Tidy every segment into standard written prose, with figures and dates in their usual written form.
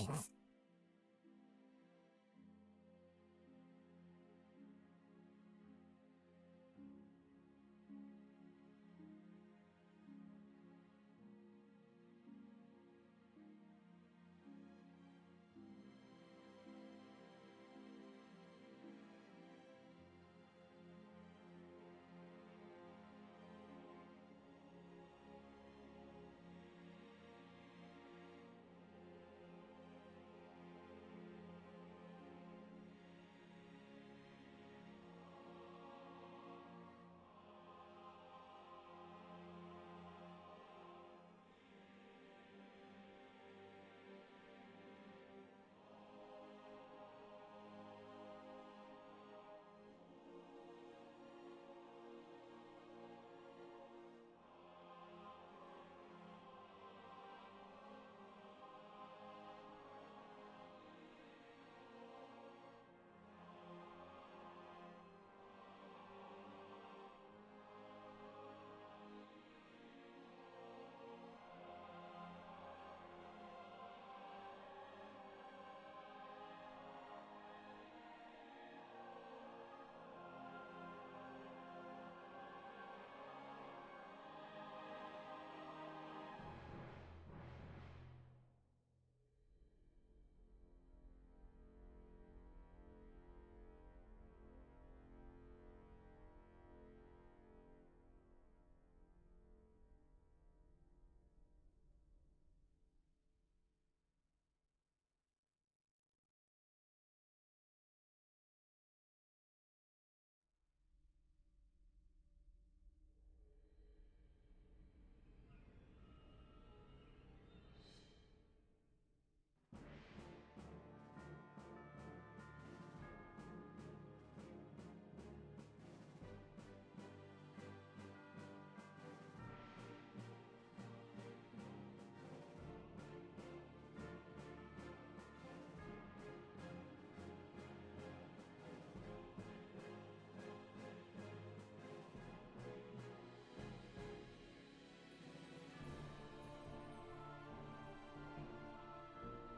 Yearlings.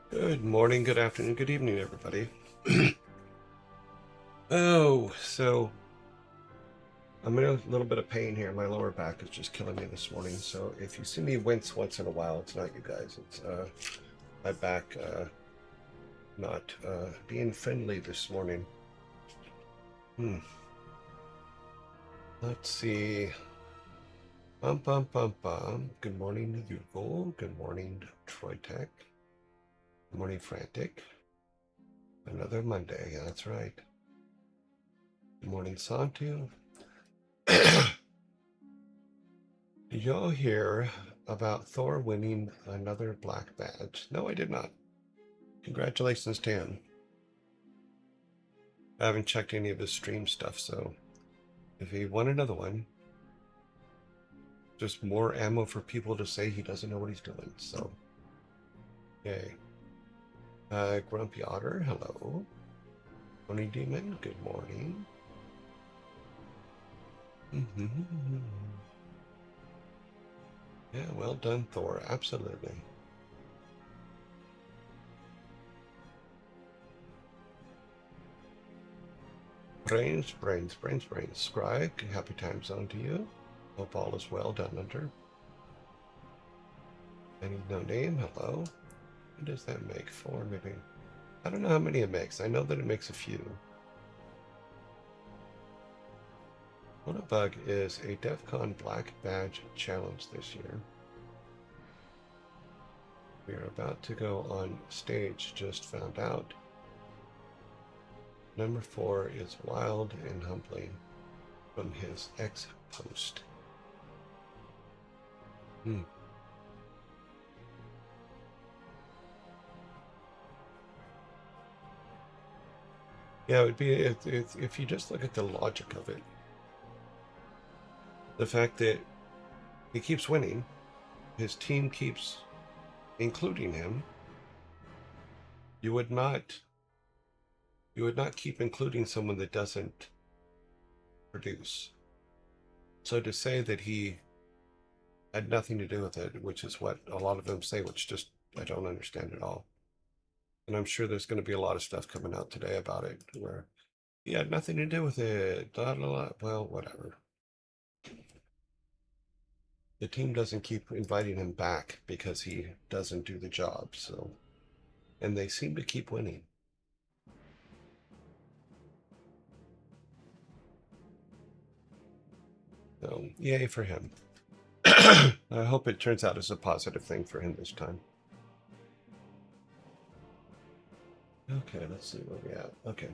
Good morning, good afternoon, good evening, everybody. So I'm in a little bit of pain here. My lower back is just killing me this morning. So if you see me wince once in a while, it's not you guys. It's my back not being friendly this morning. Let's see. Bum bum bum bum. Good morning, Hugo. Good morning, Troy Tech. Good morning, Frantic. Another Monday. Yeah, that's right. Good morning, Santu. Did y'all hear about Thor winning another black badge? No, I did not. Congratulations to him. I haven't checked any of his stream stuff, so if he won another one, just more ammo for people to say he doesn't know what he's doing, so yay. Grumpy Otter, hello. Tony Demon, good morning. Yeah, well done, Thor, absolutely. Brains, brains, brains, brains. Scribe, happy time zone to you. Hope all is well done under. I need no name, hello. What does that make? 4, maybe. I don't know how many it makes. I know that it makes a few. Bug is a DEF CON Black Badge challenge this year. We are about to go on stage, just found out. Number 4 is Wild and Humbling from his ex-post. Yeah, it would be if you just look at the logic of it. The fact that he keeps winning, his team keeps including him, you would not keep including someone that doesn't produce. So to say that he had nothing to do with it, which is what a lot of them say, which just I don't understand at all. And I'm sure there's going to be a lot of stuff coming out today about it where he had nothing to do with it. Blah, blah, blah. Well, whatever. The team doesn't keep inviting him back because he doesn't do the job. So, and they seem to keep winning. So, yay for him. I hope it turns out as a positive thing for him this time. Okay, let's see where we at. Okay.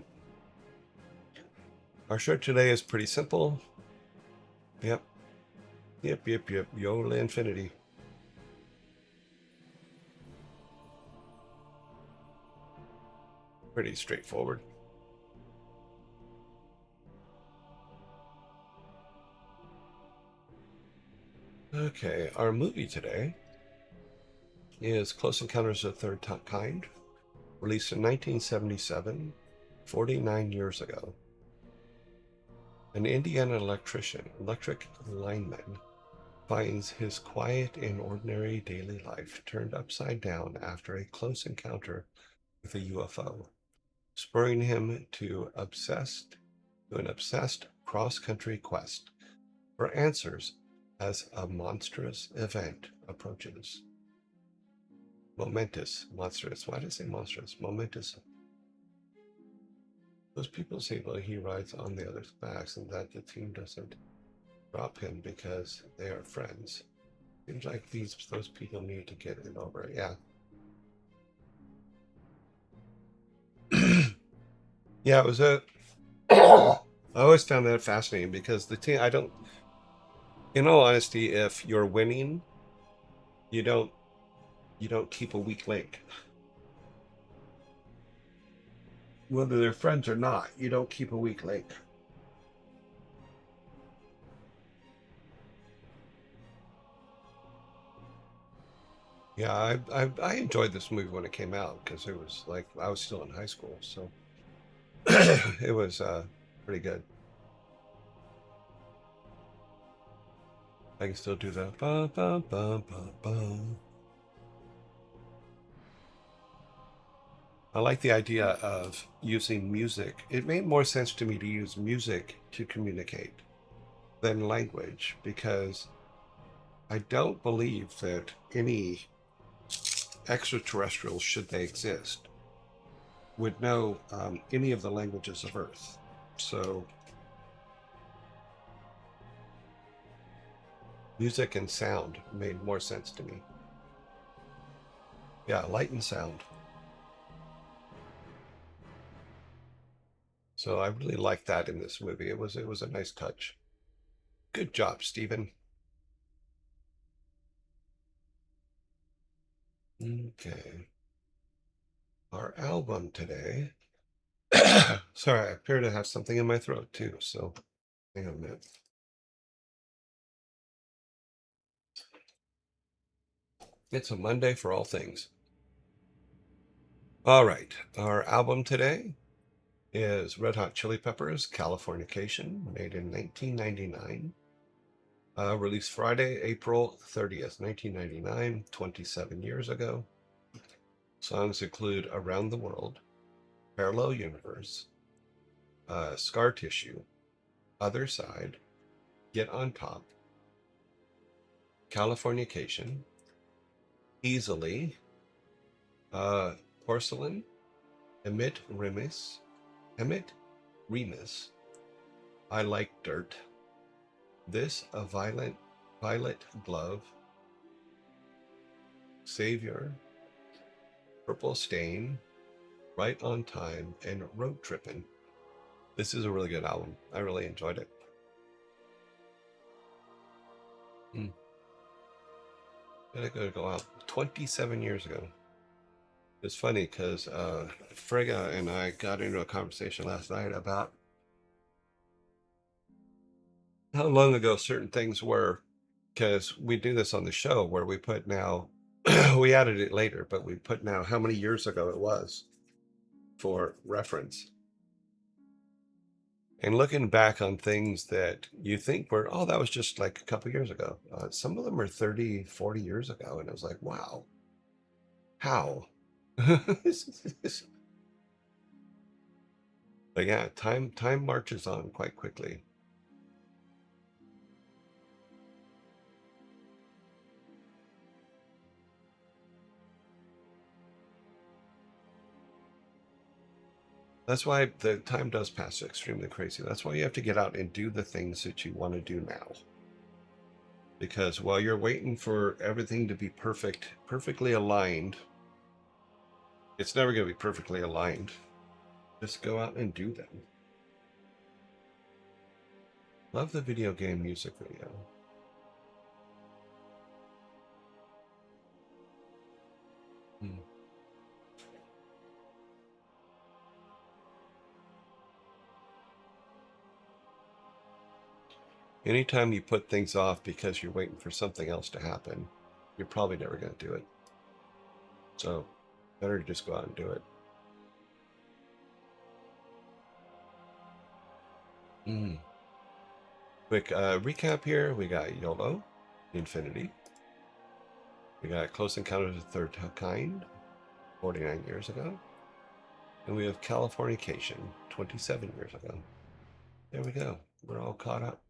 Our shirt today is pretty simple. Yep. Yep. YOLA infinity. Pretty straightforward. Okay, our movie today is Close Encounters of the Third Kind, released in 1977, 49 years ago. An Indiana electric lineman, finds his quiet and ordinary daily life turned upside down after a close encounter with a UFO, spurring him to an obsessed cross-country quest for answers as a monstrous event approaches. Momentous, monstrous. Why did I say monstrous? Momentous. Those people say, well, he rides on the other's backs and that the team doesn't drop him because they are friends. Seems like those people need to get it over. Yeah. Yeah, it was a. I always found that fascinating because the team. I don't. In all honesty, if you're winning, you don't. You don't keep a weak link. Whether they're friends or not, you don't keep a weak link. Yeah, I enjoyed this movie when it came out because it was like I was still in high school, so it was pretty good. I can still do the ba ba ba ba ba. I like the idea of using music. It made more sense to me to use music to communicate than language because I don't believe that any extraterrestrials, should they exist, would know any of the languages of Earth. So music and sound made more sense to me. Yeah, light and sound. So I really liked that in this movie. It was a nice touch. Good job, Stephen. Okay. Our album today. Sorry, I appear to have something in my throat too, so hang on a minute. It's a Monday for all things. All right. Our album today is Red Hot Chili Peppers, Californication, made in 1999. Released Friday, April 30th, 1999, 27 years ago. Songs include Around the World, Parallel Universe, Scar Tissue, Other Side, Get on Top, Californication, Easily, Porcelain, Emit Remus, I Like Dirt, This a Violet Glove, Savior, Purple Stain, Right on Time, and Road Trippin'. This is a really good album. I really enjoyed it. Did it go out 27 years ago? It's funny because Frega and I got into a conversation last night about how long ago certain things were, because we do this on the show where we put now, we added it later, but we put now how many years ago it was for reference. And looking back on things that you think were, oh, that was just like a couple years ago. Some of them are 30, 40 years ago. And I was like, wow, how? But yeah, time marches on quite quickly. That's why the time does pass extremely crazy. That's why you have to get out and do the things that you want to do now. Because while you're waiting for everything to be perfectly aligned, it's never going to be perfectly aligned. Just go out and do them. Love the video game music video. Hmm. Anytime you put things off because you're waiting for something else to happen, you're probably never going to do it. So, better to just go out and do it. Quick recap here. We got YOLO, Infinity. We got Close Encounters of the Third Kind, 49 years ago. And we have Californication, 27 years ago. There we go. We're all caught up.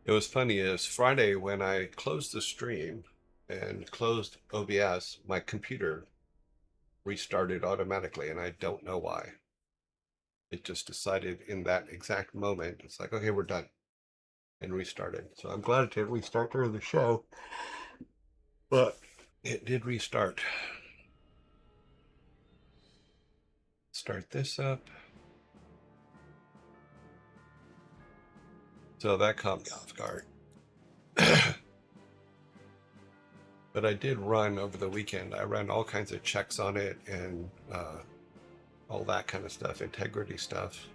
It was funny, it was Friday when I closed the stream and closed OBS, my computer restarted automatically, and I don't know why. It just decided in that exact moment, it's like, okay, we're done, and restarted. So I'm glad it did restart during the show, but it did restart. Start this up. So that caught me off guard. But I did run over the weekend. I ran all kinds of checks on it and all that kind of stuff, integrity stuff.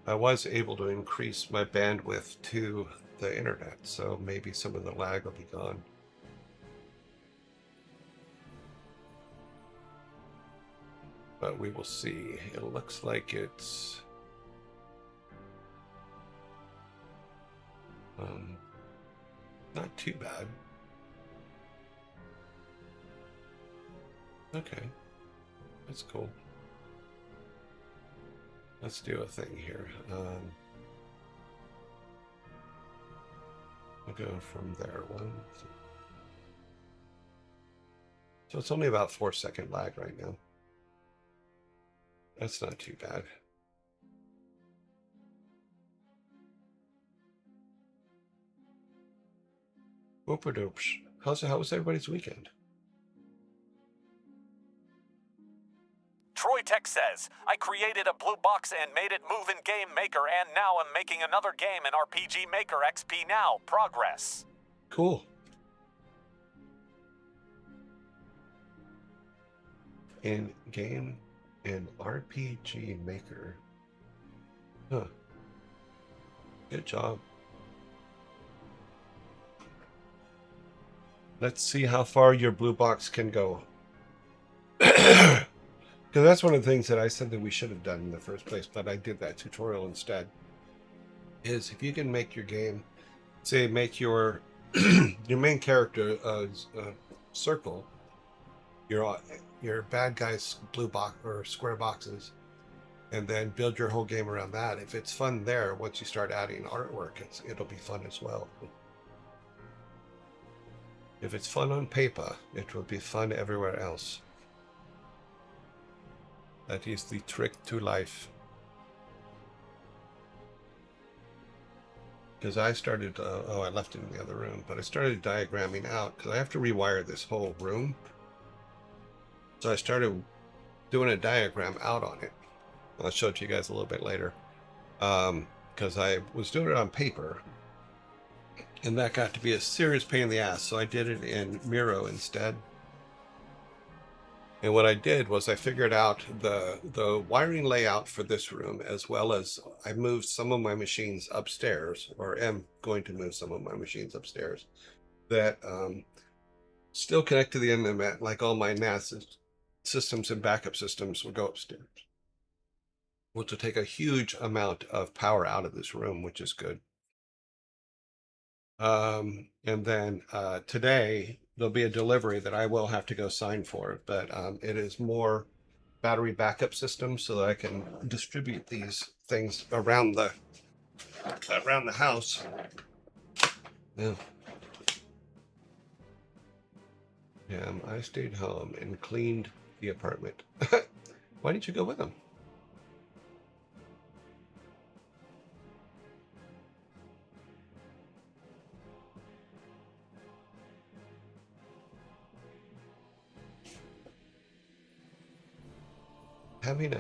I was able to increase my bandwidth to the internet, so maybe some of the lag will be gone. But we will see. It looks like it's not too bad. Okay, that's cool. Let's do a thing here. I'll go from there. So it's only about 4-second lag right now. That's not too bad. Whoop-a-doops. How was everybody's weekend? Troy Tech says, I created a blue box and made it move in Game Maker, and now I'm making another game in RPG Maker XP now. Progress. Cool. In game and RPG Maker. Huh. Good job. Let's see how far your blue box can go. Because that's one of the things that I said that we should have done in the first place, but I did that tutorial instead. Is if you can make your game, say, make your your main character circle, your bad guys blue box or square boxes, and then build your whole game around that. If it's fun there, once you start adding artwork, it'll be fun as well. If it's fun on paper, it will be fun everywhere else. That is the trick to life. Because I started, I left it in the other room, but I started diagramming out because I have to rewire this whole room. So I started doing a diagram out on it. I'll show it to you guys a little bit later. Because I was doing it on paper, and that got to be a serious pain in the ass. So I did it in Miro instead. And what I did was I figured out the wiring layout for this room, as well as I moved some of my machines upstairs, or am going to move some of my machines upstairs, that still connect to the internet, like all my NAS systems and backup systems will go upstairs, which will take a huge amount of power out of this room, which is good. And then today there'll be a delivery that I will have to go sign for, but it is more battery backup system so that I can distribute these things around the house. Yeah. Yeah, I stayed home and cleaned the apartment. Why didn't you go with them? Having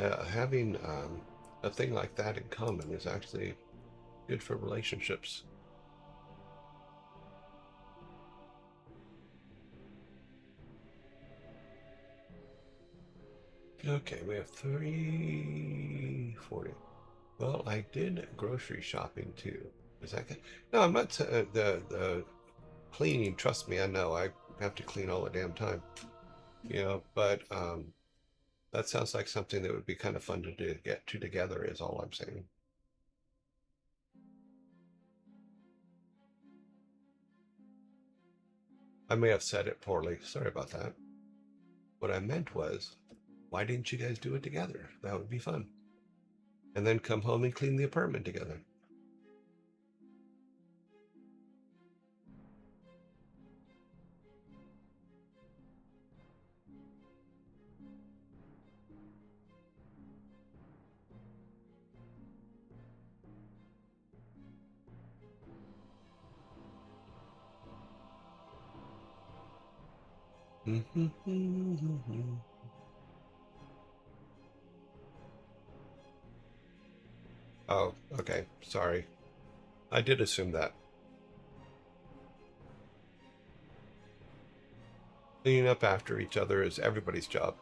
a thing like that in common is actually good for relationships. Okay, we have 340. Well, I did grocery shopping too. Is that good? No, I'm not. The cleaning. Trust me, I know. I have to clean all the damn time. But that sounds like something that would be kind of fun to get to together. Is all I'm saying. I may have said it poorly. Sorry about that. What I meant was, why didn't you guys do it together? That would be fun. And then come home and clean the apartment together. Oh, okay. Sorry. I did assume that. Cleaning up after each other is everybody's job.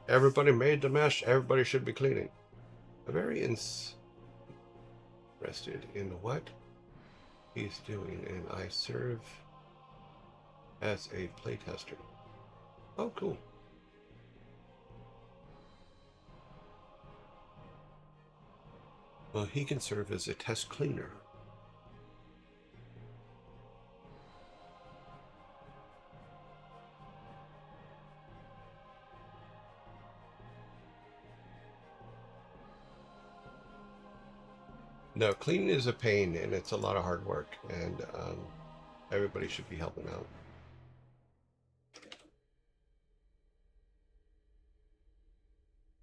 Everybody made the mess. Everybody should be cleaning. I'm very interested in what he's doing, and I serve as a playtester. Oh, cool. Well, he can serve as a test cleaner. No, cleaning is a pain, and it's a lot of hard work, and everybody should be helping out.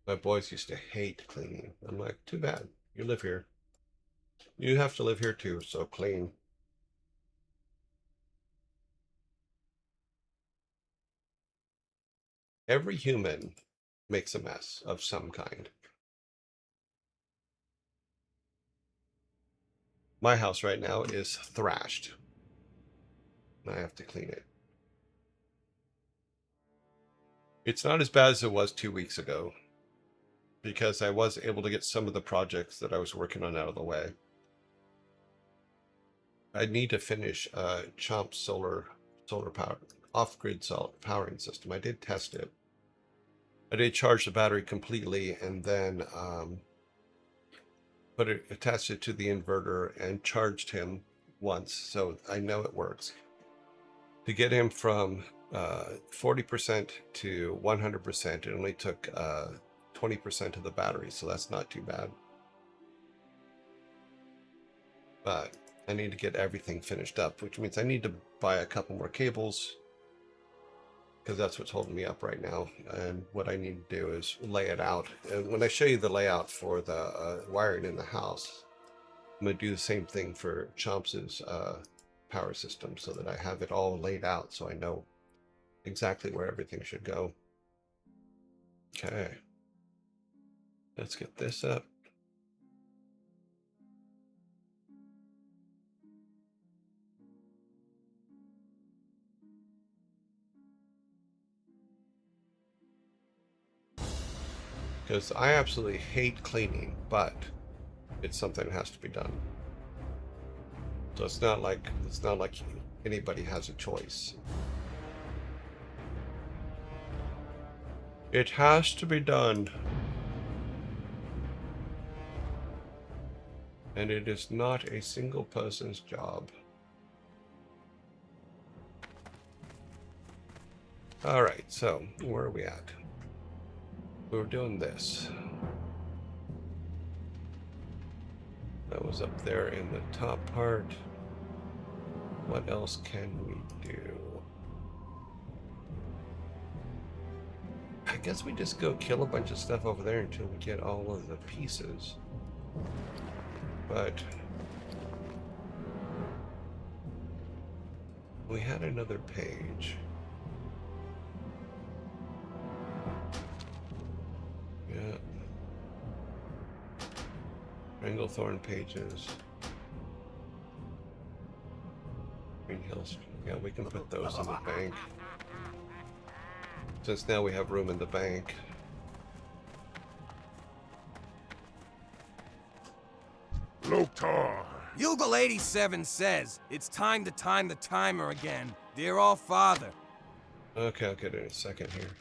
My boys used to hate cleaning. I'm like, too bad. You live here. You have to live here too, so clean. Every human makes a mess of some kind. My house right now is thrashed. I have to clean it. It's not as bad as it was 2 weeks ago because I was able to get some of the projects that I was working on out of the way. I need to finish Chomp's solar power off-grid powering system. I did test it. I did charge the battery completely and then attached it to the inverter and charged him once, so I know it works. To get him from 40% to 100%, it only took 20% of the battery, so that's not too bad. But I need to get everything finished up, which means I need to buy a couple more cables because that's what's holding me up right now. And what I need to do is lay it out. And when I show you the layout for the wiring in the house, I'm going to do the same thing for Chomps's power system so that I have it all laid out so I know exactly where everything should go. Okay. Let's get this up. Because I absolutely hate cleaning, but it's something that has to be done. So it's not like anybody has a choice. It has to be done. And it is not a single person's job. Alright, so where are we at? We were doing this. That was up there in the top part. What else can we do? I guess we just go kill a bunch of stuff over there until we get all of the pieces. But we had another page. Yeah. Stranglethorn pages. Green Hills. Yeah, we can put those in the bank. Since now we have room in the bank. Loktar! Bugle 87 says it's time to time the timer again. Dear All Father. Okay, I'll get it in a second here.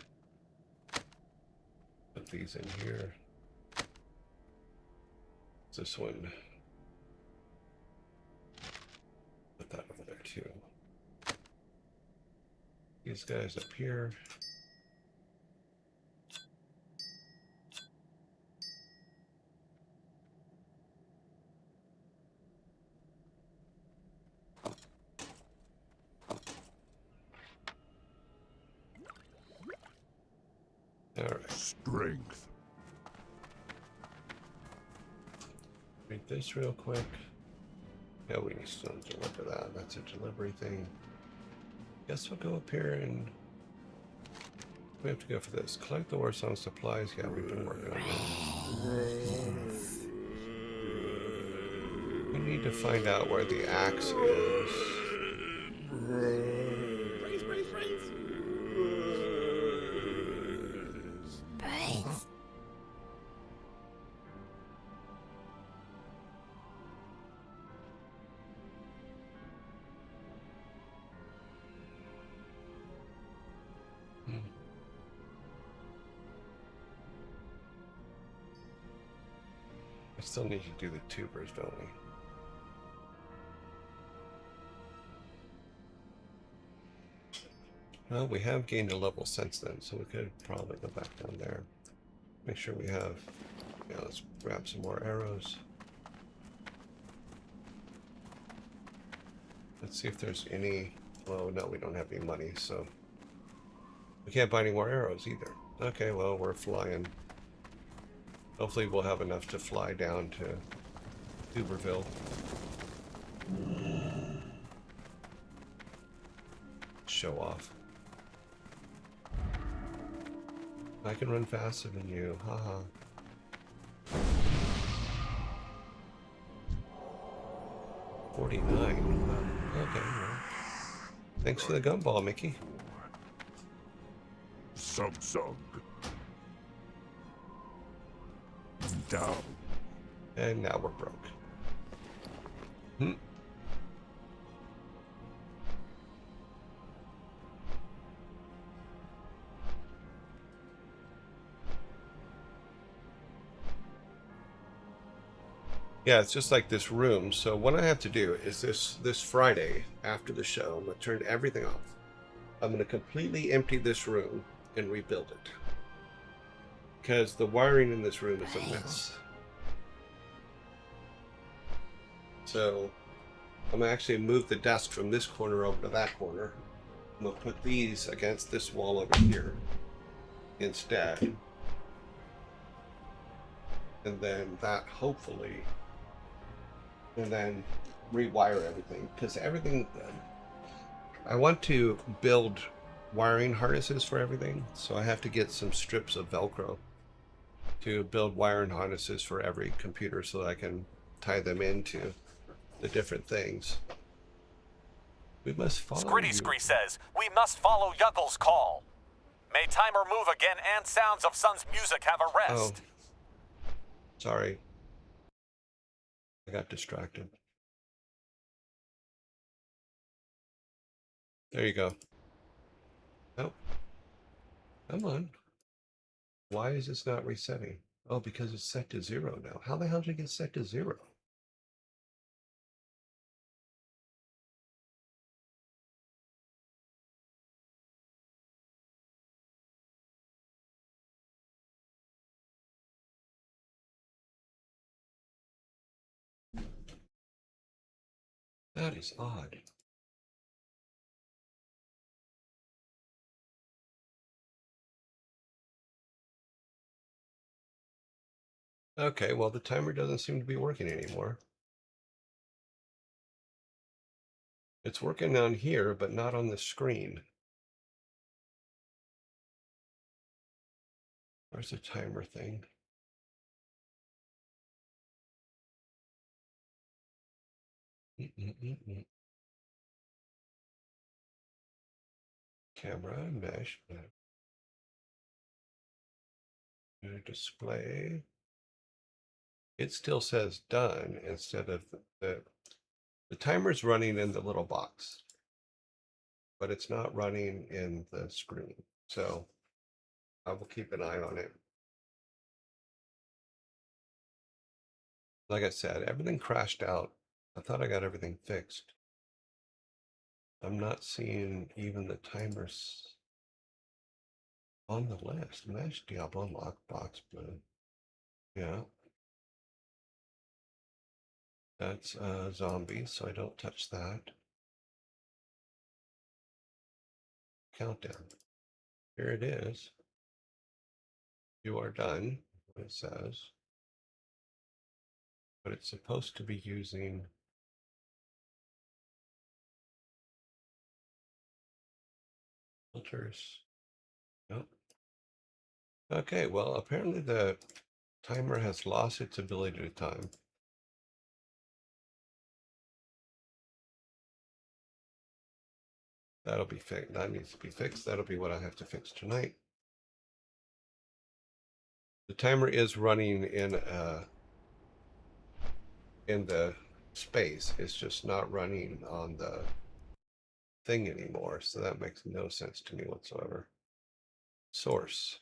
Put these in here. This one. Put that over there too. These guys up here. All right. Strength. Read this real quick. Yeah, we need to deliver that. That's a delivery thing. Guess we'll go up here and we have to go for this. Collect the war song supplies. Yeah, we've been working on that. We need to find out where the axe is. I still need to do the tubers, don't we? Well, we have gained a level since then, so we could probably go back down there. Make sure we have... Yeah, let's grab some more arrows. Let's see if there's any... Well, no, we don't have any money, so... We can't buy any more arrows either. Okay, well, we're flying. Hopefully we'll have enough to fly down to Tuberville. Show off. I can run faster than you, haha. $49. Okay, well. Thanks for the gumball, Mickey. Sug. Down. And now we're broke. Yeah, it's just like this room. So what I have to do is this Friday after the show, I'm gonna turn everything off. I'm gonna completely empty this room and rebuild it. Because the wiring in this room is a mess. So I'm gonna actually move the desk from this corner over to that corner. I'm gonna put these against this wall over here instead. And then that hopefully, and then rewire everything. Because everything, I want to build wiring harnesses for everything. So I have to get some strips of Velcro to build wiring harnesses for every computer so that I can tie them into the different things. We must follow Scritty Scree says, we must follow Yuggle's call. May timer move again and sounds of Sun's music have a rest. Oh. Sorry. I got distracted. There you go. Oh. Come on. Why is this not resetting? Oh, because it's set to 0 now. How the hell did it get set to 0? That is odd. Okay, well, the timer doesn't seem to be working anymore. It's working on here, but not on the screen. Where's the timer thing? Camera, mesh, display. It still says done instead of the timer's running in the little box, but it's not running in the screen. So I will keep an eye on it. Like I said, everything crashed out. I thought I got everything fixed. I'm not seeing even the timers on the list. Mesh, Diablo, Lockbox, Blue. Yeah. That's zombie, so I don't touch that. Countdown. Here it is. You are done, it says. But it's supposed to be using filters. Nope. Okay, well, apparently the timer has lost its ability to time. That'll be fixed. That needs to be fixed. That'll be what I have to fix tonight. The timer is running in the space. It's just not running on the thing anymore. So that makes no sense to me whatsoever. Source.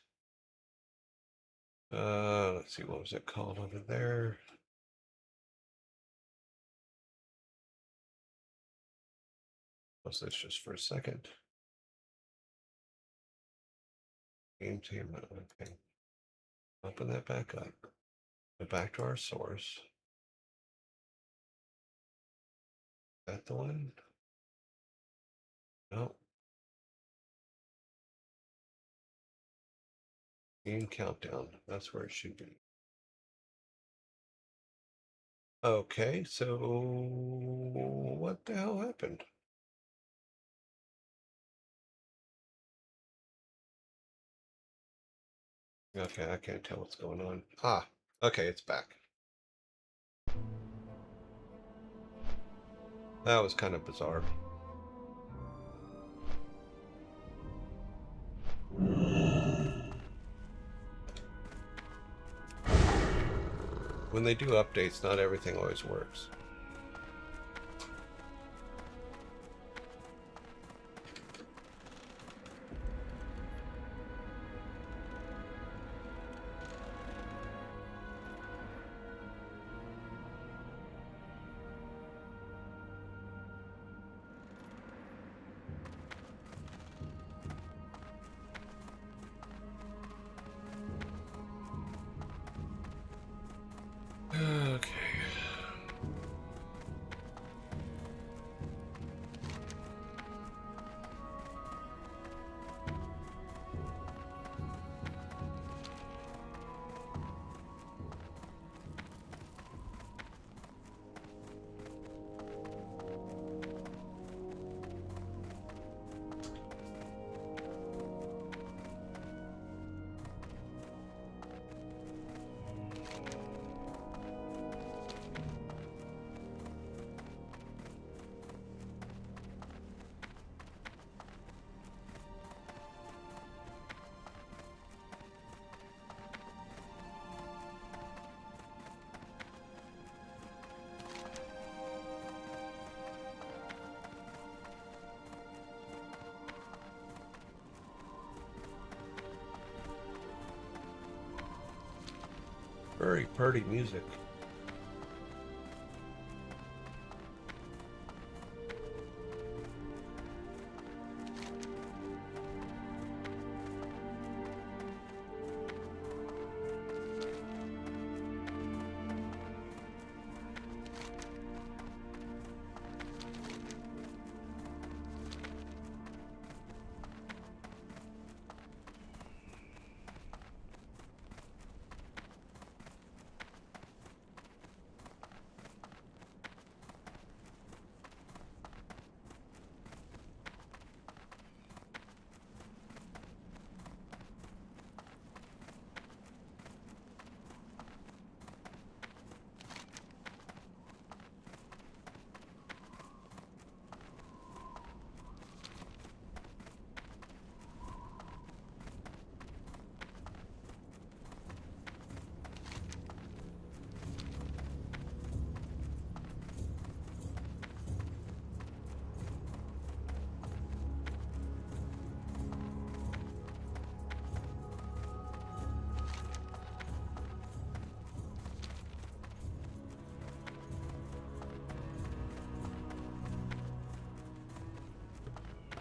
Let's see, what was it called over there? Was this just for a second? Game team. Okay. Open that back up. Go back to our source. Is that the one? No. Game countdown. That's where it should be. Okay, so what the hell happened? Okay, I can't tell what's going on. Ah, okay, it's back. That was kind of bizarre. When they do updates, not everything always works. Okay. party music.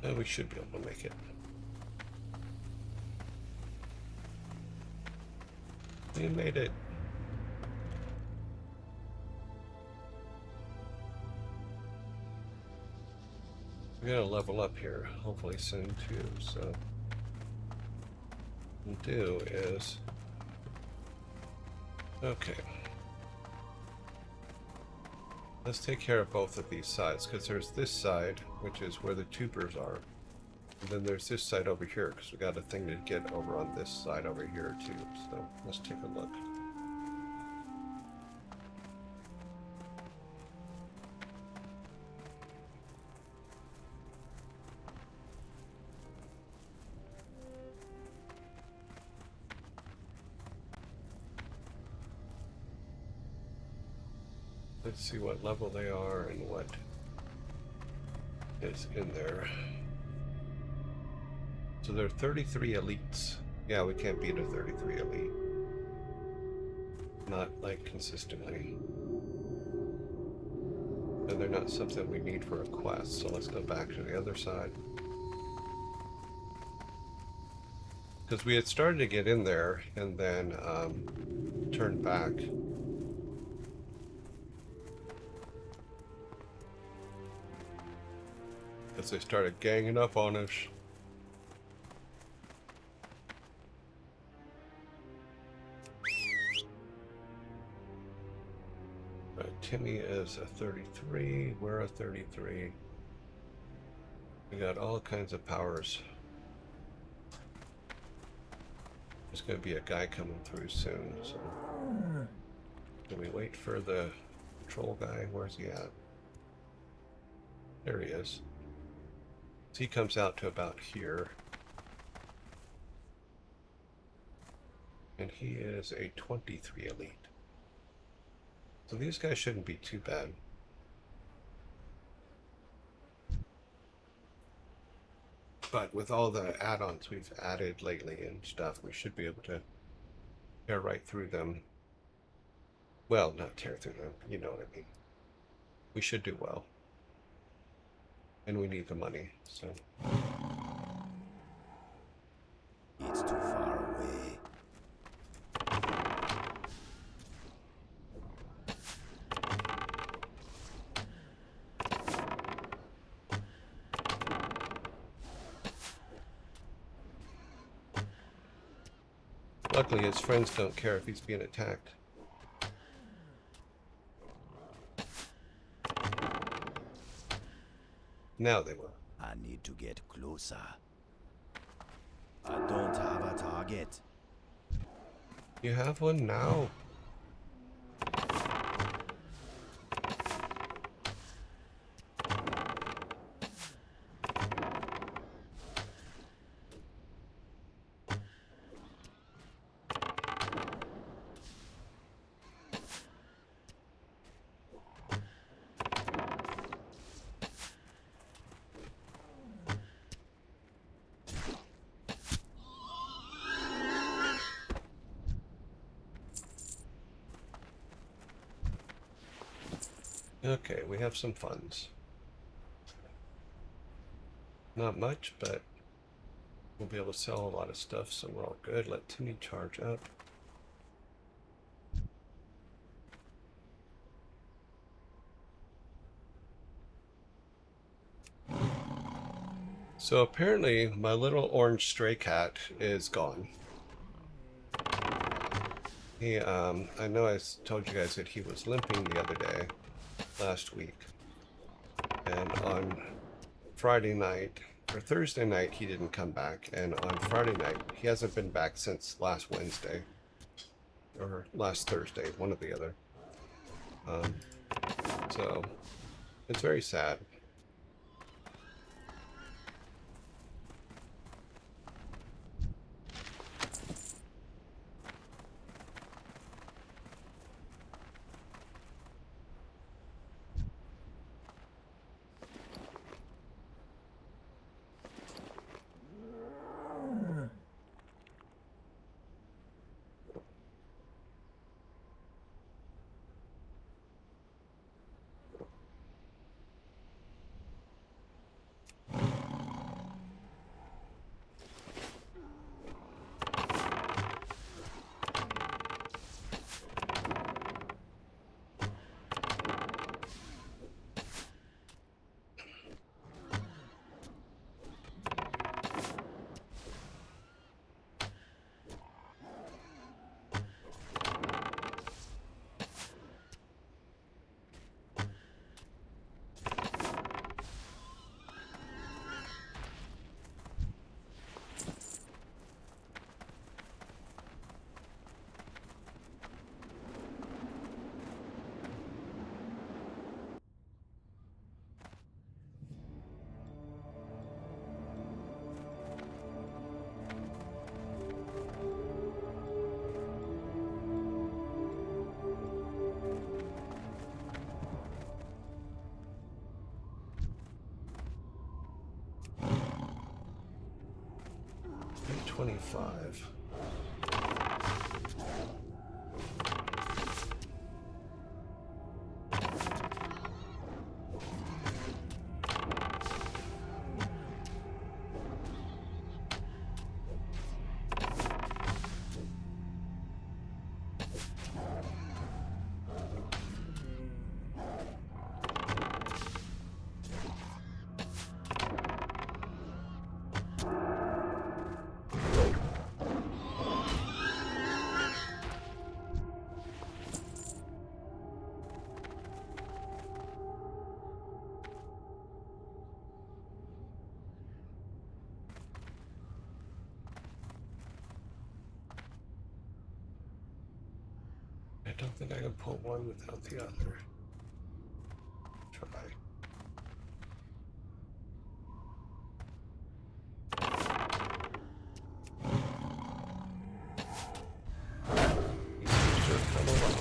And we should be able to make it. We made it. We're gonna level up here, hopefully soon too, so what we'll do is, okay. Let's take care of both of these sides, because there's this side, which is where the tubers are. And then there's this side over here, because we got a thing to get over on this side over here too. So let's take a look. Let's see what level they are and what is in there. So there are 33 elites. Yeah, we can't beat a 33 elite. Not like consistently. And they're not something we need for a quest, so let's go back to the other side. Because we had started to get in there and then turned back. Because they started ganging up on us. Timmy is a 33, we're a 33. We got all kinds of powers. There's going to be a guy coming through soon, so... Do we wait for the troll guy? Where's he at? There he is. So he comes out to about here. And he is a 23 elite. So these guys shouldn't be too bad. But with all the add-ons we've added lately and stuff, we should be able to tear right through them. Well, not tear through them, you know what I mean. We should do well. And we need the money, so... It's too far away. Luckily, his friends don't care if he's being attacked. Now they will. I need to get closer. I don't have a target. You have one now. Okay, we have some funds. Not much, but we'll be able to sell a lot of stuff, so we're all good. Let Timmy charge up. So apparently my little orange stray cat is gone. I know I told you guys that he was limping the other day, last week. And on Friday night, or Thursday night, he didn't come back. And on Friday night, he hasn't been back since last Wednesday. Or last Thursday, one or the other. So, it's very sad. $25. I don't think I can pull one without the other. Try. These things are come along.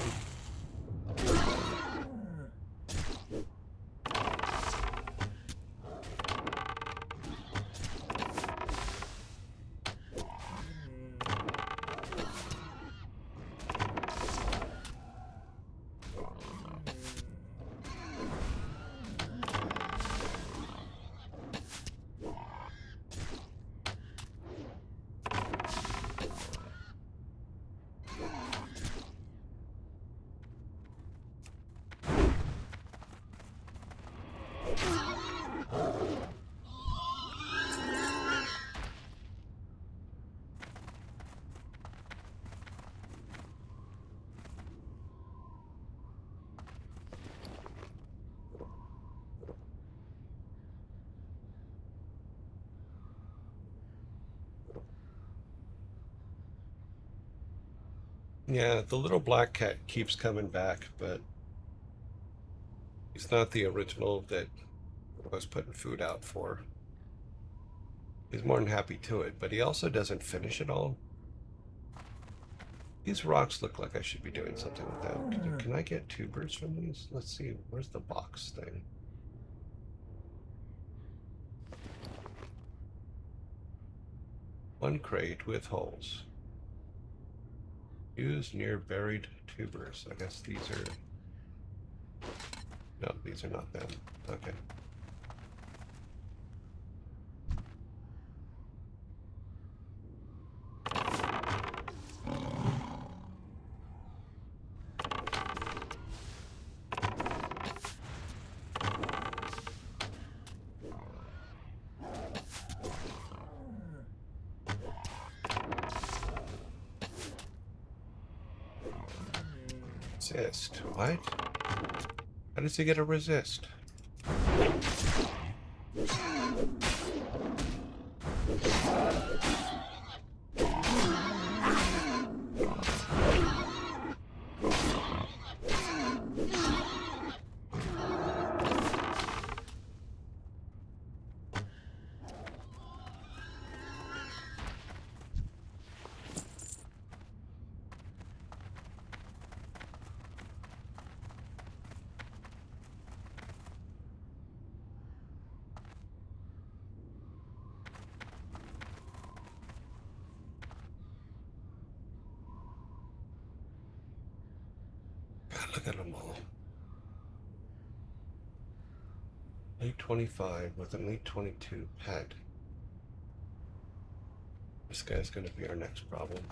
Yeah, the little black cat keeps coming back, but he's not the original that I was putting food out for. He's more than happy to it, but he also doesn't finish it all. These rocks look like I should be doing something with them. Can I get tubers from these? Let's see, where's the box thing? One crate with holes. Use near buried tubers. I guess these are... No, These are not them. Okay. Resist. What? How does he get a resist? God, look at them all. Elite 25 with an Elite 22 pet. This guy's going to be our next problem.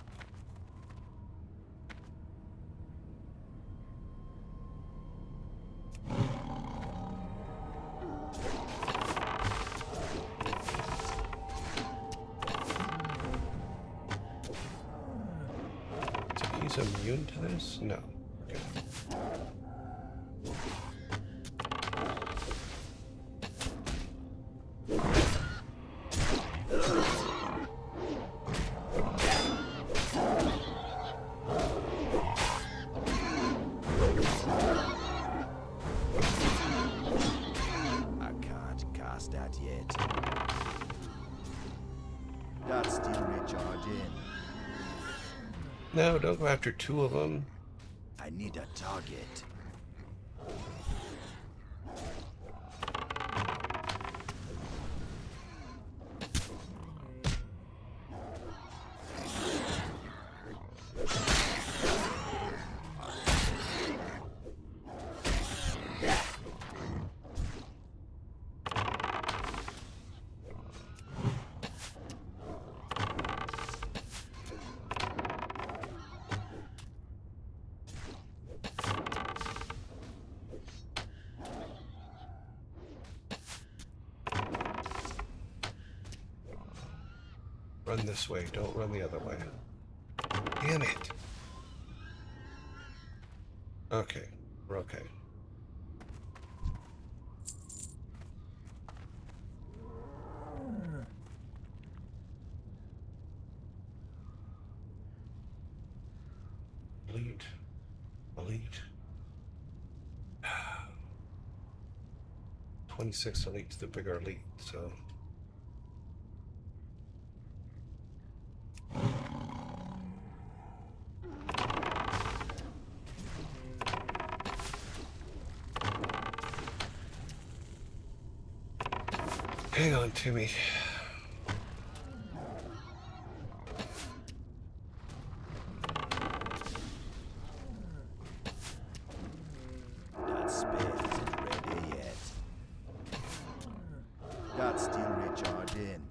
So he's immune to this? No. Okay. I can't cast that yet. That's still recharging. No, don't go after two of them. I need a target. Run this way, don't run the other way. Damn it! Okay, we're okay. Elite. Elite. 26 elite's the bigger elite, so... Hang on, Timmy. That spear isn't ready yet. That's still recharging.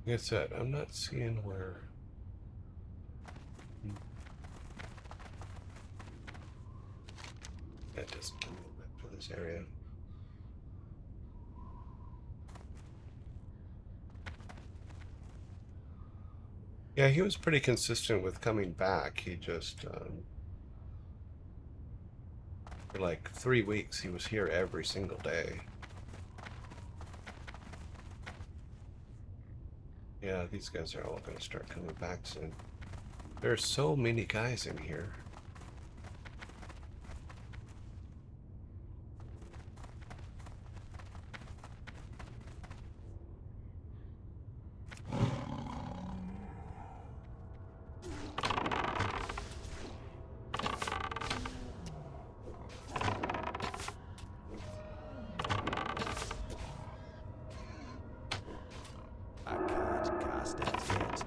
Like I said, I'm not seeing where... That doesn't give me a map for this area. Yeah, he was pretty consistent with coming back. He just, for like 3 weeks, he was here every single day. Yeah, these guys are all going to start coming back soon. There's so many guys in here. I can't cast that yet.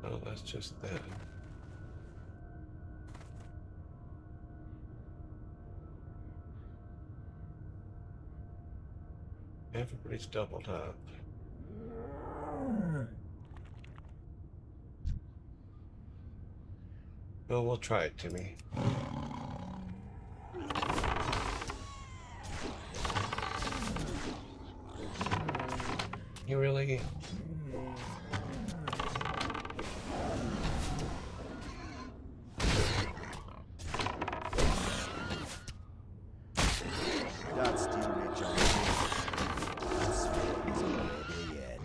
Oh, that's just that. Everybody's doubled up. Well, we'll try it, Timmy. You really? That's still me, John. That's isn't ready yet.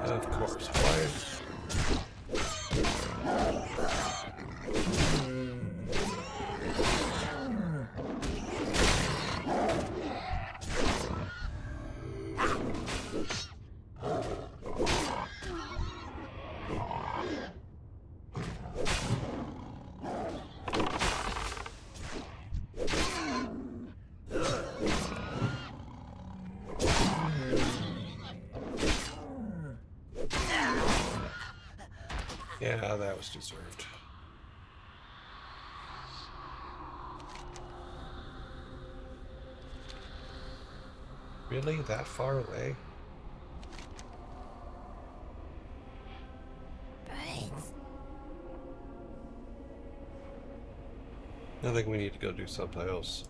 Of course. Why? Yeah, that was deserved. Really? That far away? I think we need to go do something else.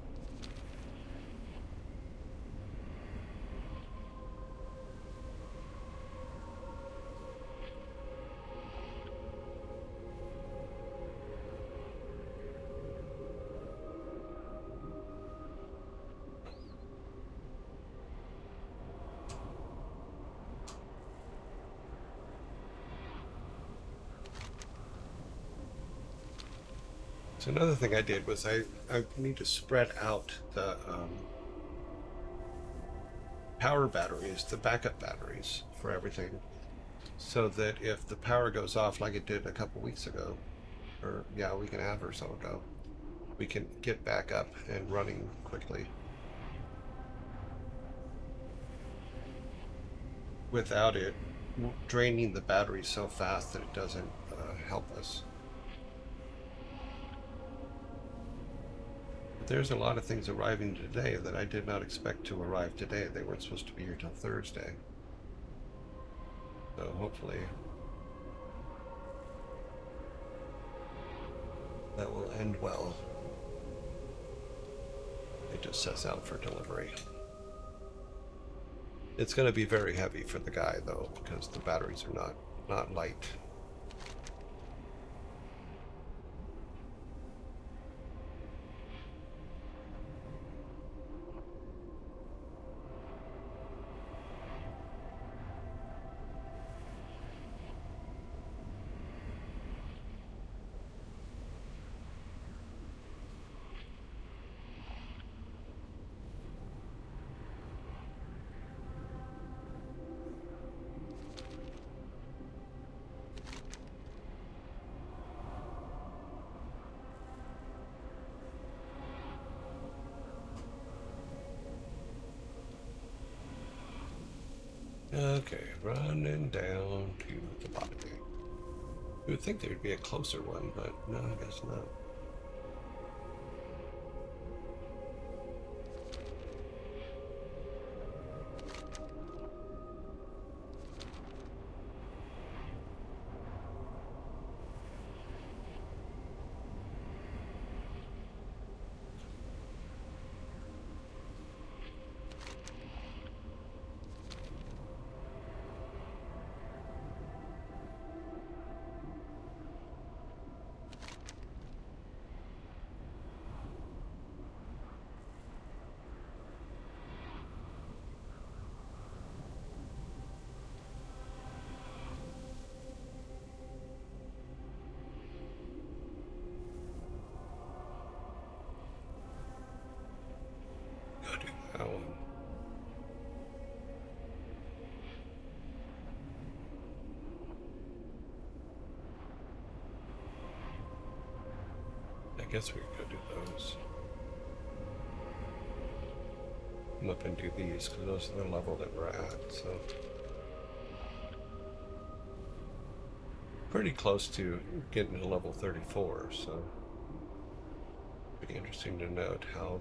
So another thing I did was I need to spread out the power batteries, the backup batteries for everything, so that if the power goes off like it did a couple weeks ago, or yeah, a week and a half or so ago, we can get back up and running quickly without it draining the battery so fast that it doesn't help us. But there's a lot of things arriving today that I did not expect to arrive today. They weren't supposed to be here till Thursday. So hopefully that will end well. It just sets out for delivery. It's going to be very heavy for the guy though, because the batteries are not light. Okay, running down to the bottom. You would think there would be a closer one, but no, I guess not. Go do that one. I guess we could go do those. Come up and do these because those are the level that we're at. So pretty close to getting to level 34. So it'd be interesting to note how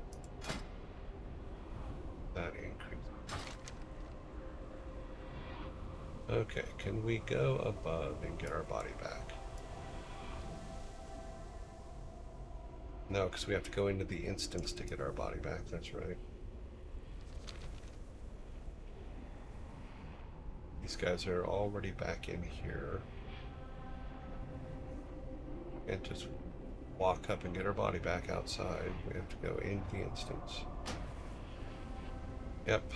that increases. Okay, can we go above and get our body back? No, because we have to go into the instance to get our body back. That's right. These guys are already back in here. And just walk up and get our body back outside. We have to go into the instance. Yep.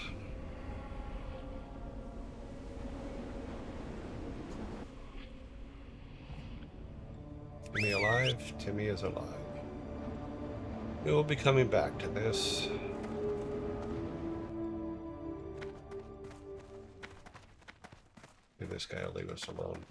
Timmy alive? Timmy is alive. We will be coming back to this. Maybe this guy will leave us alone.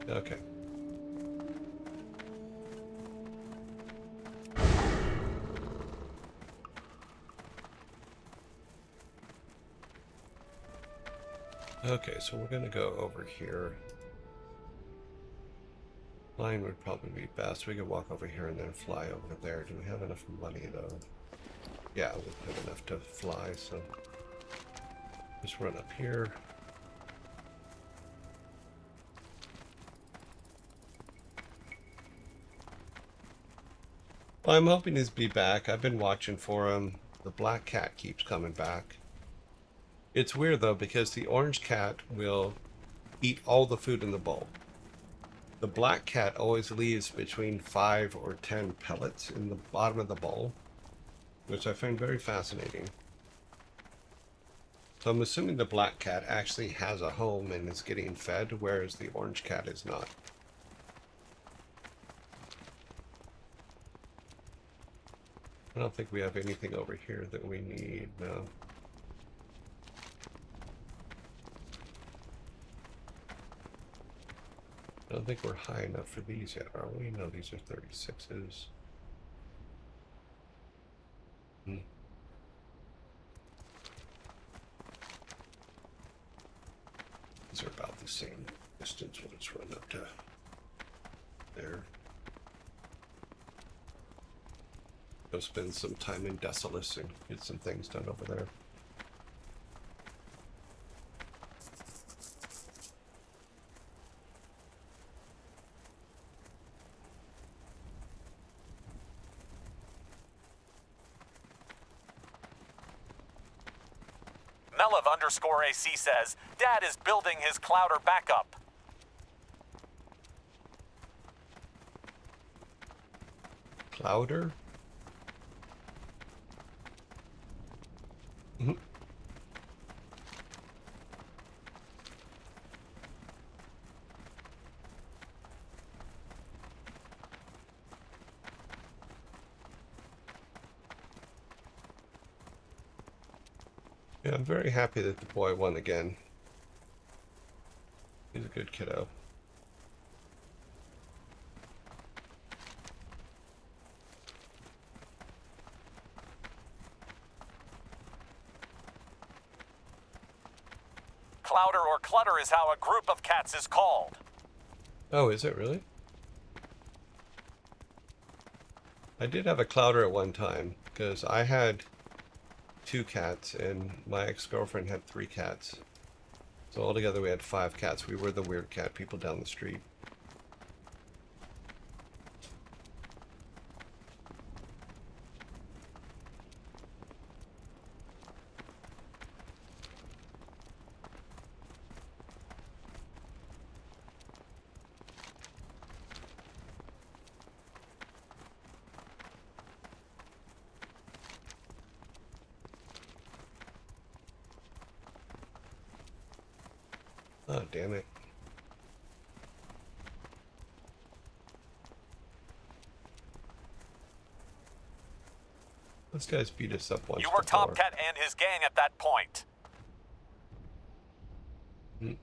Okay. Okay, so we're gonna go over here. Flying would probably be best. We could walk over here and then fly over there. Do we have enough money though? Yeah, we have enough to fly, so just run up here. Well, I'm hoping he's be back. I've been watching for him. The black cat keeps coming back. It's weird though because the orange cat will eat all the food in the bowl. The black cat always leaves between 5 or 10 pellets in the bottom of the bowl, which I find very fascinating. So I'm assuming the black cat actually has a home and is getting fed, whereas the orange cat is not. I don't think we have anything over here that we need, no. I don't think we're high enough for these yet, are we? No, these are 36s. These are about the same distance. We'll just run up to there. Go spend some time in Desolus and get some things done over there. Melev_AC says, Dad is building his Clouder backup. Clouder? Mm-hmm. Yeah, I'm very happy that the boy won again. He's a good kiddo. Clouder or clutter is how a group of cats is called. Oh, is it really? I did have a clouder at one time because I had 2 cats and my ex-girlfriend had 3 cats. So altogether we had 5 cats. We were the weird cat people down the street. Oh, damn it. Those guys beat us up once You were before. Top Cat and his gang at that point. Hmm.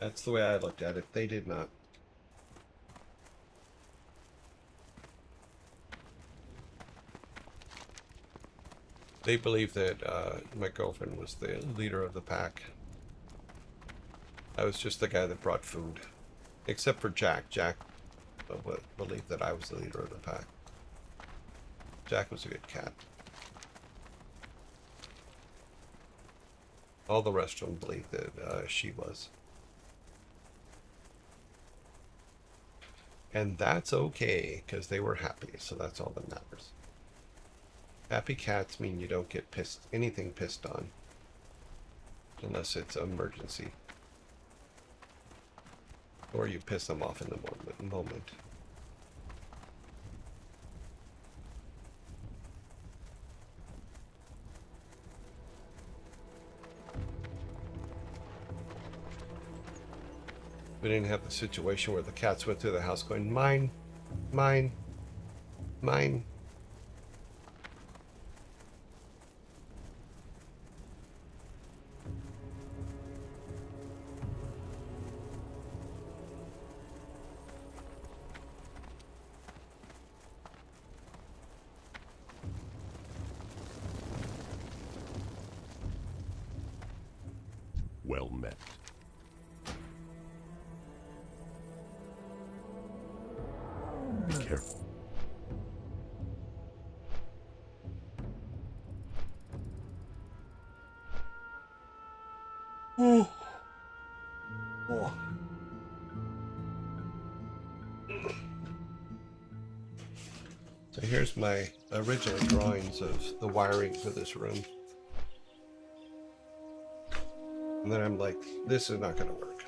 That's the way I looked at it. They did not. They believed that my girlfriend was the leader of the pack. I was just the guy that brought food. Except for Jack. Jack believed that I was the leader of the pack. Jack was a good cat. All the rest of them believed that she was. And that's okay, because they were happy, so that's all that matters. Happy cats mean you don't get anything pissed on. Unless it's an emergency. Or you piss them off in the moment. We didn't have the situation where the cats went through the house going, mine, mine, mine. Well met. Be careful. Oh. So here's my original drawings of the wiring for this room. And then I'm like, this is not going to work.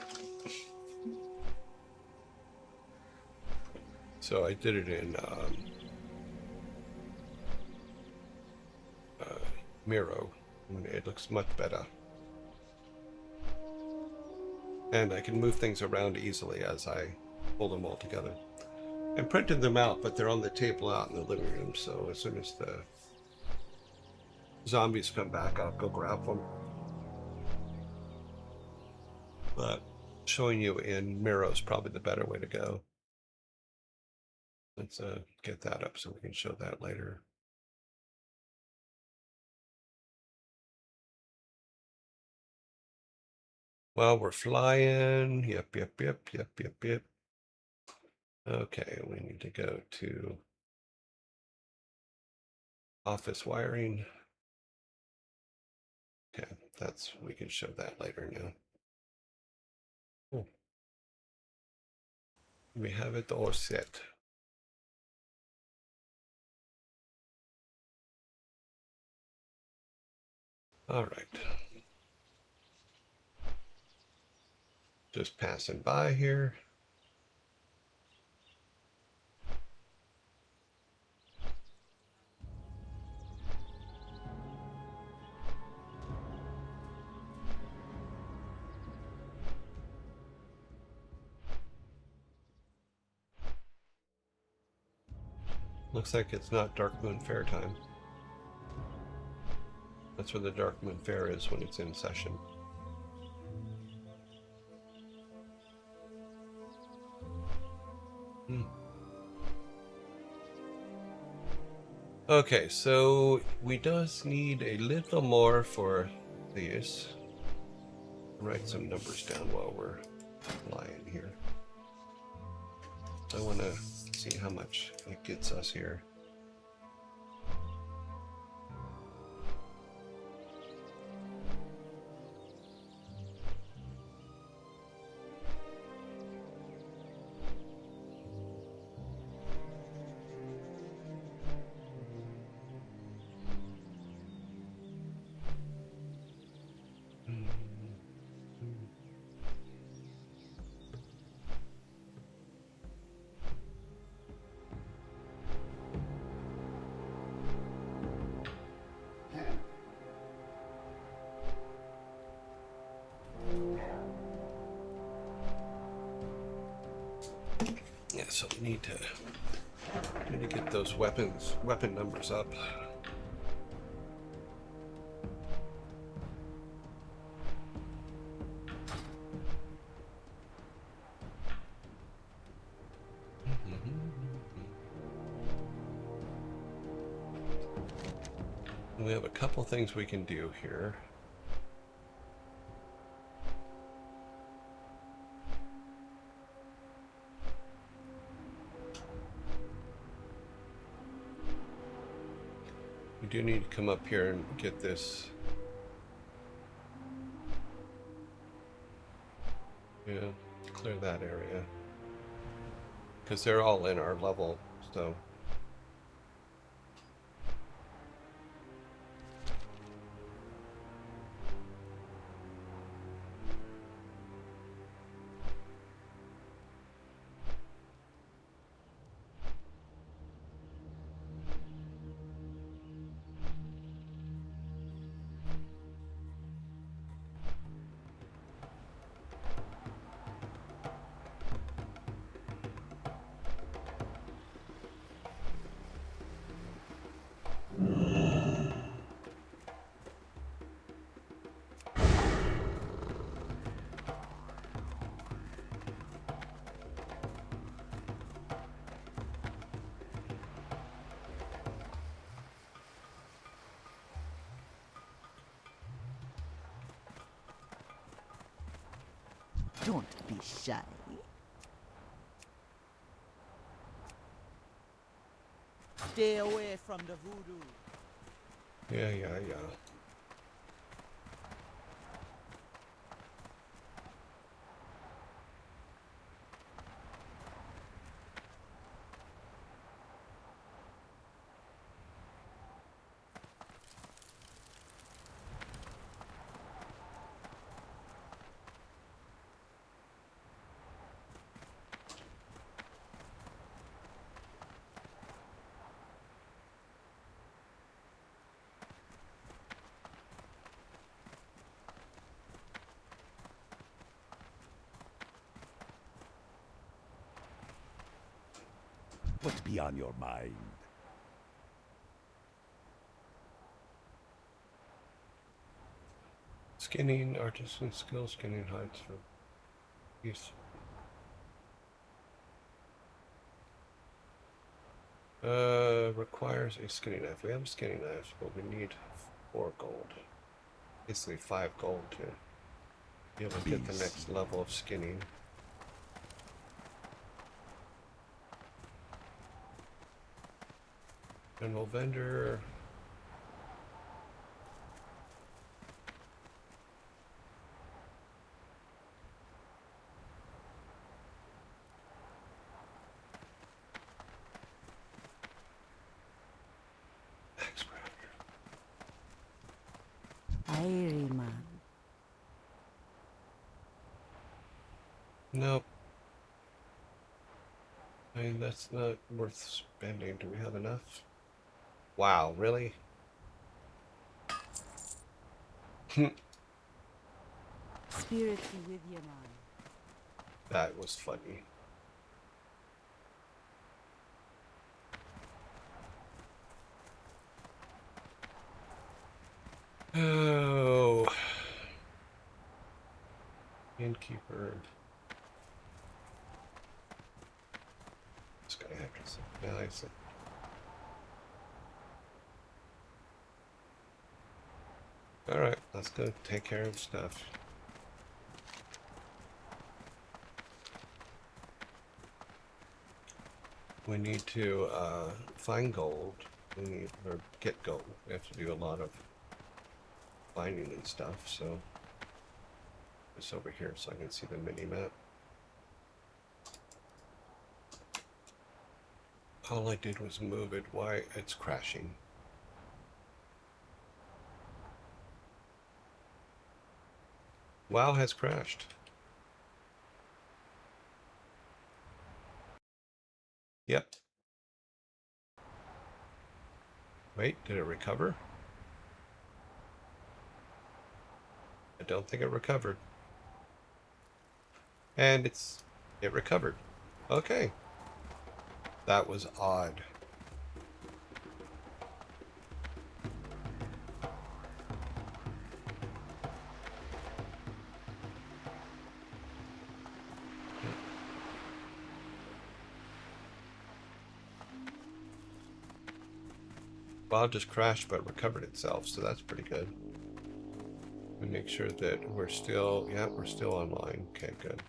So I did it in Miro, and it looks much better. And I can move things around easily as I pull them all together. I printed them out, but they're on the table out in the living room, so as soon as the zombies come back, I'll go grab them. But showing you in Miro is probably the better way to go. Let's get that up so we can show that later. Well, we're flying. Yep, yep, yep, yep, yep, yep. Okay, we need to go to office wiring. Okay, we can show that later now. Cool. We have it all set. All right. Just passing by here. Looks like it's not Dark Moon Fair time. That's where the Dark Moon Fair is when it's in session. Okay, so we does need a little more for these. Write some numbers down while we're lying here. I want to see how much it gets us here. Yeah, so we need to get those weapon numbers up. We have a couple things we can do here. We do need to come up here and get this. Yeah, clear that area. Because they're all in our level, so. Don't be shy. Stay away from the voodoo. Yeah. What be on your mind? Skinning, artisan skill, skinning hides for use. Requires a skinning knife. We have a skinning knife, but we need 4 gold. Basically 5 gold to be able to get the next level of skinning. General vendor. Airy man. Nope. I mean, that's not worth spending. Do we have enough? Wow, really? Spirit be with you, man. That was funny. Oh. Innkeeper. This guy actress. Yeah, I see. Alright, let's go take care of stuff. We need to find gold. We need, or get gold. We have to do a lot of finding and stuff, so it's over here so I can see the mini map. All I did was move it. Why it's crashing? WoW has crashed. Yep. Wait, did it recover? I don't think it recovered. And it recovered. Okay. That was odd. WoW just crashed but recovered itself, so that's pretty good. We make sure that we're still, yeah, we're still online. Okay, good.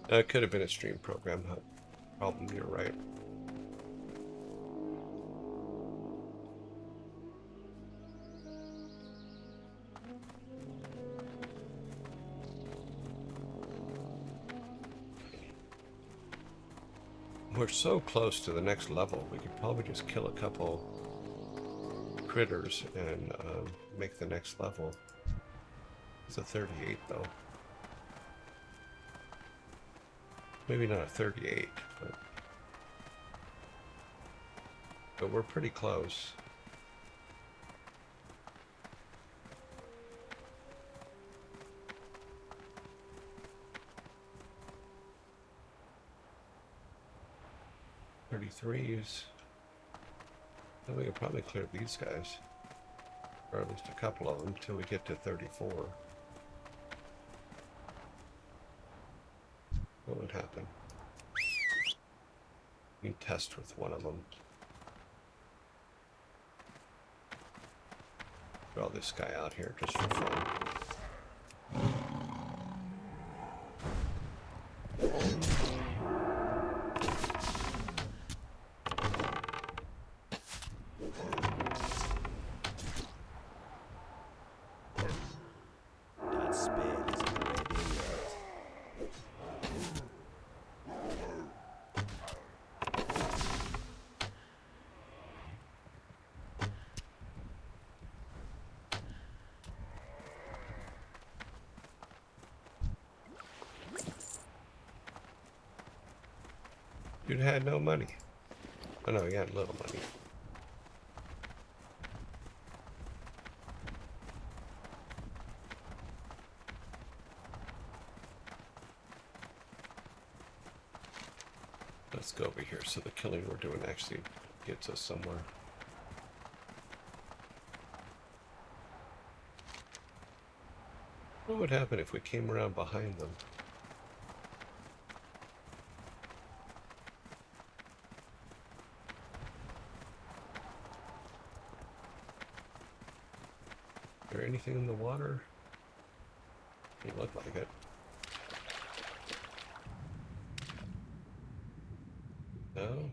It could have been a stream program problem, you're right. We're so close to the next level, we could probably just kill a couple critters and make the next level. It's a 38 though. Maybe not a 38, but we're pretty close. .33s. Then we could probably clear these guys, or at least a couple of them, till we get to 34. What would happen? We can test with one of them. Draw this guy out here just for fun. That spell is already hurt. Dude had no money. Oh no, he had little money. Let's go over here so the killing we're doing actually gets us somewhere. What would happen if we came around behind them? Is there anything in the water? Doesn't look like it. No?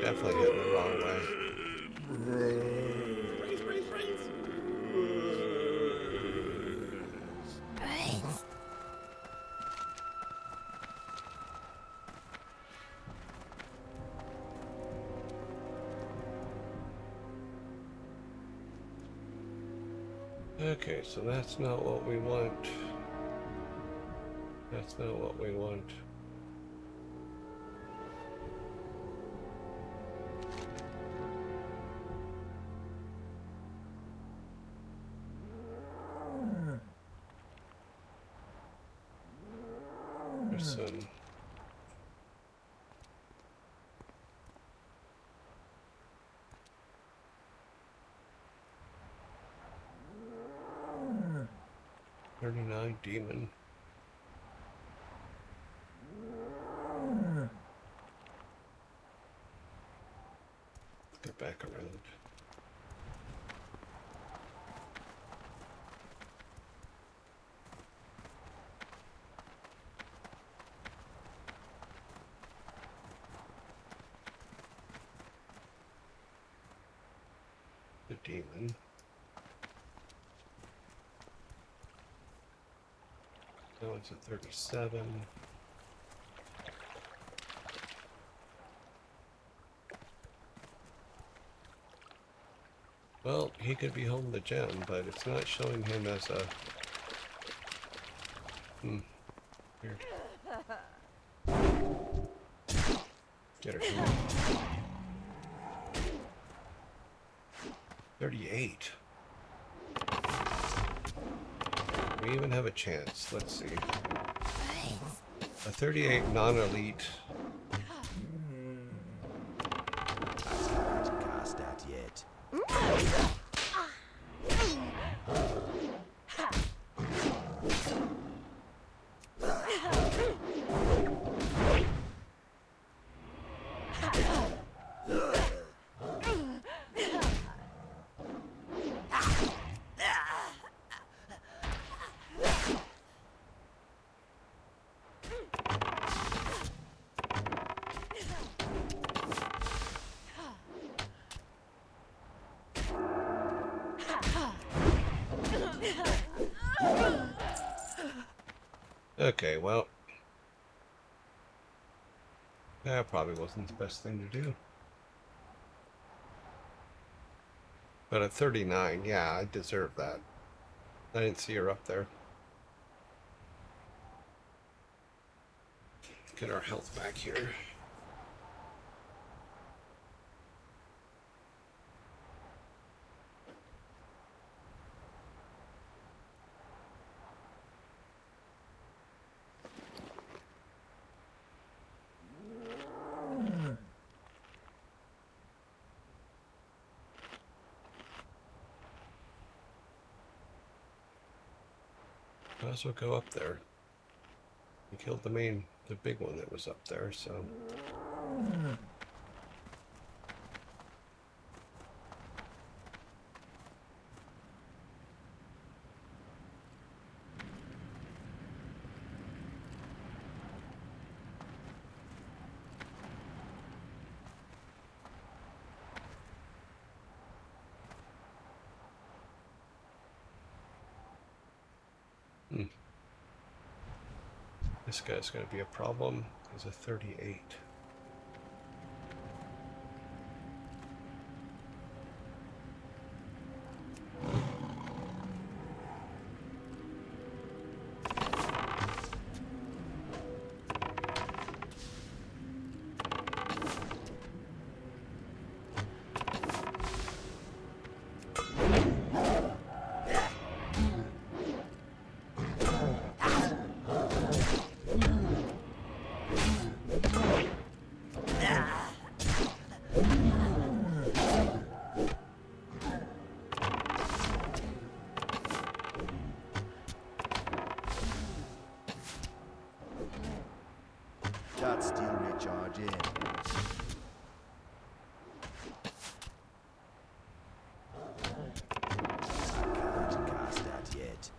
Definitely heading the wrong way. Okay, so that's not what we want. That's not what we want. There's some. $39 demon. Get back around. The demon. That one's at 37. Well, he could be holding the gem, but it's not showing him as a... Here. Get her. 38. We even have a chance. Let's see. A 38 non-elite. I can't cast that yet. Okay, well. That probably wasn't the best thing to do. But at 39, yeah, I deserve that. I didn't see her up there. Get our health back here. Might as well go up there. We killed the big one that was up there, so. This guy's going to be a problem. He's a 38. That's still recharging. I can't cast that yet.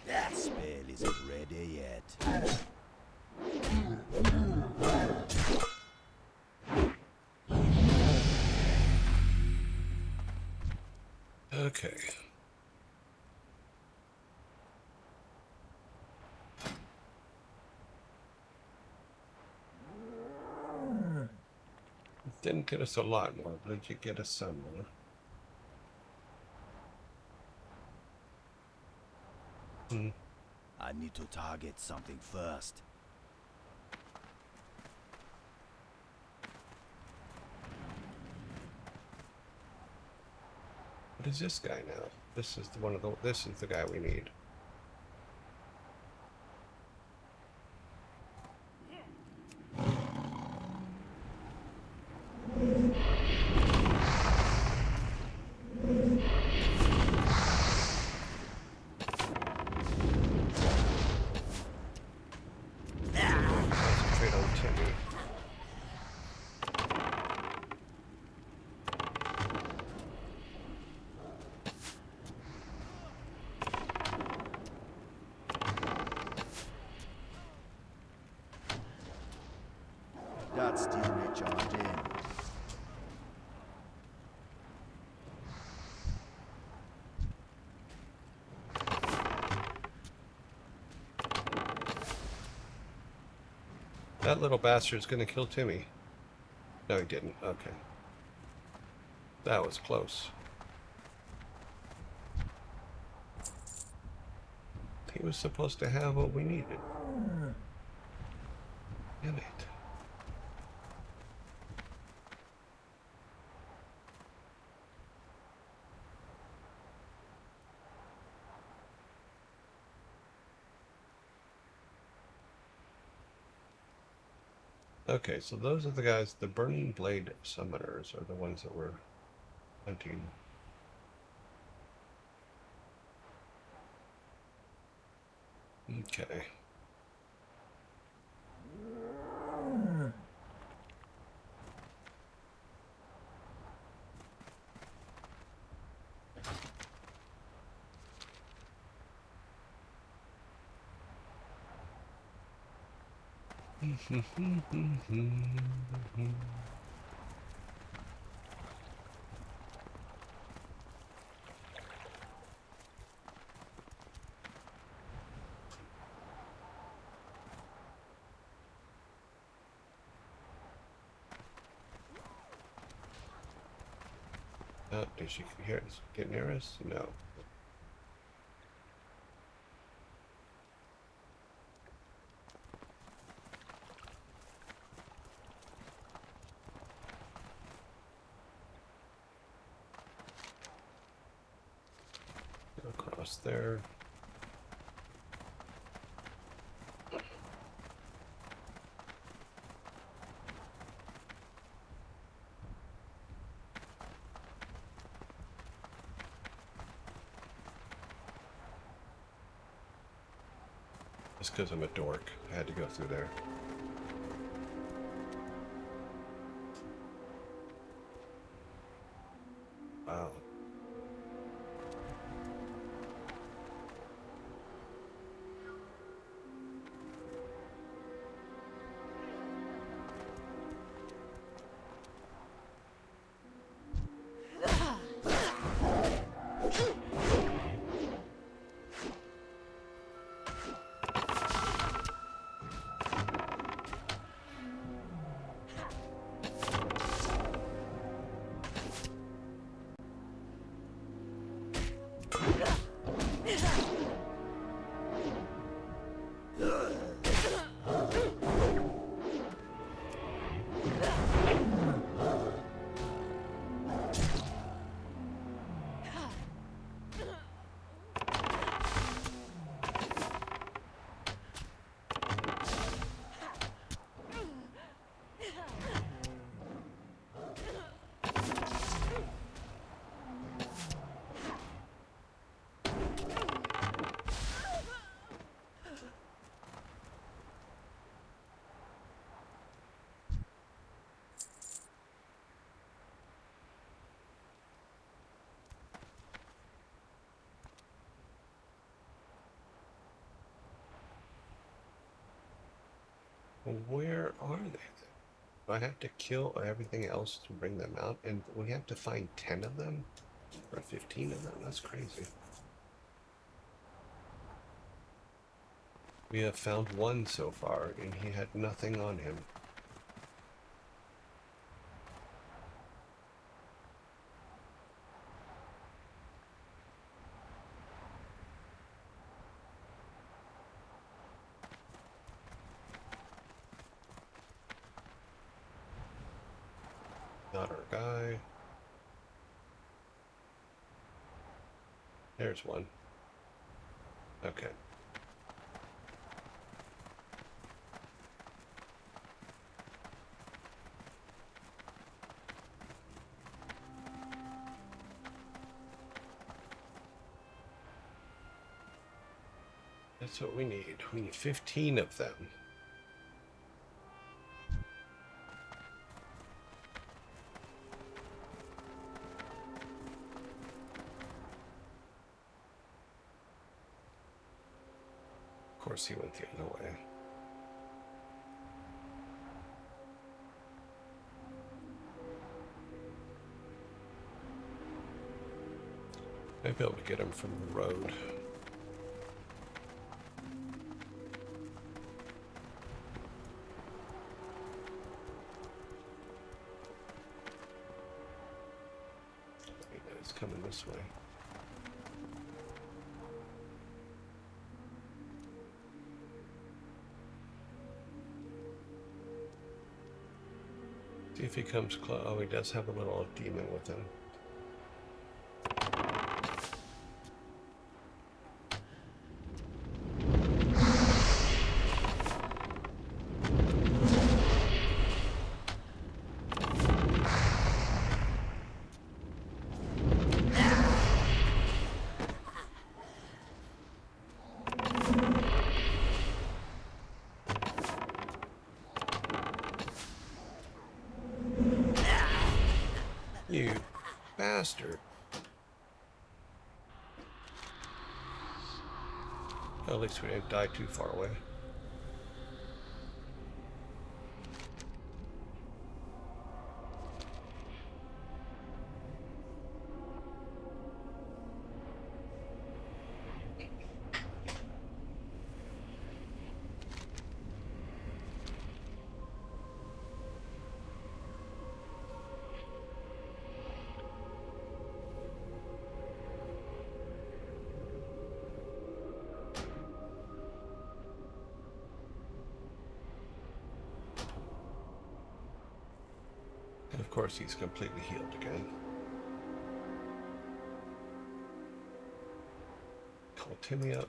That spell isn't ready yet. Okay. Didn't get us a lot more, but did you get us some more? I need to target something first. What is this guy now? This is this is the guy we need. Concentrate on Timmy. That's still recharging. That little bastard's gonna kill Timmy. No, he didn't. Okay. That was close. He was supposed to have what we needed. Damn it. Okay, so those are the guys, the Burning Blade Summoners are the ones that we're hunting. Okay. Oh, did she hear us? Get near us? No. Go across there. Just because I'm a dork, I had to go through there. Wow. Where are they? Do I have to kill everything else to bring them out? And we have to find 10 of them? Or 15 of them? That's crazy. We have found one so far, and he had nothing on him. Not our guy. There's one. Okay. That's what we need. We need 15 of them. Of course, he went the other way. Might be able to get him from the road. He's coming this way. See if he comes close. Oh, he does have a little demon with him. You bastard. At least we didn't die too far away. And of course, he's completely healed again. Call Timmy up.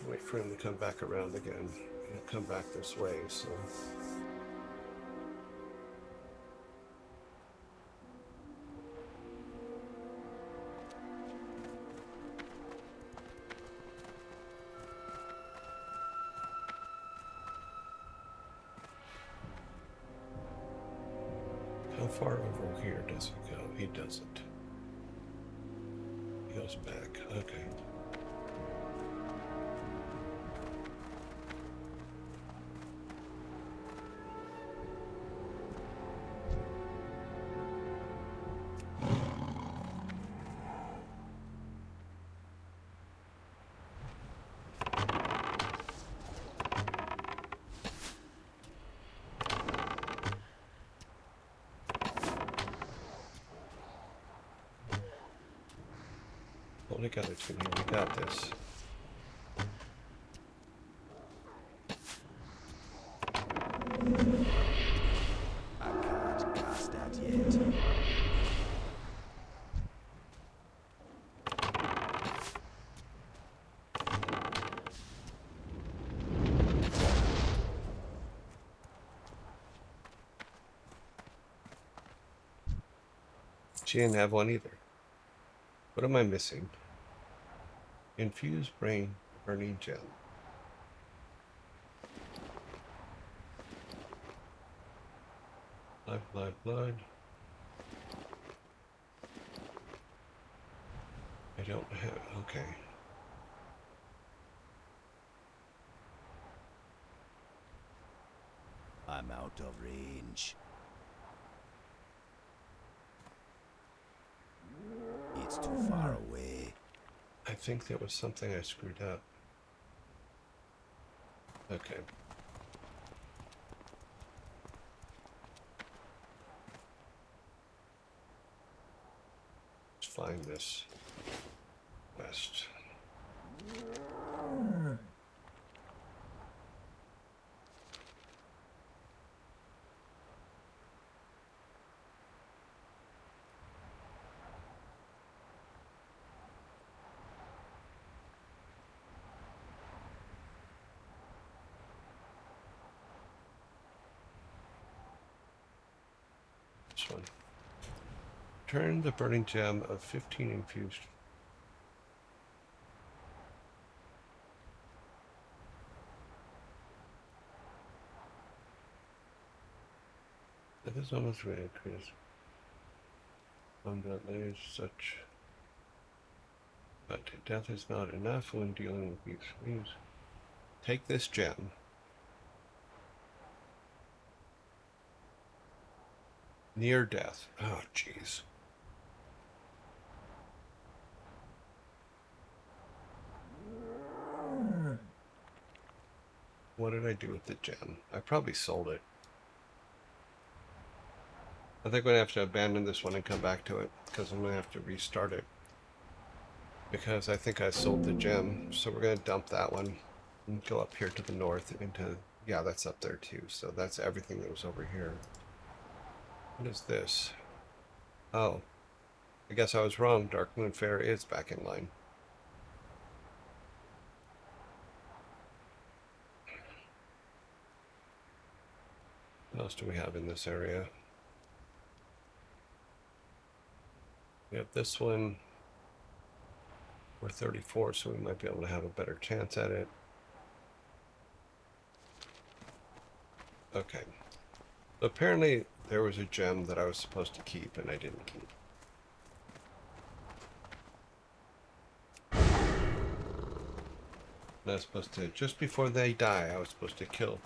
Wait for him to come back around again. He'll come back this way, so. How far over here does he go? He doesn't. He goes back. Okay. Hold together, Timmy. We got this. I can't cast that yet. She didn't have one either. What am I missing? Infused brain burning gem. Blood. I don't have. Okay. I'm out of range. It's too far away. I think there was something I screwed up. Okay. Let's find this quest. one. Turn the burning gem of 15 infused. That is almost really increased. That there is such. But death is not enough when dealing with these things. Take this gem. Near death. Oh, jeez. What did I do with the gem? I probably sold it. I think we're going to have to abandon this one and come back to it, because I'm going to have to restart it. Because I think I sold the gem, so we're going to dump that one and go up here to the north into... Yeah, that's up there too, so that's everything that was over here. What is this? Oh, I guess I was wrong. Darkmoon Fair is back in line. What else do we have in this area? We have this one. We're 34, so we might be able to have a better chance at it. Okay. Apparently, there was a gem that I was supposed to keep, and I didn't keep. And I was supposed to, just before they die, I was supposed to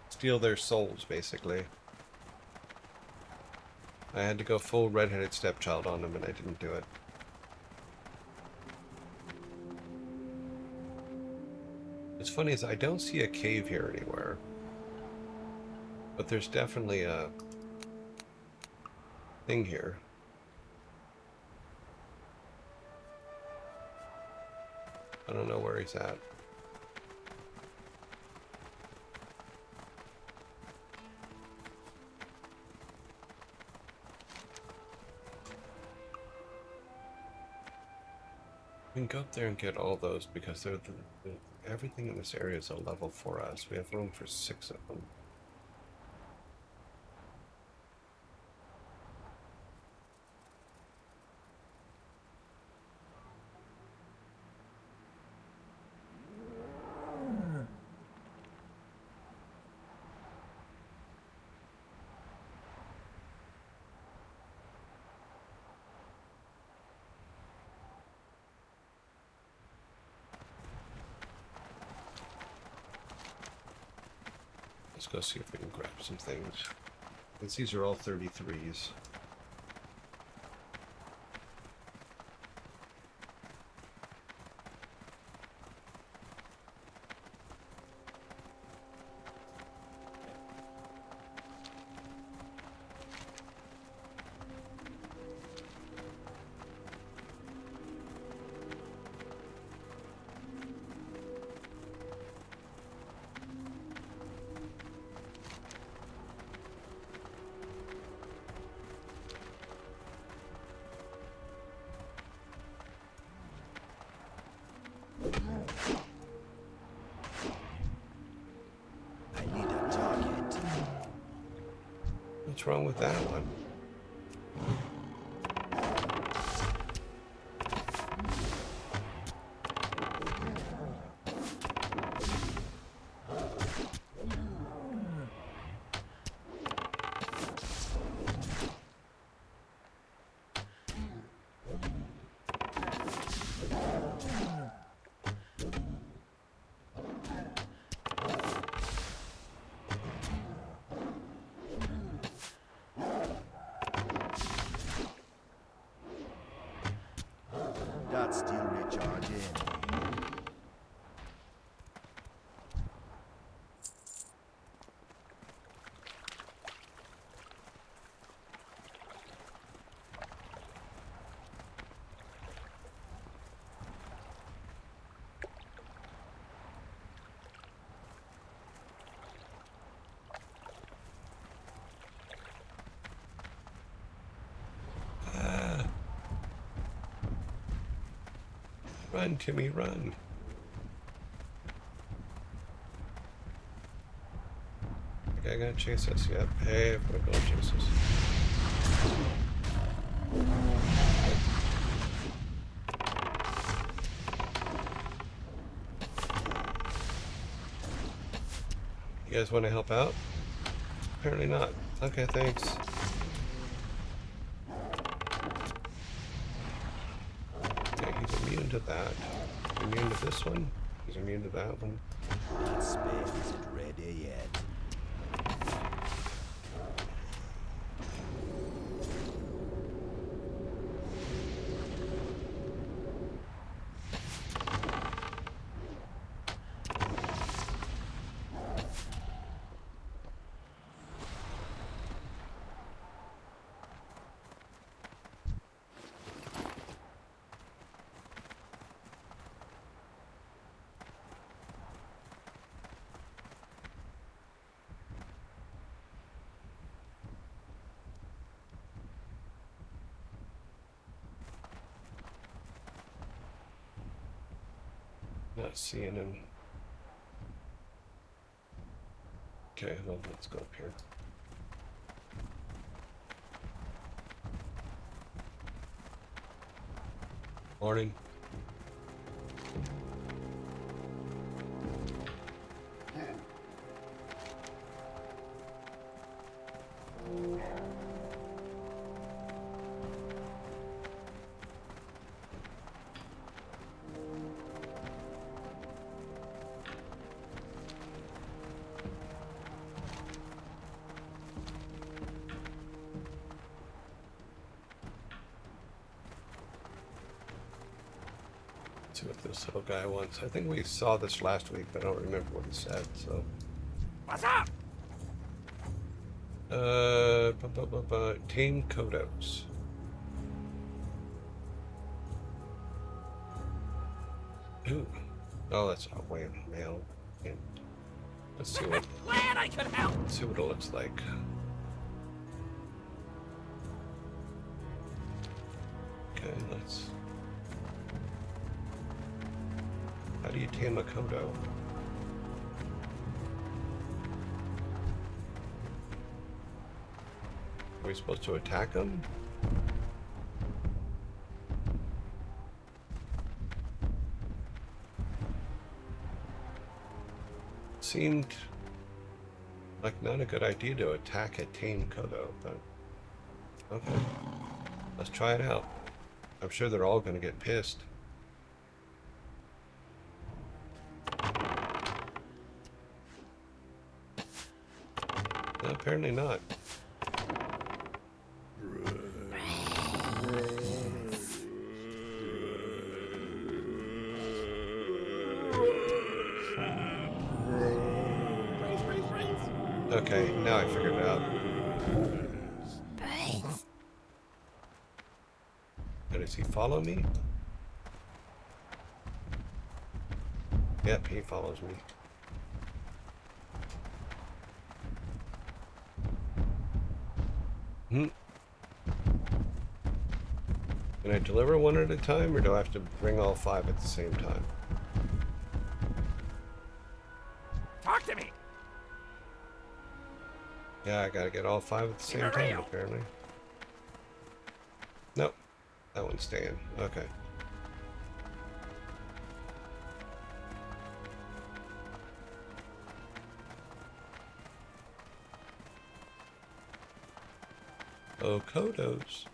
steal their souls, basically. I had to go full redheaded stepchild on them, and I didn't do it. What's funny is I don't see a cave here anywhere. But there's definitely a thing here. I don't know where he's at. We can go up there and get all those because they're everything in this area is a level for us. We have room for 6 of them. Let's go see if we can grab some things. Because these are all 33s. What's wrong with that one? That's still recharging. Run, Timmy, run. Okay, gonna chase us. Yep. Hey, we're gonna chase us. You guys want to help out? Apparently not. Okay, thanks. Okay, he's immune to that. Immune to this one. He's immune to that one. That space isn't ready yet. Not seeing him. Okay, well, let's go up here. Morning. See what this little guy wants. I think we saw this last week, but I don't remember what he said, so. What's up? Team Kodos. Ooh. Oh, that's a way mail. Yeah. Let's see what. Glad I could help. Let's see what it looks like. Okay, let's. How do you tame a Kodo? Are we supposed to attack them? Seemed like not a good idea to attack a tame Kodo, but okay. Let's try it out. I'm sure they're all going to get pissed. No, apparently not. Okay, now I figured it out. And does he follow me? Yep, he follows me. Can I deliver one at a time, or do I have to bring all 5 at the same time? Talk to me. Yeah, I gotta get all 5 at the same time, apparently. Nope. That one's staying. Okay. Oh, Kodos.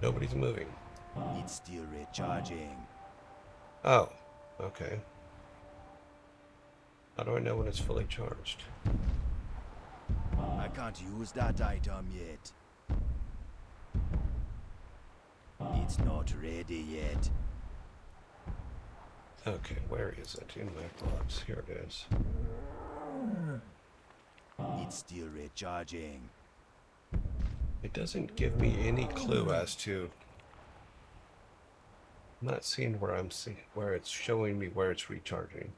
Nobody's moving. It's still recharging. Oh, okay. How do I know when it's fully charged? I can't use that item yet. It's not ready yet. Okay, where is it? In my box. Here it is. It's still recharging. It doesn't give me any clue as to. I'm not seeing where I'm seeing where it's showing me where it's recharging.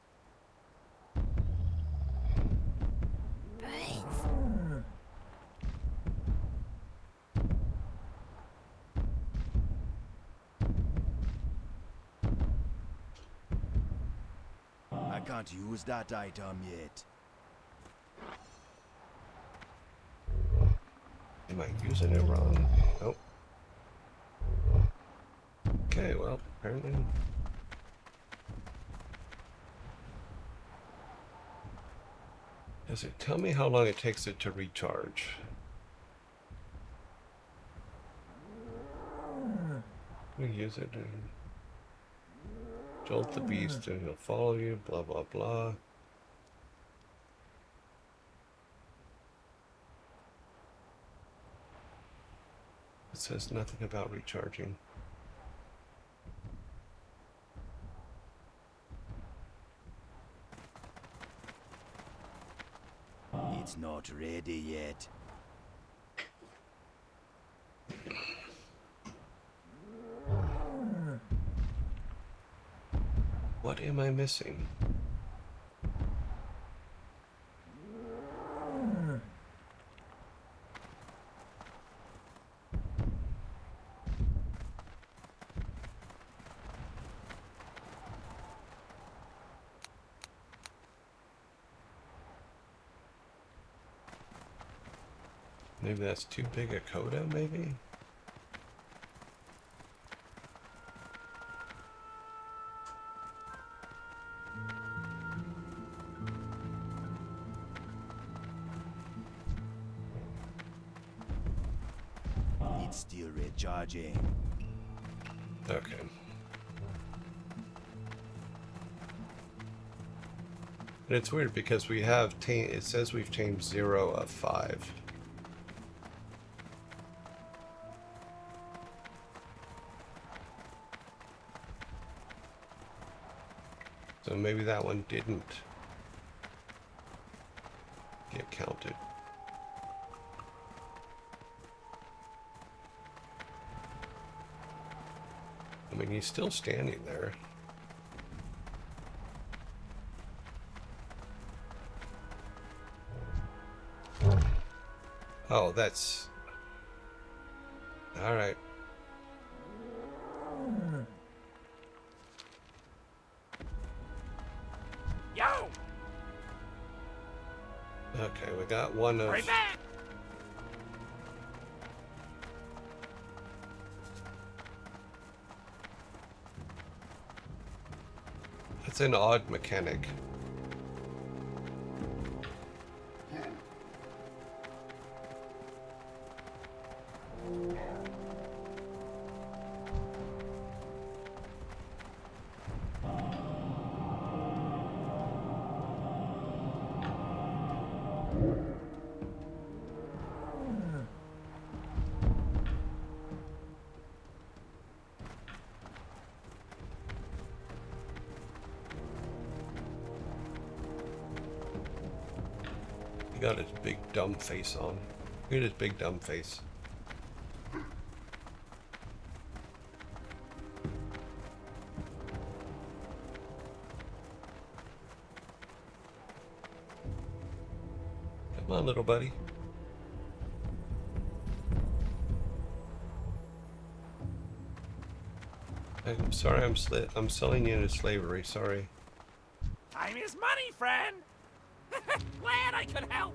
can't use that item yet. Am I using it wrong? Nope. Okay, well, apparently. Does it tell me how long it takes it to recharge? We use it and jolt the beast and he'll follow you, blah blah blah. It says nothing about recharging. It's not ready yet. What am I missing? Maybe that's too big a coda, maybe? It's still recharging. Okay. And it's weird because we have it says we've tamed 0 of 5. So maybe that one didn't get counted. I mean, he's still standing there. Oh, that's... All right. Yo! Okay, we got one of... Right back! It's an odd mechanic. He got his big dumb face on. Look at his big dumb face. Come on, little buddy. I'm sorry, I'm selling you into slavery. Sorry. Time is money, friend! Glad I could help!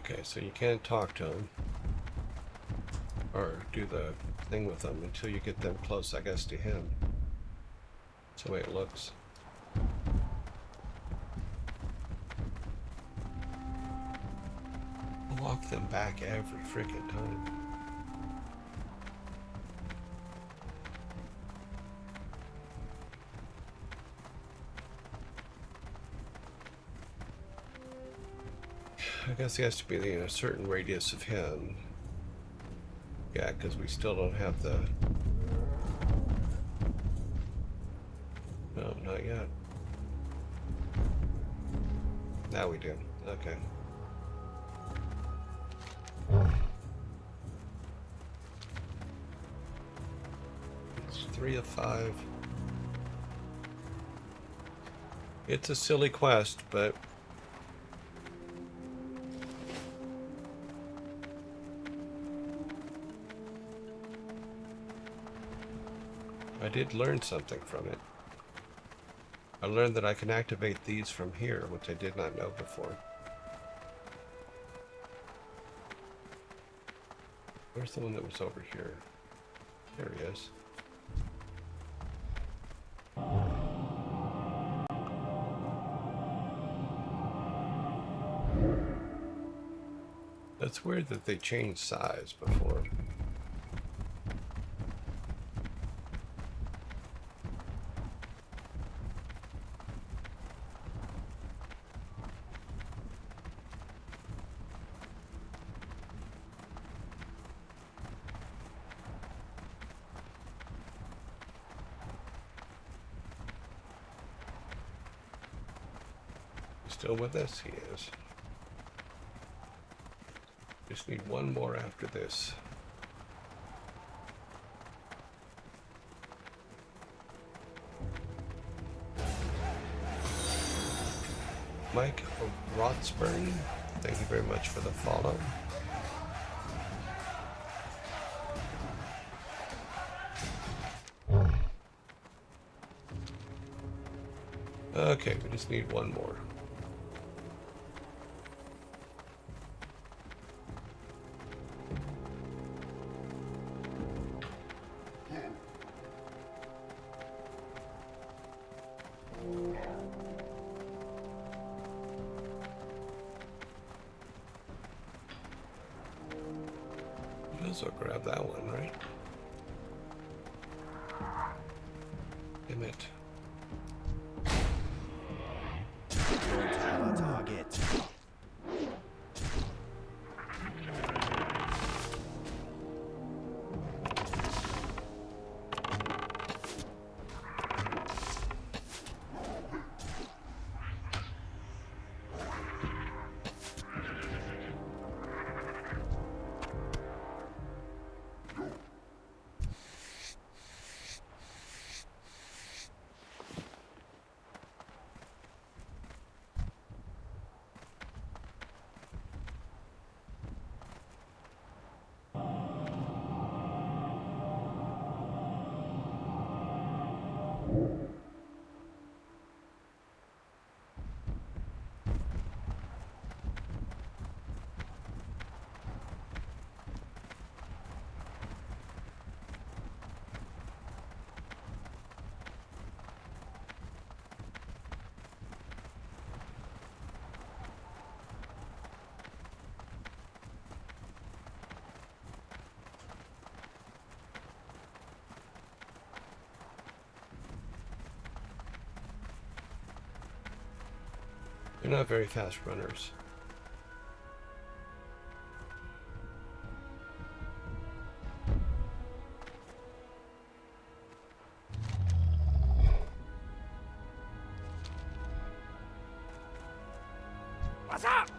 Okay, so you can't talk to them or do the thing with them until you get them close, I guess, to him. That's the way it looks. walk them back every freaking time. I guess he has to be in a certain radius of him. Yeah, because we still don't have the... No, not yet. Now we do. Okay. It's 3 of 5. It's a silly quest, but... I did learn something from it. I learned that I can activate these from here, which I did not know before. Where's the one that was over here? There he is. That's weird that they changed size before. Still with us? He is. Just need one more after this. Mike Rotsburn, thank you very much for the follow. Okay, we just need one more. So grab that one, right? Damn it. Don't have a target. They're not very fast runners. What's up?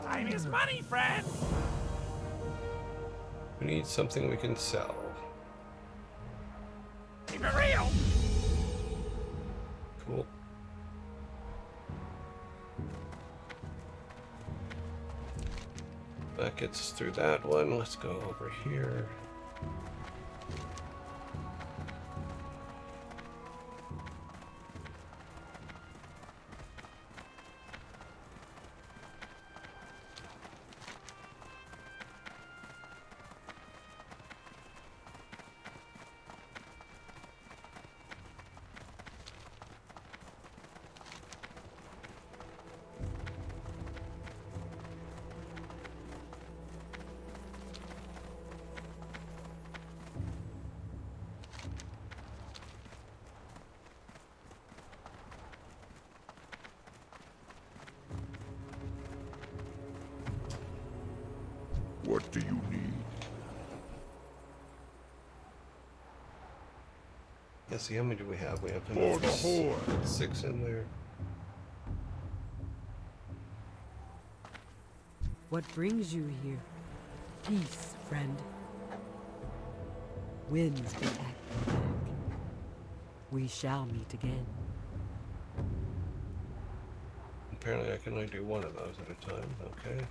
Time is money, friend. We need something we can sell. Keep it real. Cool. That gets us through that one. Let's go over here. What do you need? Let's see, how many do we have? We have For the Horde. 6 in there. What brings you here? Peace, friend. Winds be acting back. We shall meet again. Apparently I can only do one of those at a time. Okay.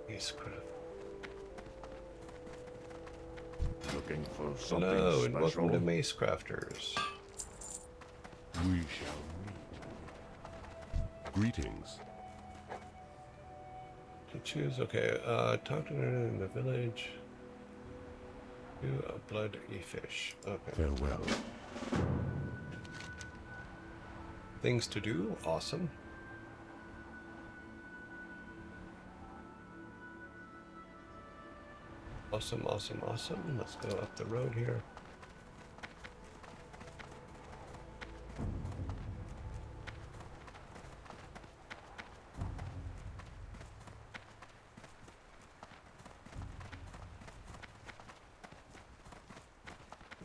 Macecraft. Looking for something Hello, and special? welcome to Macecrafters. We shall meet. Greetings. To choose, okay, talk to her in the village. Do a blood e-fish. Okay. Farewell. Things to do, awesome. Awesome, awesome, awesome. Let's go up the road here.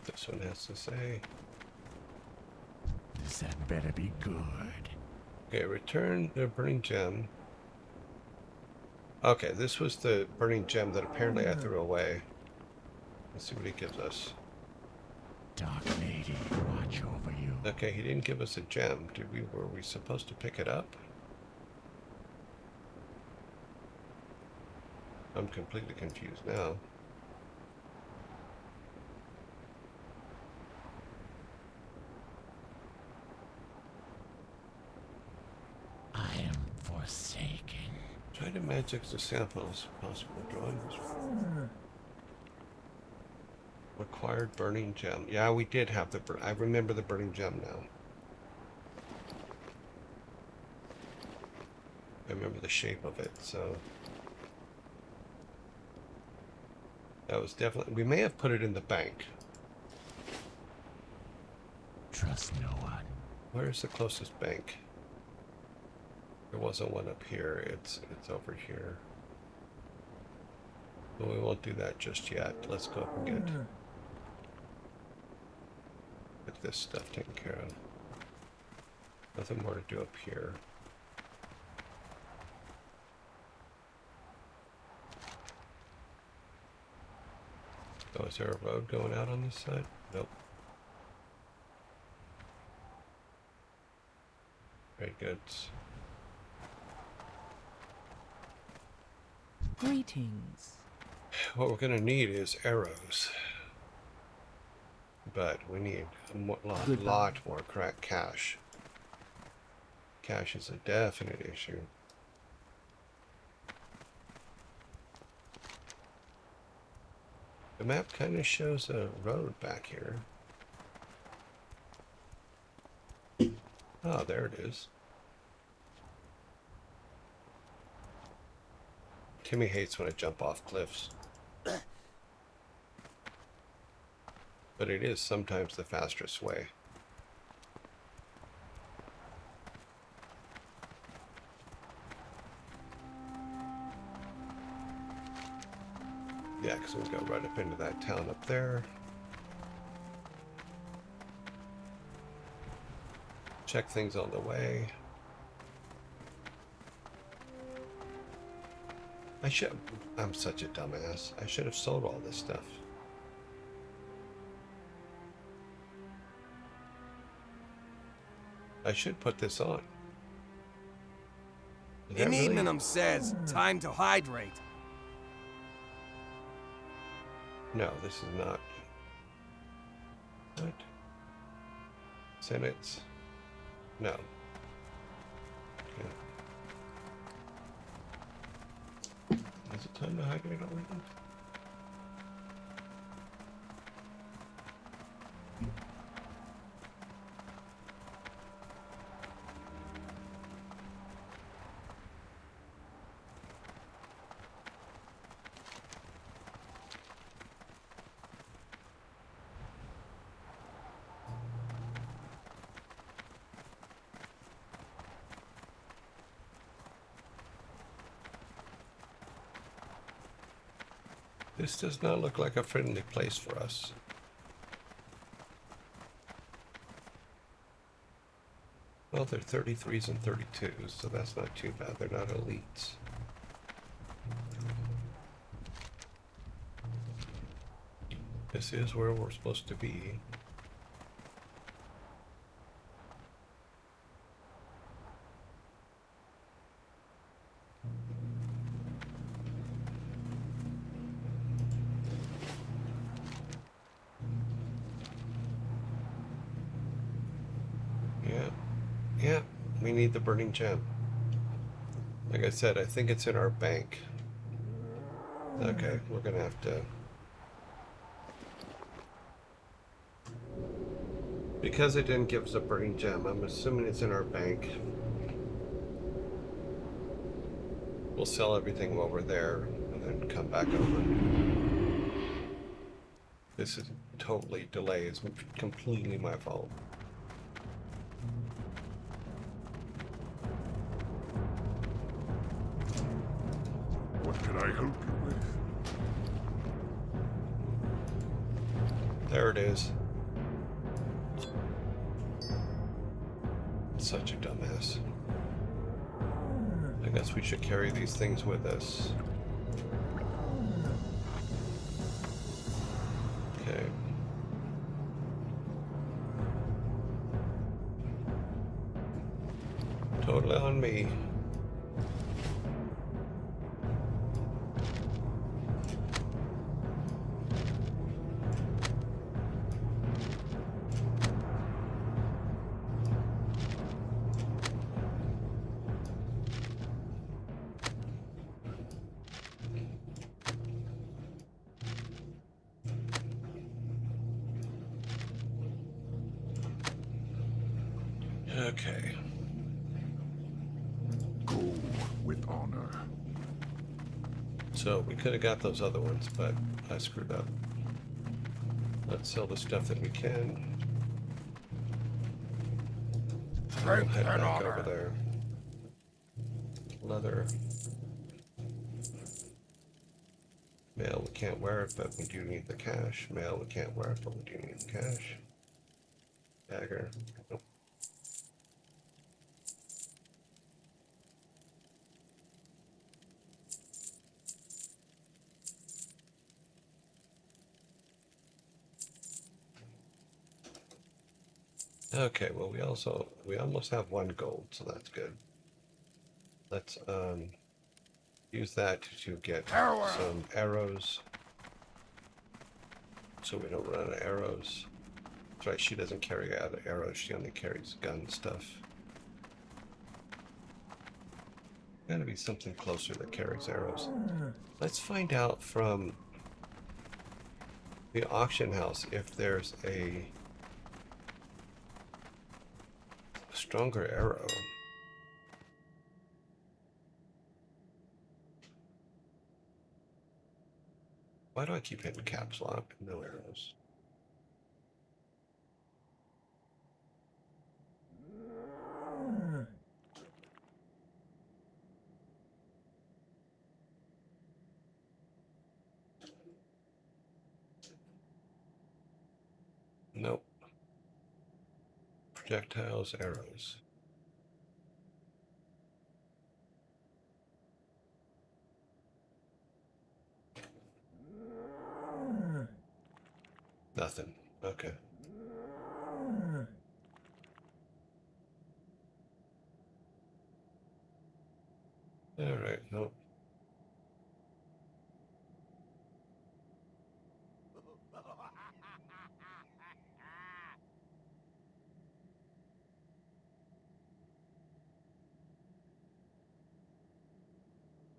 This one has to say. That better be good. Okay, return the burning gem. Okay, this was the burning gem that apparently I threw away. Let's see what he gives us. Dark Lady, watch over you. Okay, he didn't give us a gem. Were we supposed to pick it up? I'm completely confused now. I am forsaken. Try to magic the samples possible drawings. Required burning gem. Yeah, we did have the I remember the burning gem now. I remember the shape of it, so that was definitely, we may have put it in the bank. Trust no one. Where's the closest bank? There wasn't one up here. It's over here. But we won't do that just yet. Let's go up and get this stuff taken care of. Nothing more to do up here. Oh, is there a road going out on this side? Nope. Very good. Greetings. What we're gonna need is arrows. But we need a lot more crack cash. Cash is a definite issue. The map kind of shows a road back here. Oh, there it is. Timmy hates when I jump off cliffs. But it is sometimes the fastest way. Yeah, because we'll go right up into that town up there. Check things on the way. I'm such a dumbass. I should have sold all this stuff. I should put this on. Is that really- Enigmanum says, time to hydrate. No, this is not. What? Senates? No. Okay. Is it time to hydrate already? This does not look like a friendly place for us. Well, they're 33s and 32s, so that's not too bad. They're not elites. This is where we're supposed to be. Yeah, we need the burning gem. Like I said, I think it's in our bank. Okay, we're gonna have to... Because it didn't give us a burning gem, I'm assuming it's in our bank. We'll sell everything while we're there, and then come back over. This is totally delay. It's completely my fault. What can I help you with? There it is. Such a dumbass. I guess we should carry these things with us. Okay. Totally on me. Okay. Go with honor. So we could have got those other ones, but I screwed up. Let's sell the stuff that we can. We'll Strength head and back honor. over there. Leather. Mail, we can't wear it, but we do need the cash. Mail, we can't wear it, but we do need the cash. Dagger. Nope. Okay, well we almost have 1 gold, so that's good. Let's use that to get some arrows. So we don't run out of arrows. That's right, she doesn't carry out arrows, she only carries gun stuff. Gotta be something closer that carries arrows. Let's find out from the auction house if there's a stronger arrow. Why do I keep hitting caps lock? No arrows. Nope. Projectiles, arrows. Nothing. Okay. All right. Nope.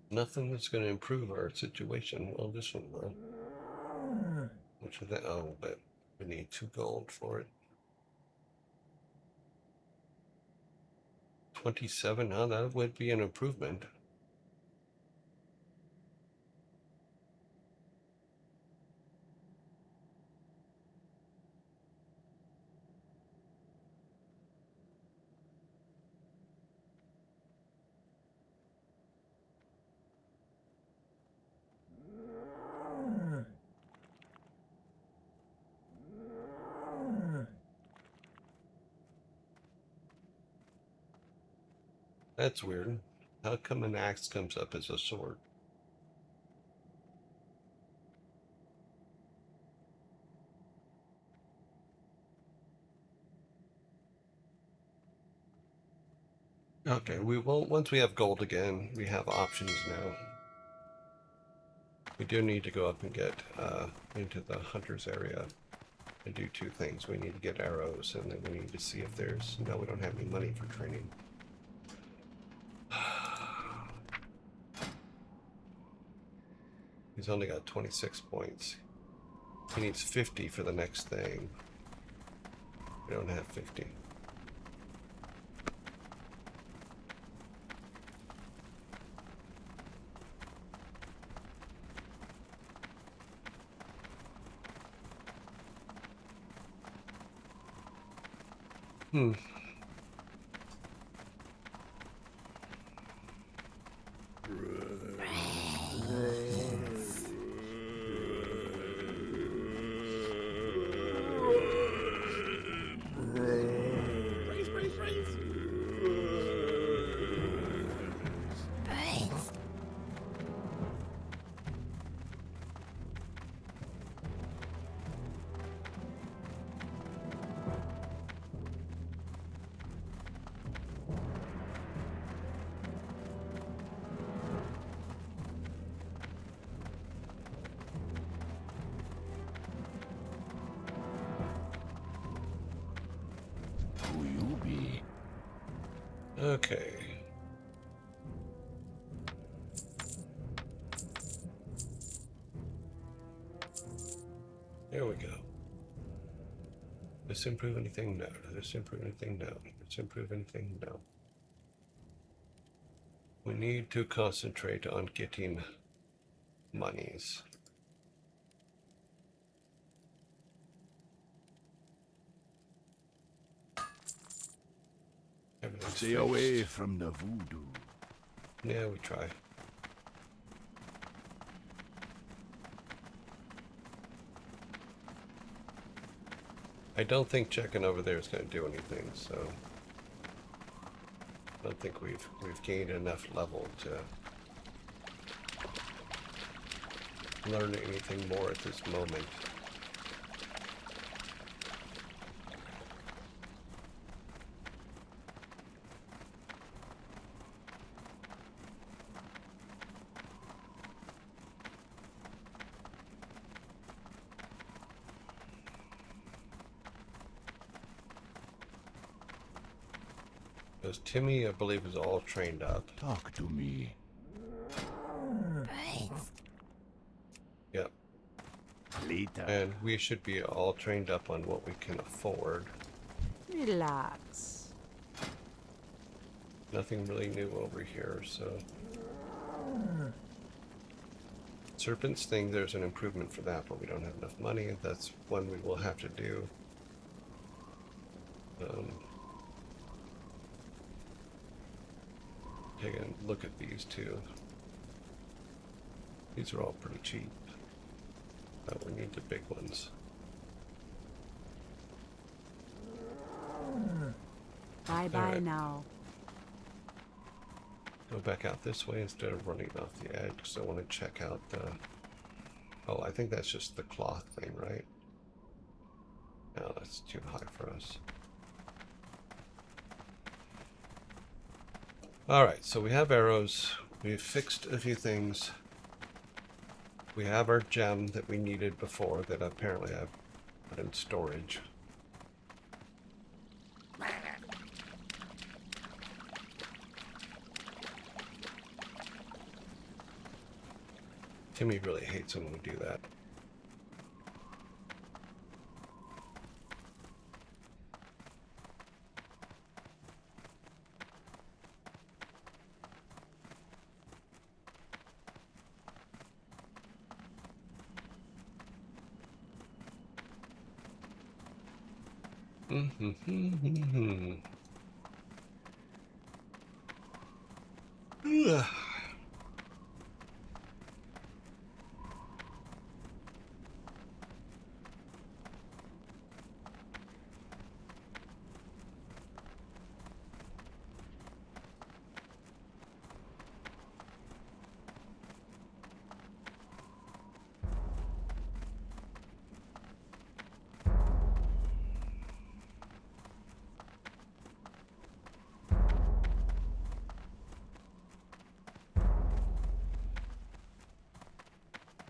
Nothing that's going to improve our situation. Well, this one will. Which is that? Oh, but we need 2 gold for it. 27. Oh, that would be an improvement. That's weird. How come an axe comes up as a sword? Okay, we won't. Once we have gold again, we have options now. We do need to go up and get into the hunter's area and do two things. We need to get arrows, and then we need to see if there's... No, we don't have any money for training. He's only got 26 points. He needs 50 for the next thing. We don't have 50. Who you be? Okay. There we go. Does this improve anything? No. Does this improve anything? No. Does this improve anything? No. We need to concentrate on getting monies. Stay away from the voodoo. Yeah, we try. I don't think checking over there is going to do anything, so I don't think we've gained enough level to learn anything more at this moment. Because Timmy, I believe, is all trained up. Talk to me. Yep. Later. And we should be all trained up on what we can afford. Relax. Nothing really new over here, so... Serpent's thing, there's an improvement for that, but we don't have enough money. That's one we will have to do. Take a look at these two. These are all pretty cheap. But we need the big ones. Bye-bye Alright. now. Go back out this way instead of running off the edge, because I want to check out the... Oh, I think that's just the cloth thing, right? No, that's too high for us. Alright, so we have arrows. We've fixed a few things. We have our gem that we needed before that apparently I've put in storage. Timmy really hates when we do that.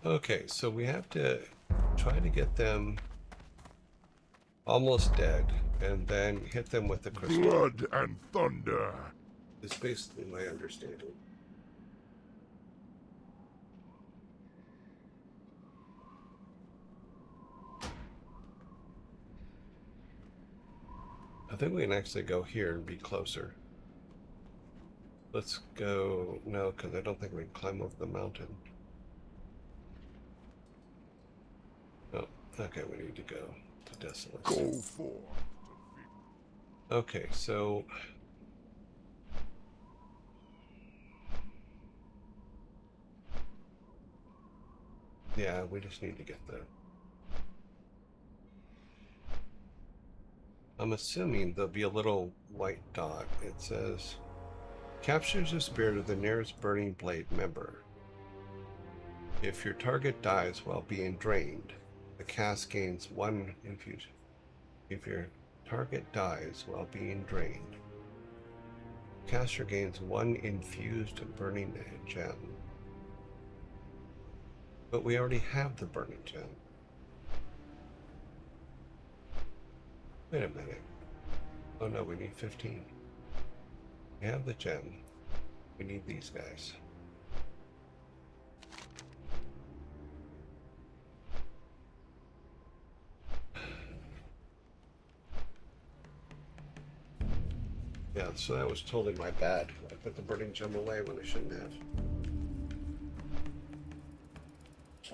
Okay, so we have to try to get them almost dead and then hit them with the crystal. Blood and thunder. Is basically my understanding. I think we can actually go here and be closer. Let's go... No, because I don't think we can climb over the mountain. Oh, okay, we need to go to Desolate. Go for. Okay, so... Yeah, we just need to get the... I'm assuming there'll be a little white dot. It says, captures the spirit of the nearest burning blade member. If your target dies while being drained, the cast gains 1 infusion. If your target dies while being drained, caster gains 1 infused burning gem. But we already have the burning gem. Wait a minute. Oh no, we need 15. We have the gem. We need these guys. Yeah, so that was totally my bad. I put the burning gem away when I shouldn't have.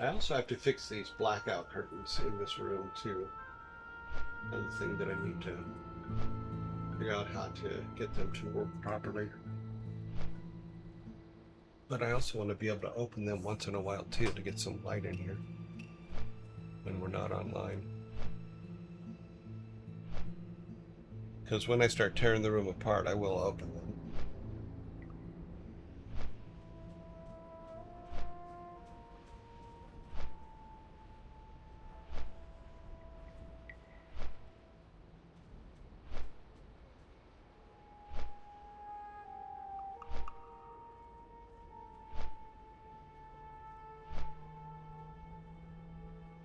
I also have to fix these blackout curtains in this room too. Another thing that I need to figure out how to get them to work properly. But I also want to be able to open them once in a while too to get some light in here when we're not online. Because when I start tearing the room apart, I will open them.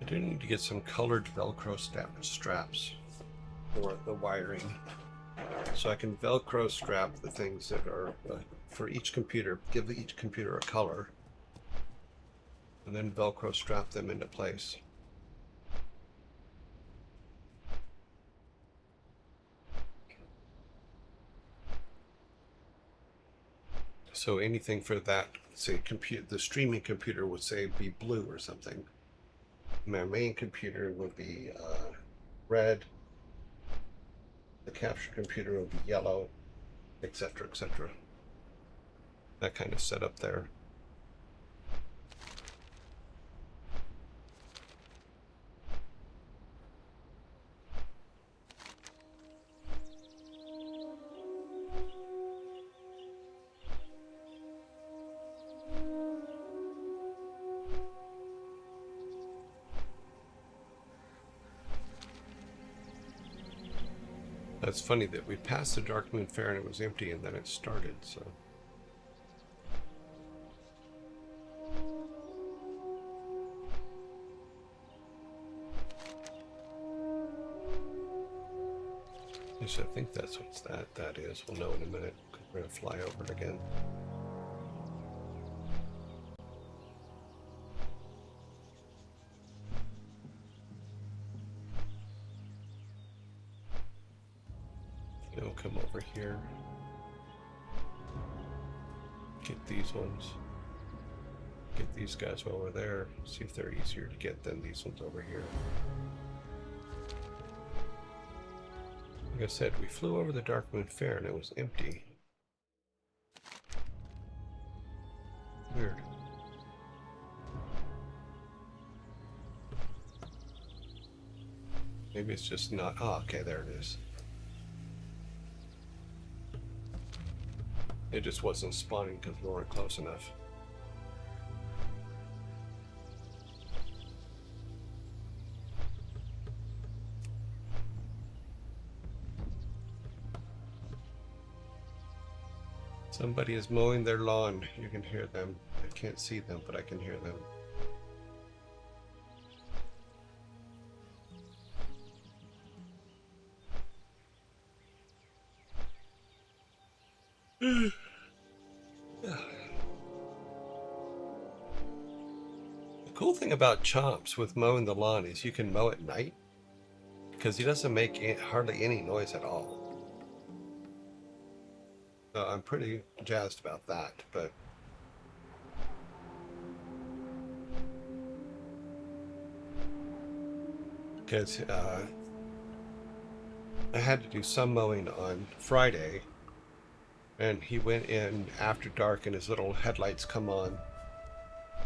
I do need to get some colored Velcro straps for the wiring, so I can Velcro strap the things that are for each computer, give each computer a color, and then Velcro strap them into place. So anything for that, say the streaming computer would say be blue or something. My main computer would be red. The capture computer would be yellow, etc., etc. That kind of setup there. It's funny that we passed the Dark Moon Fair and it was empty and then it started, so. Yes, I think that's what that is. We'll know in a minute because we're going to fly over it again. They'll come over here. Get these ones. Get these guys over there. See if they're easier to get than these ones over here. Like I said, we flew over the Dark Moon Fair and it was empty. Weird. Maybe it's just not. Oh, okay, there it is. It just wasn't spawning because we weren't close enough. Somebody is mowing their lawn. You can hear them. I can't see them, but I can hear them. The cool thing about Chomps with mowing the lawn is you can mow at night because he doesn't make hardly any noise at all. So I'm pretty jazzed about that, but because I had to do some mowing on Friday, and he went in after dark and his little headlights come on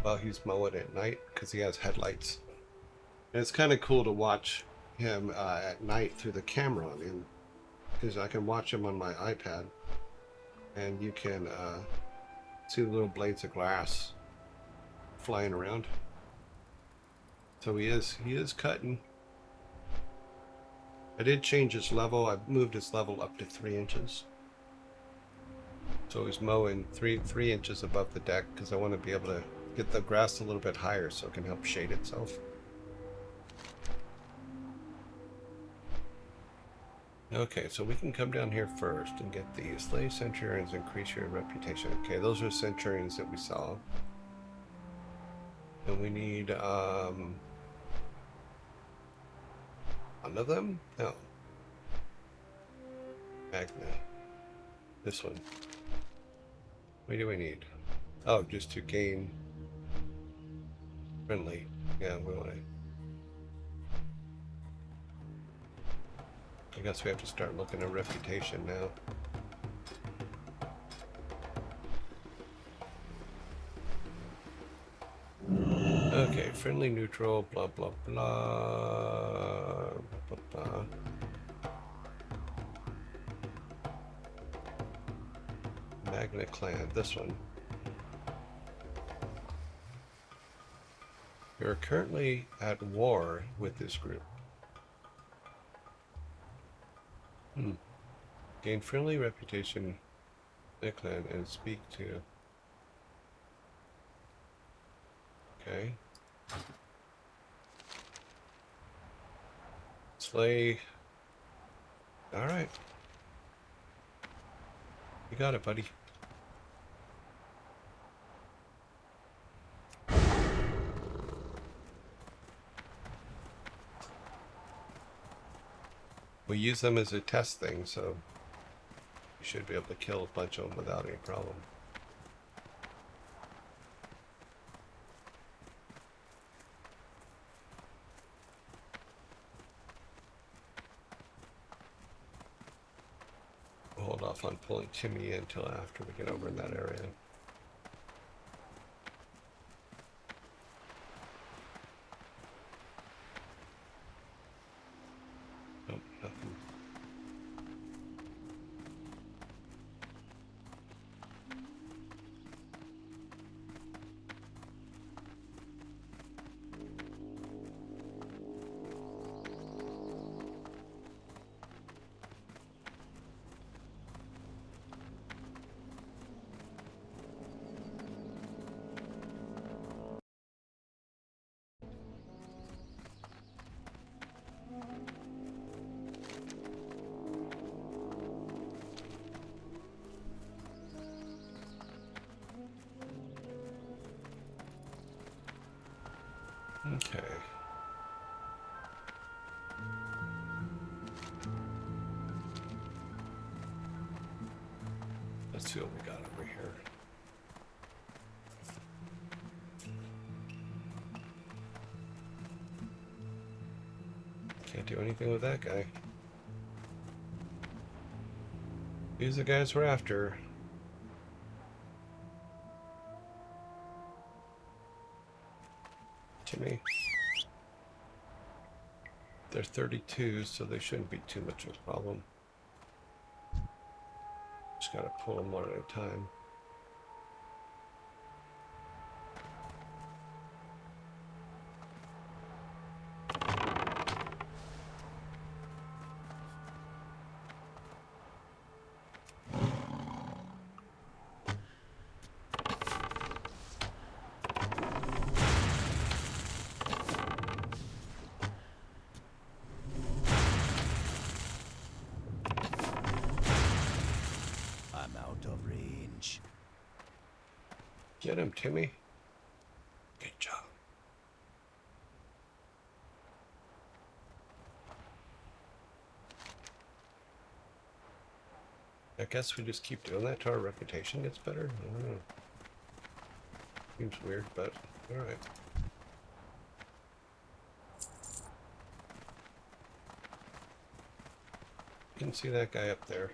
while he's mowing at night because he has headlights. And it's kind of cool to watch him at night through the camera on him because I can watch him on my iPad and you can see the little blades of glass flying around. So he is cutting. I did change his level. I moved his level up to 3 inches. So he's mowing three inches above the deck because I want to be able to get the grass a little bit higher so it can help shade itself. Okay, so we can come down here first and get these. Slay centurions, increase your reputation. Okay, those are centurions that we saw. And we need one of them? No. Magna. This one. What do we need? Oh, just to gain friendly. Yeah, we want to. I guess we have to start looking at reputation now. Okay, friendly, neutral, blah, blah, blah, blah, blah. Magna Clan, this one. You're currently at war with this group. Gain friendly reputation, Magna Clan, and speak to. Okay. Slay. All right. You got it, buddy. We use them as a test thing, so you should be able to kill a bunch of them without any problem. We'll hold off on pulling Timmy in until after we get over in that area. Nope, nothing. Okay. Let's see what we got over here. Can't do anything with that guy. These are the guys we're after. Timmy. They're 32, so they shouldn't be too much of a problem. Just gotta pull them one at a time. I'm out of Get him, Timmy. Good job. I guess we just keep doing that till our reputation gets better. I don't know. Seems weird, but alright. You can see that guy up there.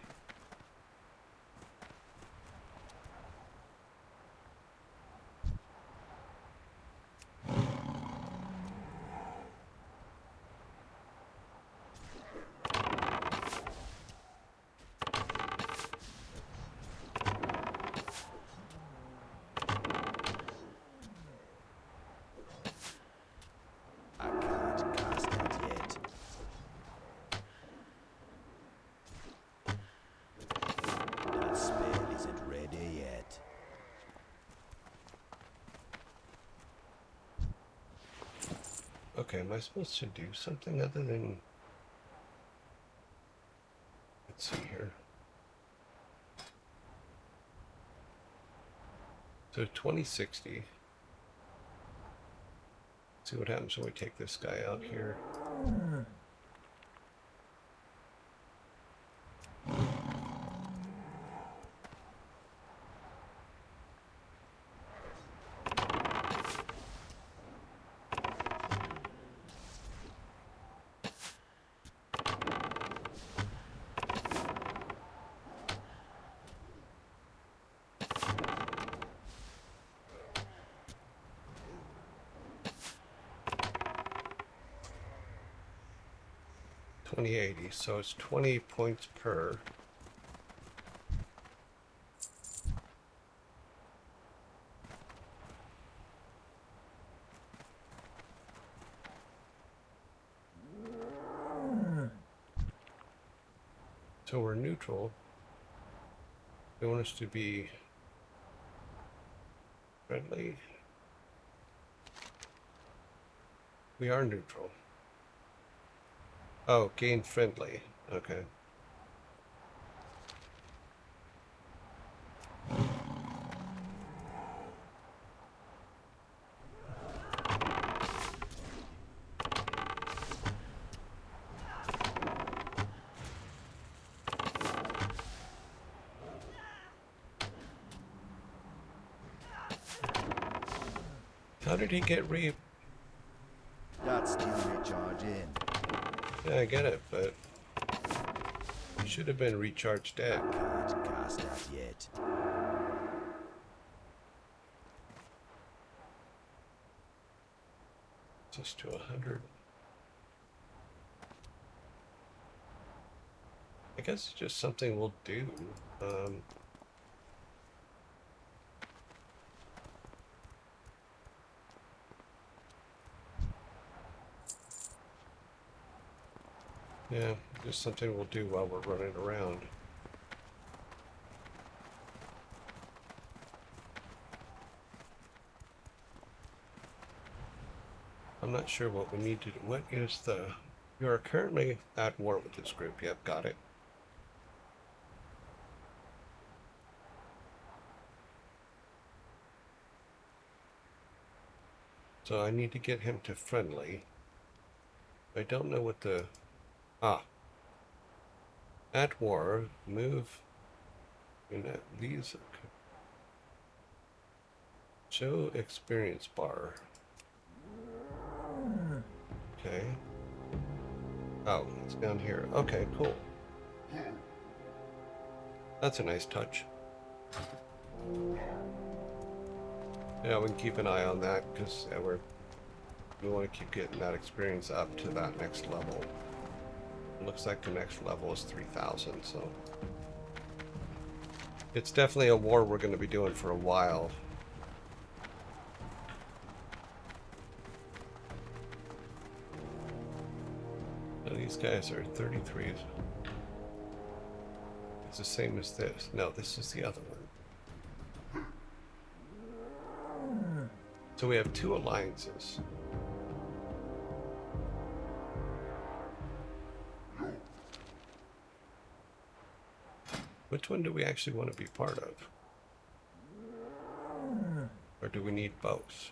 I can't cast it yet. That spell isn't ready yet. Okay, am I supposed to do something other than... Let's see here. So 2060. See what happens when we take this guy out here. $20.80, so it's 20 points per. So we're neutral. They want us to be friendly. We are neutral. Oh, gain friendly. Okay. How did he get That's still recharging. Yeah, I get it, but he should have been recharged dead. Can't cast that yet. Just to 100. I guess it's just something we'll do. Yeah, just something we'll do while we're running around. I'm not sure what we need to do. What is the... You are currently at war with this group. Yep, got it. So I need to get him to friendly. I don't know what the... Ah. At war, move... In these... Show experience bar. Okay. Oh, it's down here. Okay, cool. That's a nice touch. Yeah, we can keep an eye on that because we want to keep getting that experience up to that next level. It looks like the next level is 3,000, so it's definitely a war we're going to be doing for a while. So these guys are 33s. It's the same as this. No, this is the other one. So we have two alliances. Which one do we actually want to be part of? Or do we need both?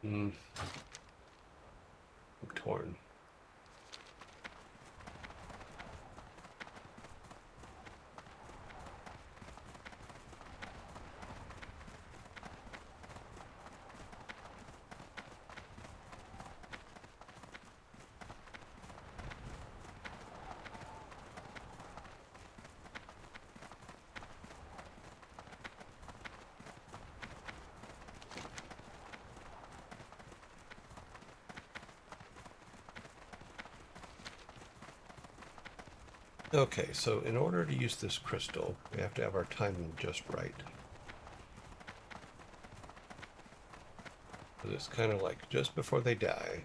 I'm torn. Okay, so in order to use this crystal, we have to have our timing just right. So it's kind of like just before they die.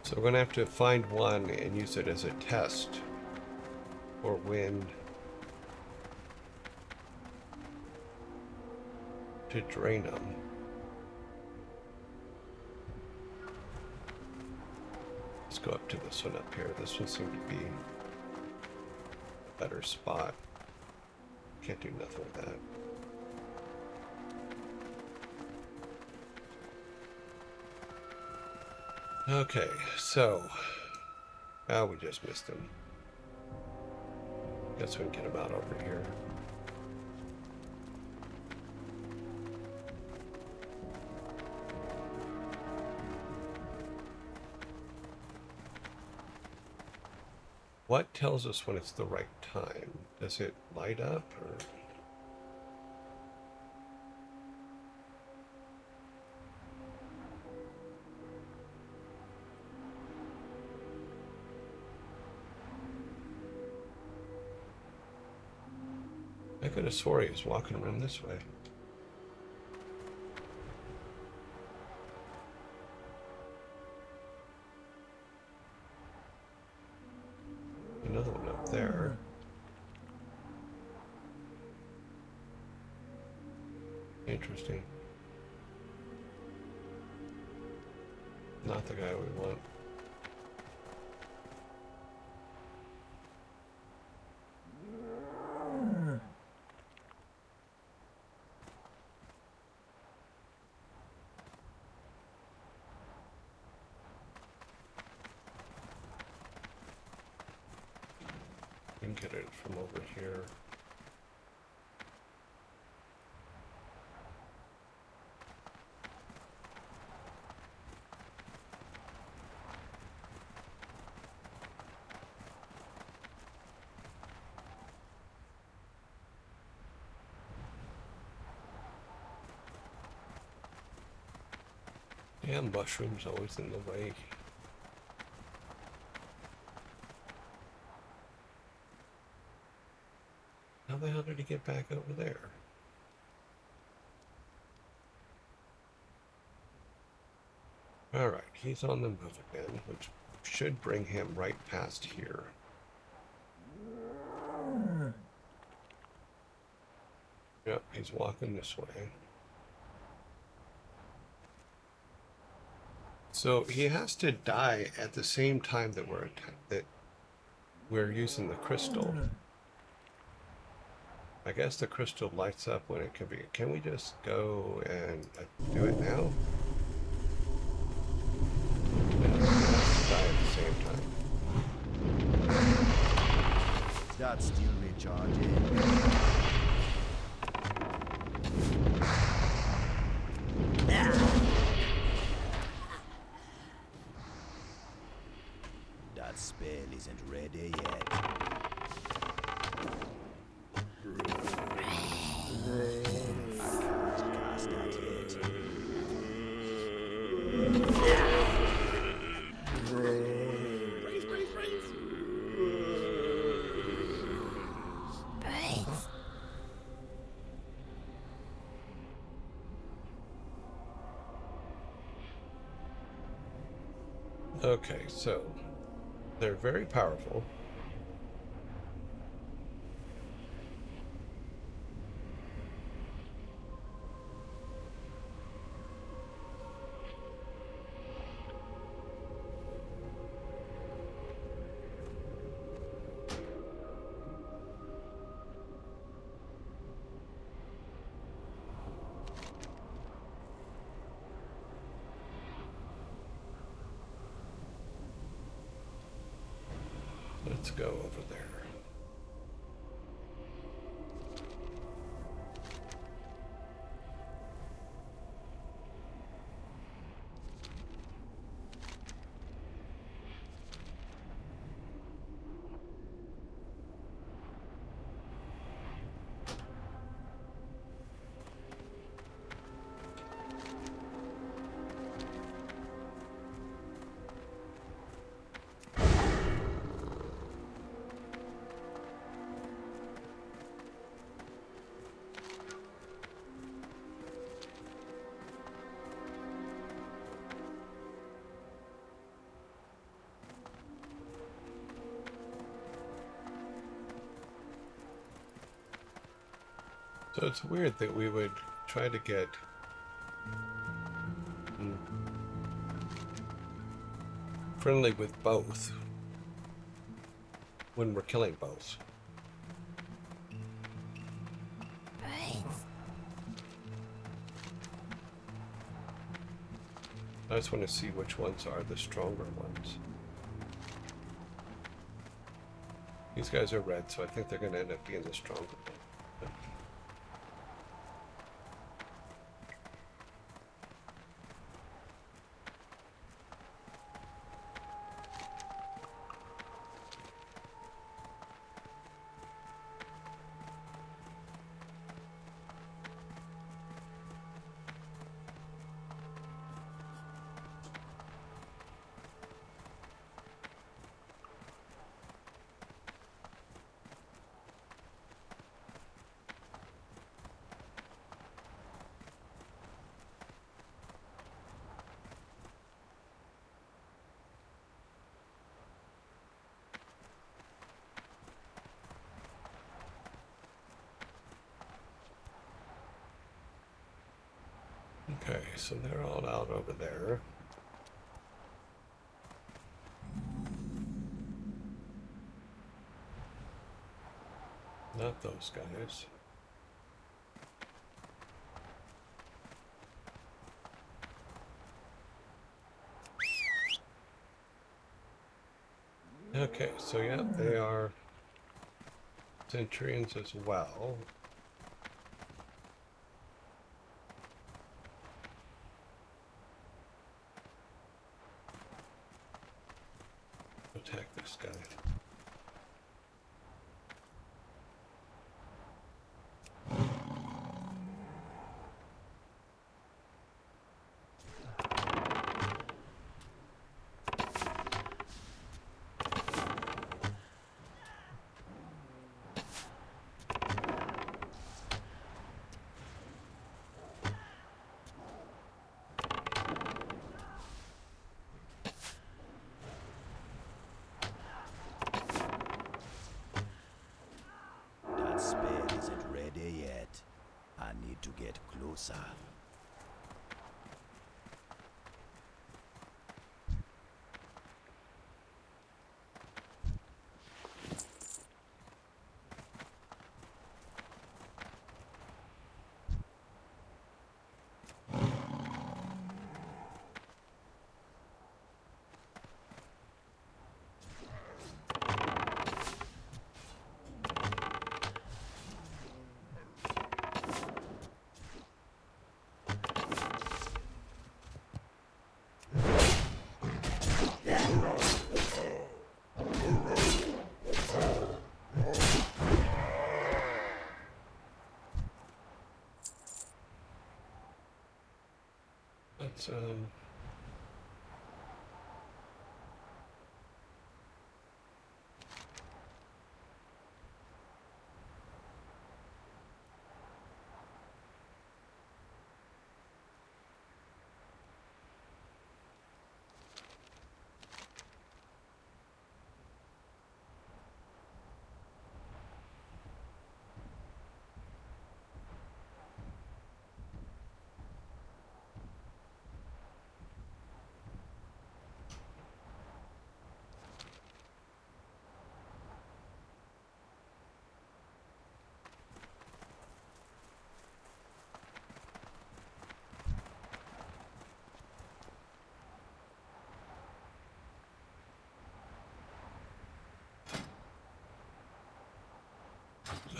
So we're going to have to find one and use it as a test for when to drain them. Let's go up to this one up here. This one seemed to be a better spot. Can't do nothing with that. Okay, so we just missed him. Guess we can get him out over here. What tells us when it's the right time? Does it light up or? I could have swore he was walking around this way. Another one up there. Interesting. Not the guy we want. Can get it from over here. Damn, mushrooms always in the way. How the hell did he get back over there? Alright, he's on the move again, which should bring him right past here. Yep, he's walking this way. So he has to die at the same time that we're using the crystal. I guess the crystal lights up when it can be. Can we just go and do it now? Yeah, die at the same time. That's still recharging. That spell isn't ready yet. Cast that yet. Okay, so they're very powerful. let's go over there. So it's weird that we would try to get friendly with both when we're killing both. I just want to see which ones are the stronger ones. These guys are red, so I think they're going to end up being the stronger one. Okay, so they're all out over there. Not those guys. Okay, so yeah, they are Centurions as well. Attack this guy. That spear isn't ready yet. I need to get closer. Let's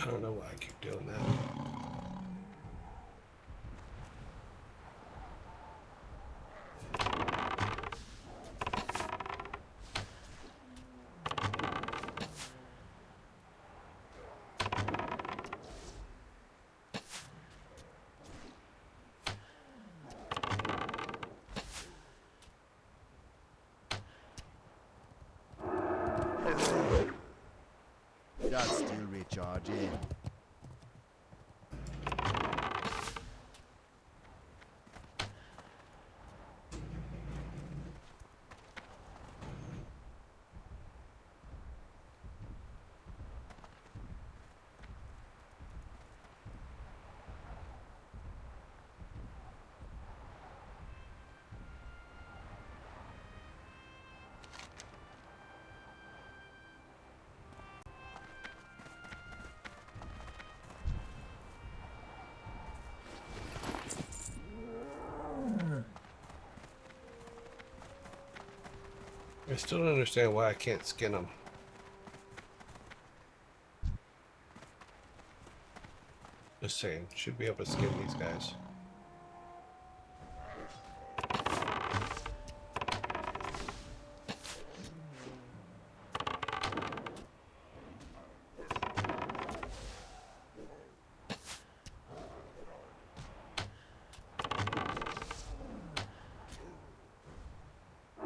I don't know why I keep doing that. That's still recharging. I still don't understand why I can't skin them. Just saying, should be able to skin these guys.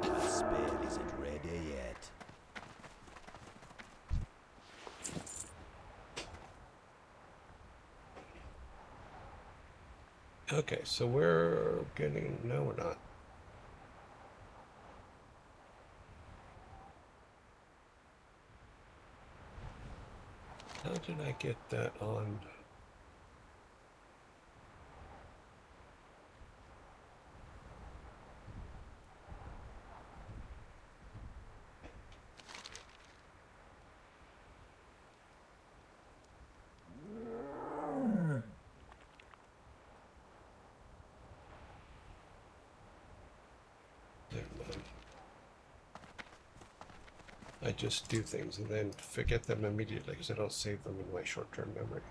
That spell isn't ready yet. Okay, so we're getting... No, we're not. How did I get that on? Never mind. I just do things and then forget them immediately because I don't save them in my short-term memory.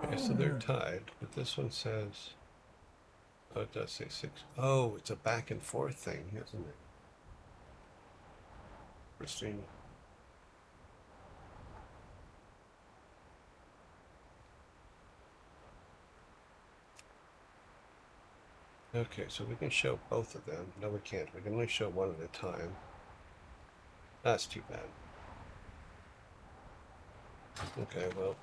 Okay, so they're tied, but this one says... Oh, it does say 6. Oh, it's a back and forth thing, isn't it? Interesting. Okay, so we can show both of them. No, we can't. We can only show one at a time. That's too bad. Okay, well...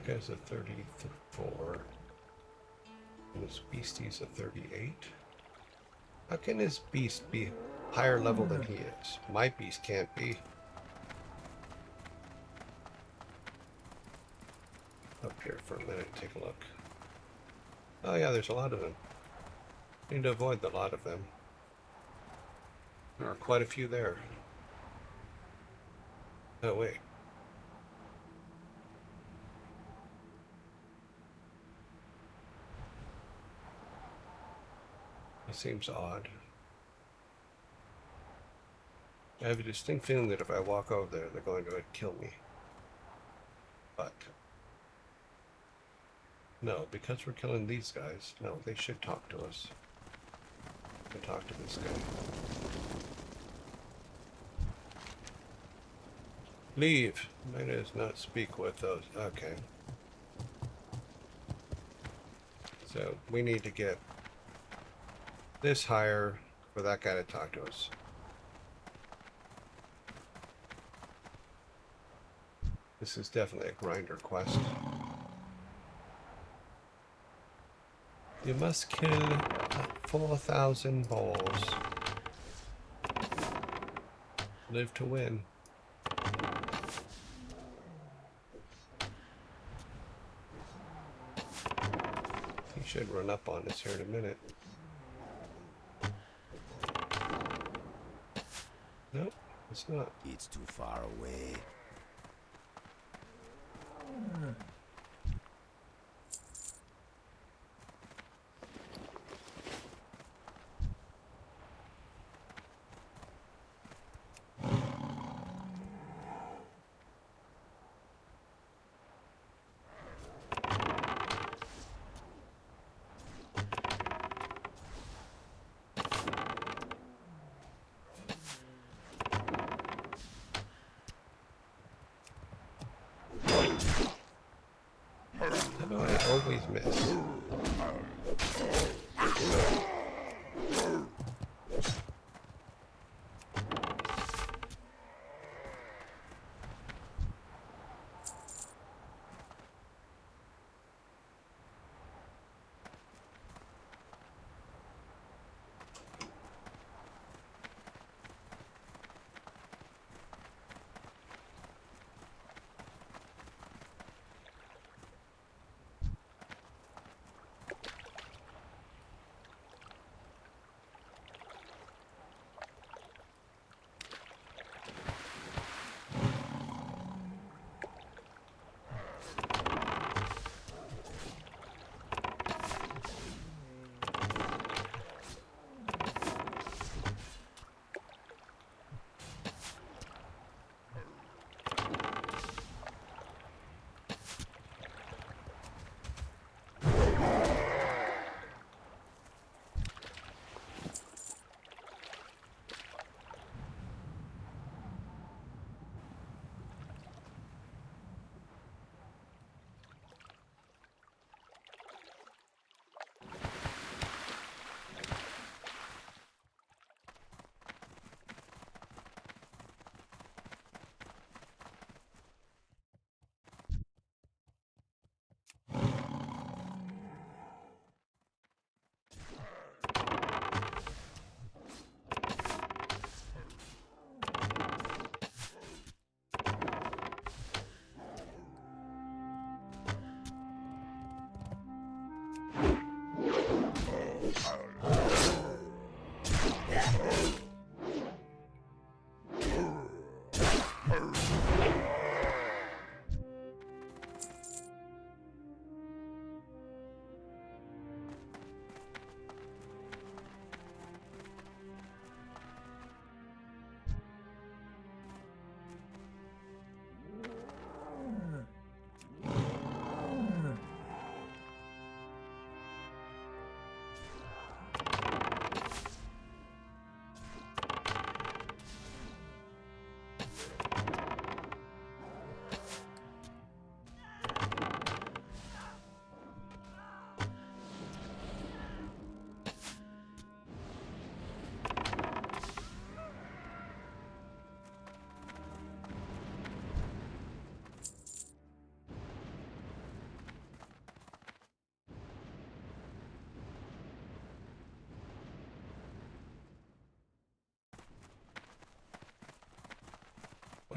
guy's a 34. And this beastie's a 38. How can this beast be higher level than he is? My beast can't be. Up here for a minute, take a look. Oh yeah, there's a lot of them. Need to avoid the lot of them. There are quite a few there. Oh wait. It seems odd. I have a distinct feeling that if I walk over there, they're going to kill me. But no, because we're killing these guys, no, they should talk to us. I talk to this guy. Leave. Might as not speak with those. Okay. So we need to get this higher for that guy to talk to us. This is definitely a grinder quest. You must kill 4,000 balls. Live to win. He should run up on us here in a minute. Nope, it's not. It's too far away. How do I always miss?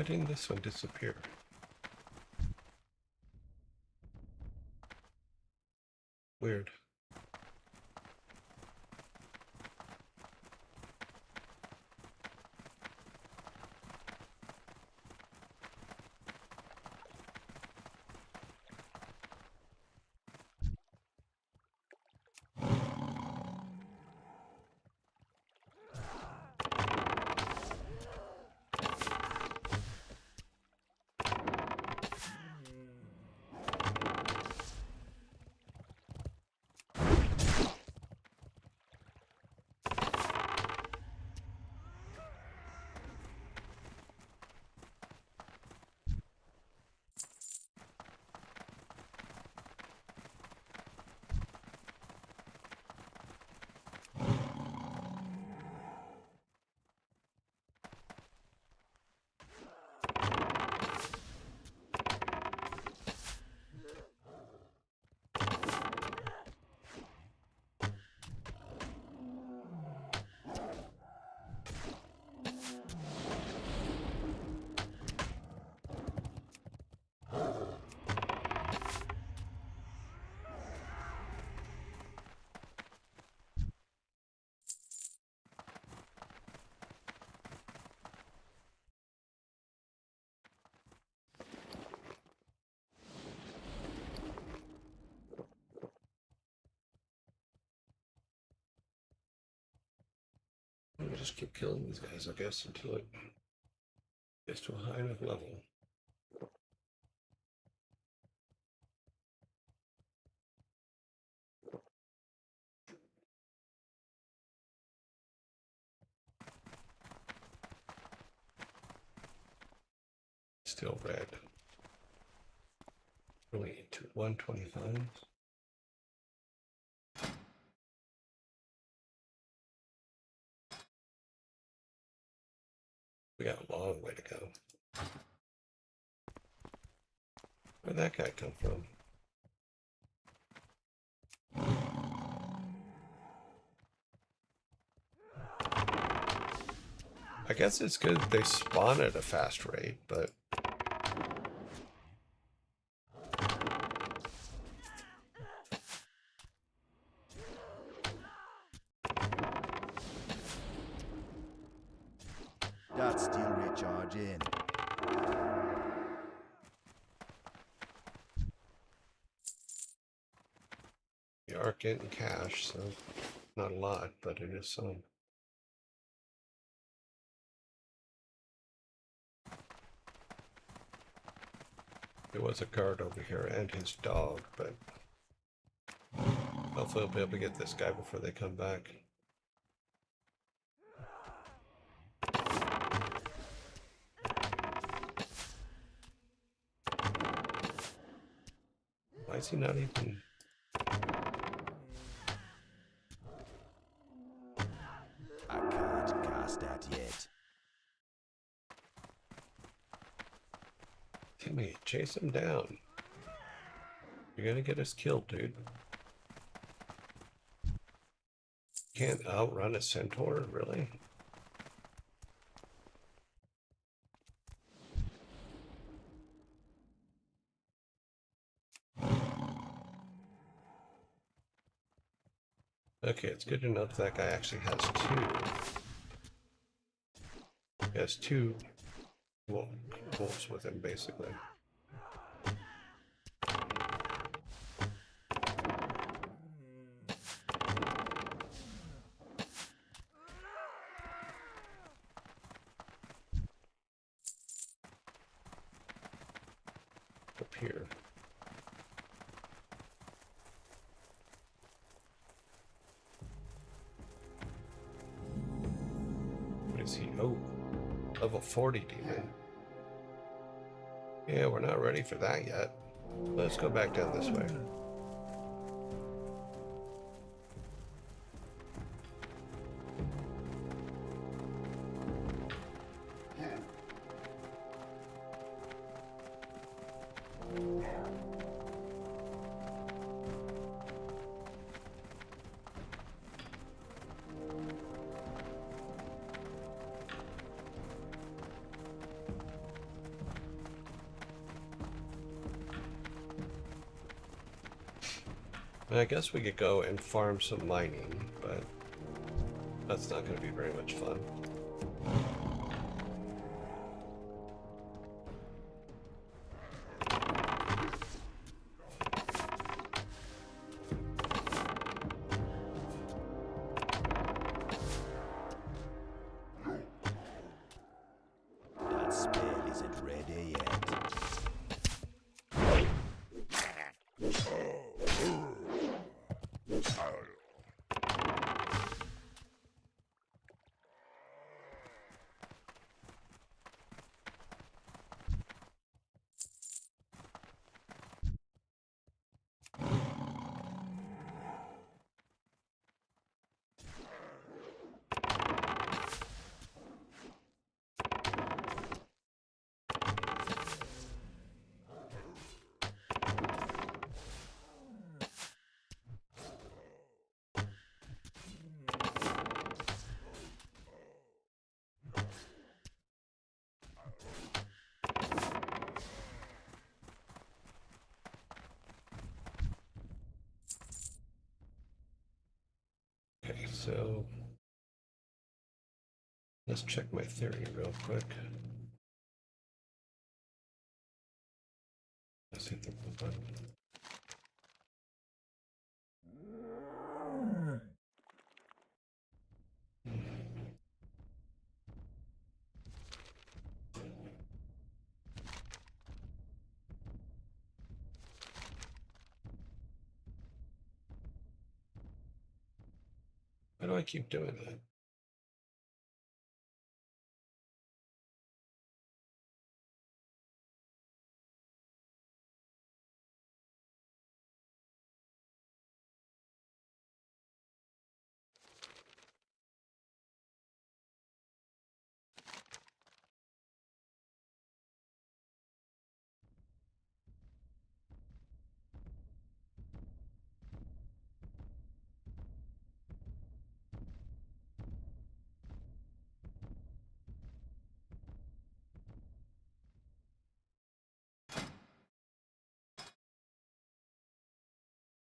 Why didn't this one disappear? Weird. I'll just keep killing these guys, I guess, until it gets to a high enough level. Still red. Really, 125. We got a long way to go. Where'd that guy come from? I guess it's good they spawn at a fast rate, but That's still recharging. we are getting cash, so not a lot, but it is some. There was a guard over here and his dog, but hopefully I'll be able to get this guy before they come back. Why is he not even... I can't cast that yet. Timmy, chase him down. You're gonna get us killed, dude. Can't outrun a centaur, really? Okay, it's good to know that guy actually has two. He has two wolves with him, basically. Up here. What is he? Oh, level 40 demon. Yeah, we're not ready for that yet. Let's go back down this way. And I guess we could go and farm some mining, but that's not going to be very much fun. That spell isn't ready yet. Okay, so let's check my theory real quick. Let's hit the blue button. Why do I keep doing that?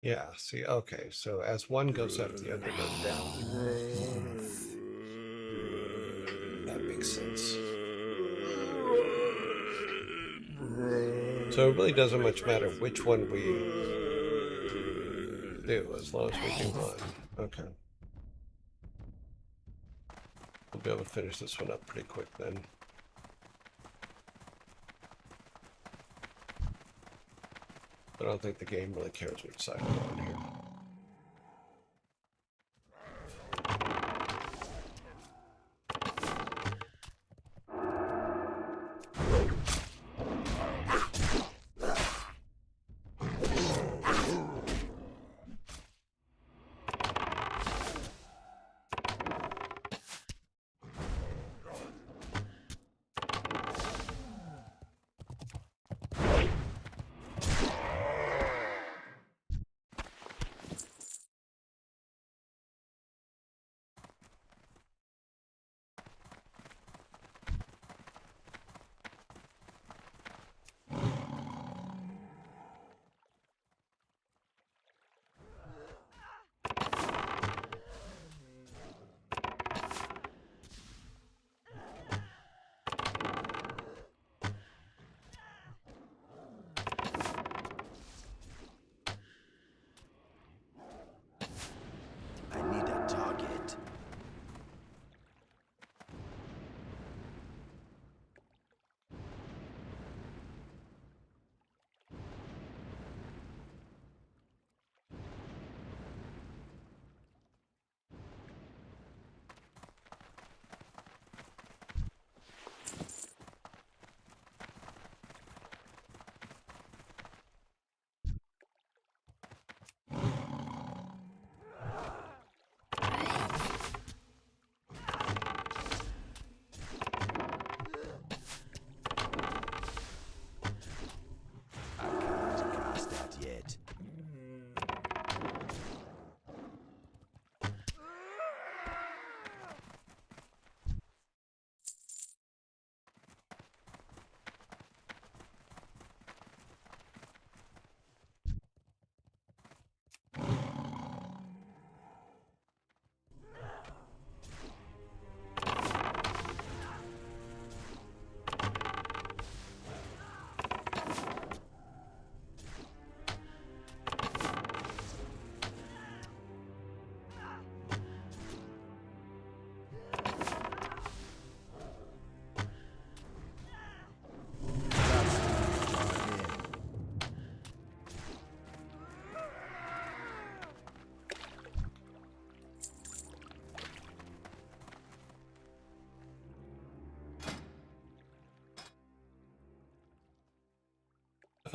Yeah, see, okay, so as one goes up, the other goes down. That makes sense. So it really doesn't much matter which one we do, as long as we do one. Okay. We'll be able to finish this one up pretty quick then. I don't think the game really cares which side we're on here.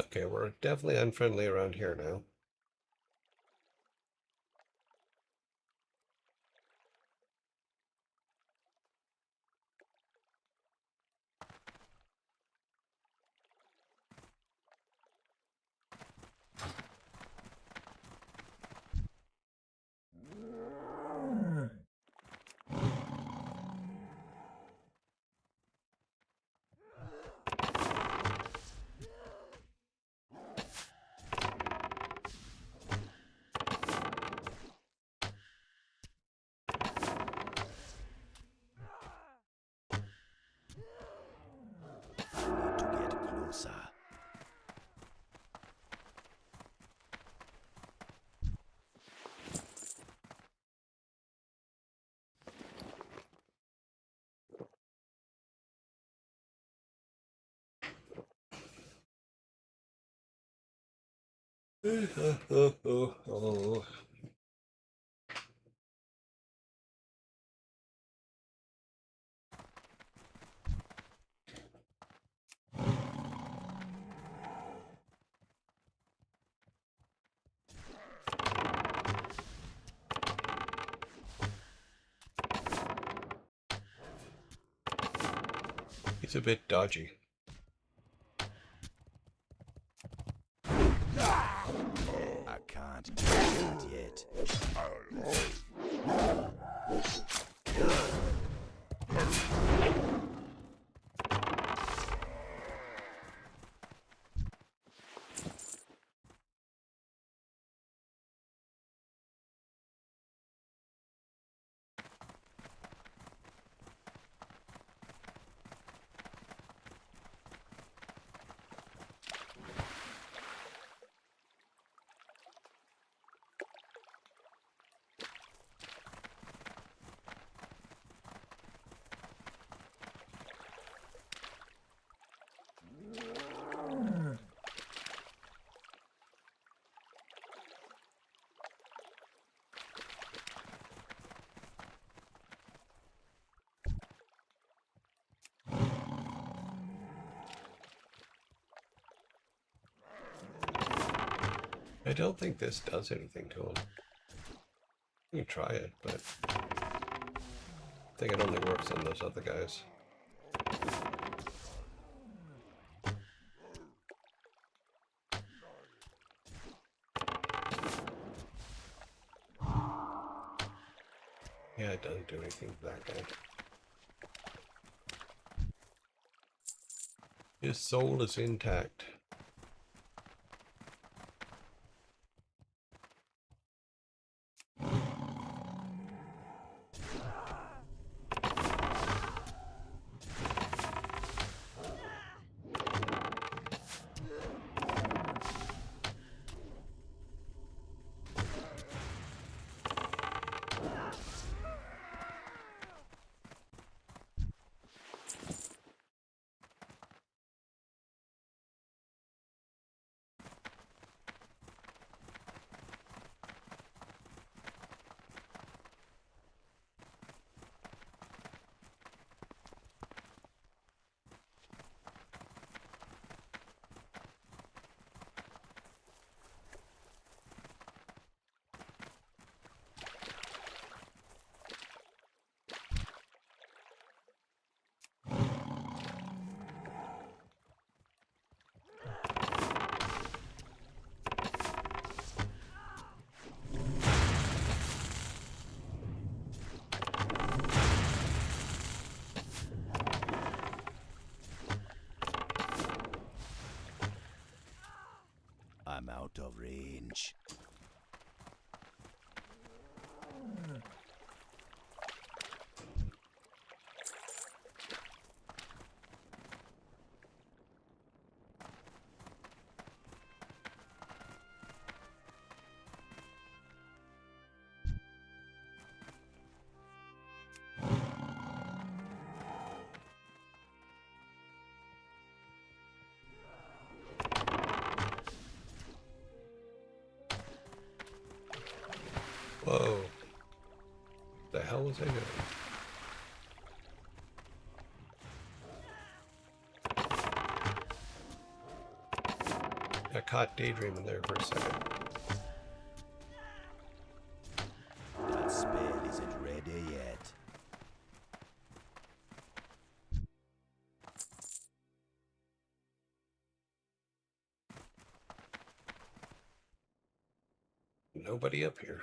Okay, we're definitely unfriendly around here now. I need to get closer. Oh. He's a bit dodgy. I can't do that yet. I don't think this does anything to him. You can try it, but I think it only works on those other guys. Yeah, it doesn't do anything to that guy. His soul is intact. I'm out of range. Whoa. The hell was I doing? caught daydreaming there for a second. That spell isn't ready yet. Nobody up here.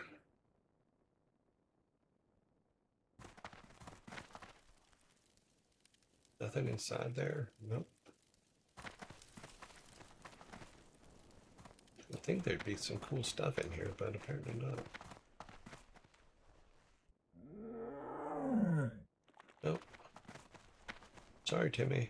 Nothing inside there? Nope. I think there'd be some cool stuff in here, but apparently not. Nope. Sorry, Timmy.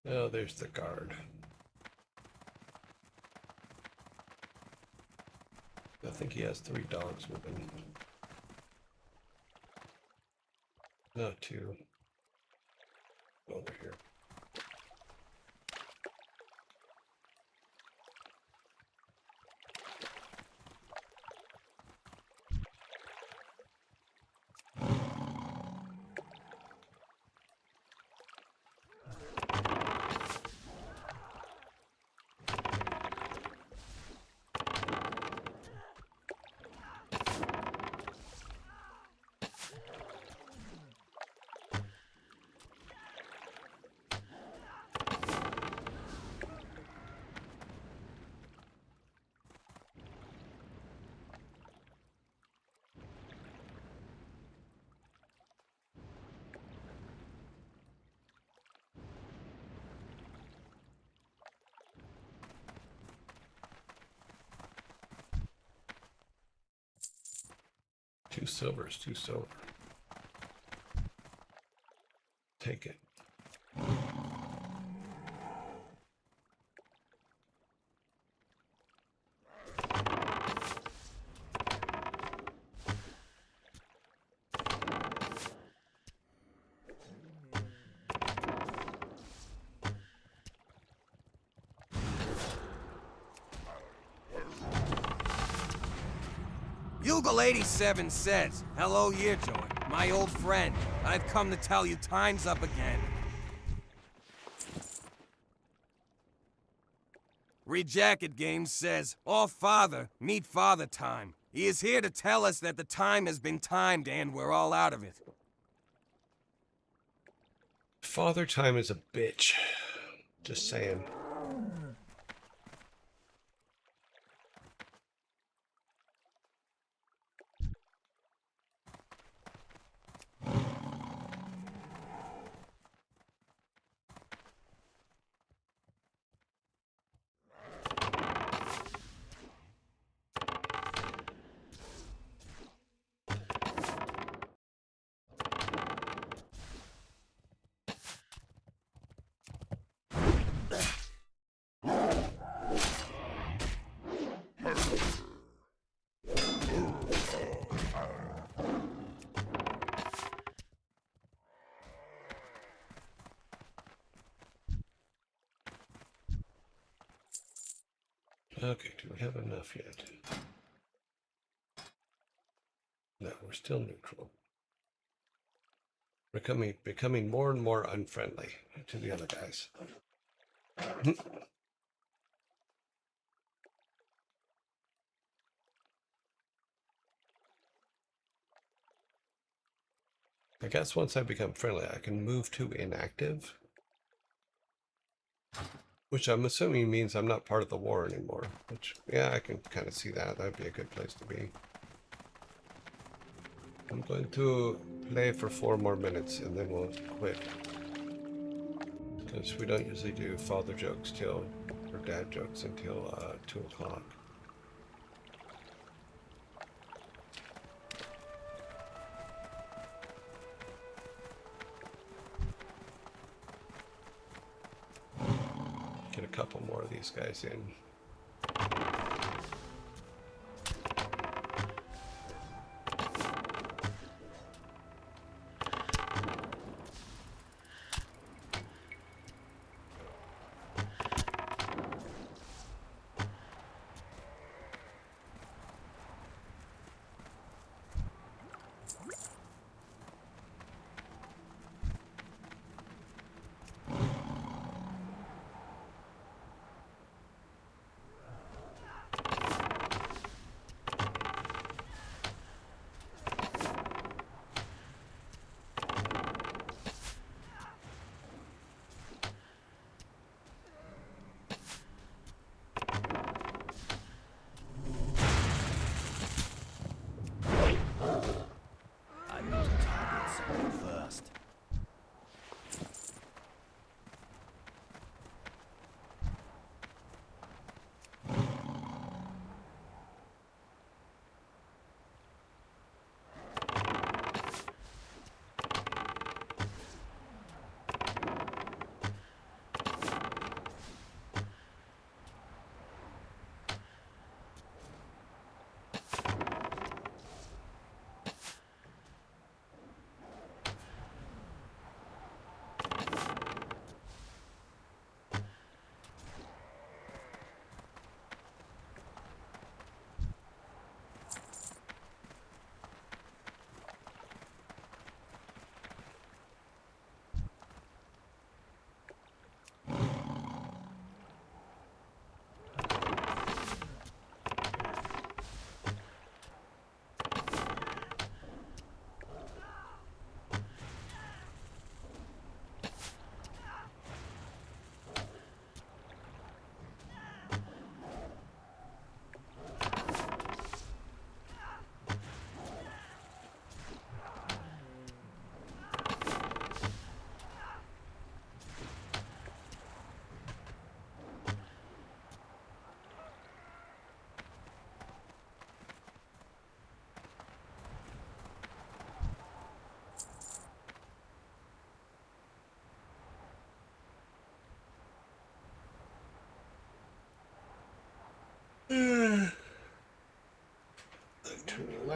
Oh, there's the guard. I think he has 3 dogs with him. No, 2. Over here. Two silvers, 2 silver. Take it. Bugle 87 says, "Hello, Yearjoy, my old friend. I've come to tell you time's up again." Rejacket Games says, "All father, meet father time. He is here to tell us that the time has been timed and we're all out of it." Father time is a bitch. Just saying. Okay, do we have enough yet? No, we're still neutral. We're becoming more and more unfriendly to the other guys. I guess once I become friendly, I can move to inactive. Which I'm assuming means I'm not part of the war anymore. Which, yeah, I can kind of see that. That'd be a good place to be. I'm going to play for 4 more minutes and then we'll quit. Because we don't usually do father jokes or dad jokes until 2 o'clock. Get a couple more of these guys in.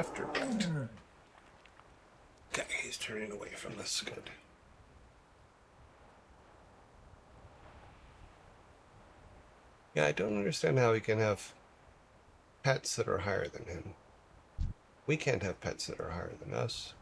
after that. Okay, he's turning away from this. Good. Yeah, I don't understand how he can have pets that are higher than him. We can't have pets that are higher than us.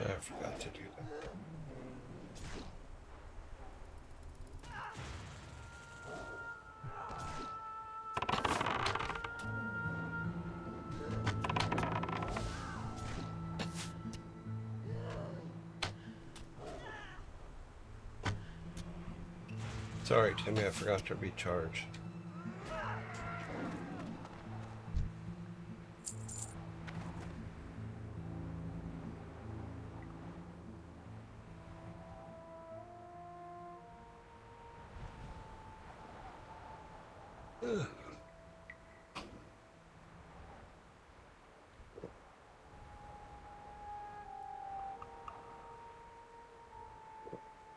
I forgot to do that. Sorry, Timmy, I forgot to recharge.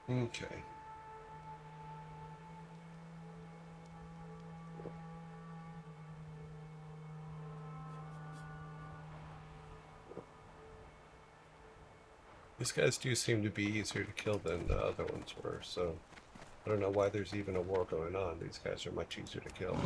Okay. These guys do seem to be easier to kill than the other ones were, so I don't know why there's even a war going on. These guys are much easier to kill.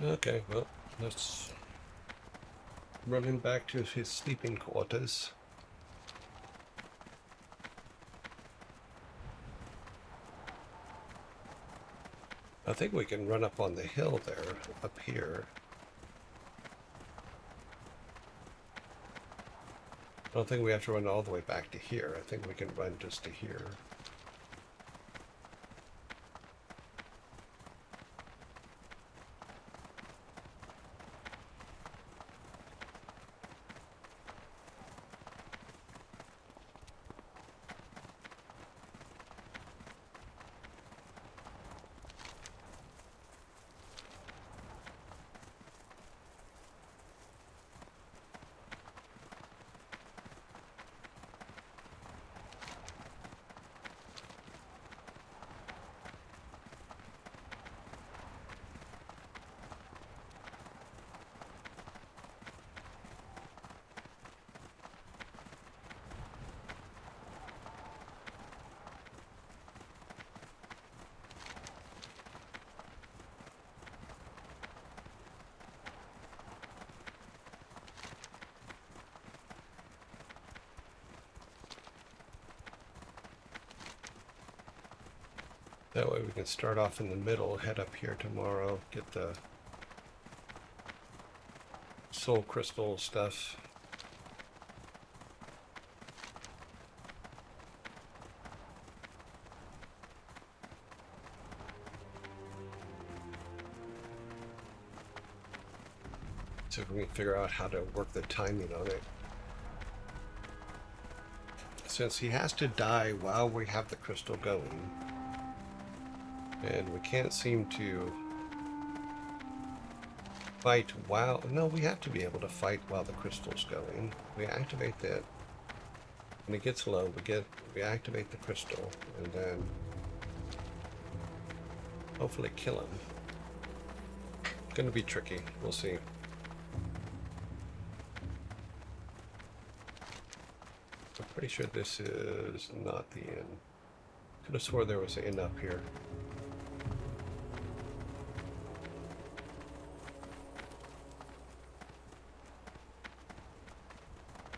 Okay, well, let's run him back to his sleeping quarters. I think we can run up on the hill there, up here. I don't think we have to run all the way back to here. I think we can run just to here. That way we can start off in the middle, head up here tomorrow, get the soul crystal stuff. See if we can figure out how to work the timing on it. Since he has to die while we have the crystal going, and we can't seem to fight while... No, we have to be able to fight while the crystal's going. We activate that. When it gets low, we activate the crystal, and then hopefully kill him. It's gonna be tricky. We'll see. I'm pretty sure this is not the inn. Could have swore there was an inn up here.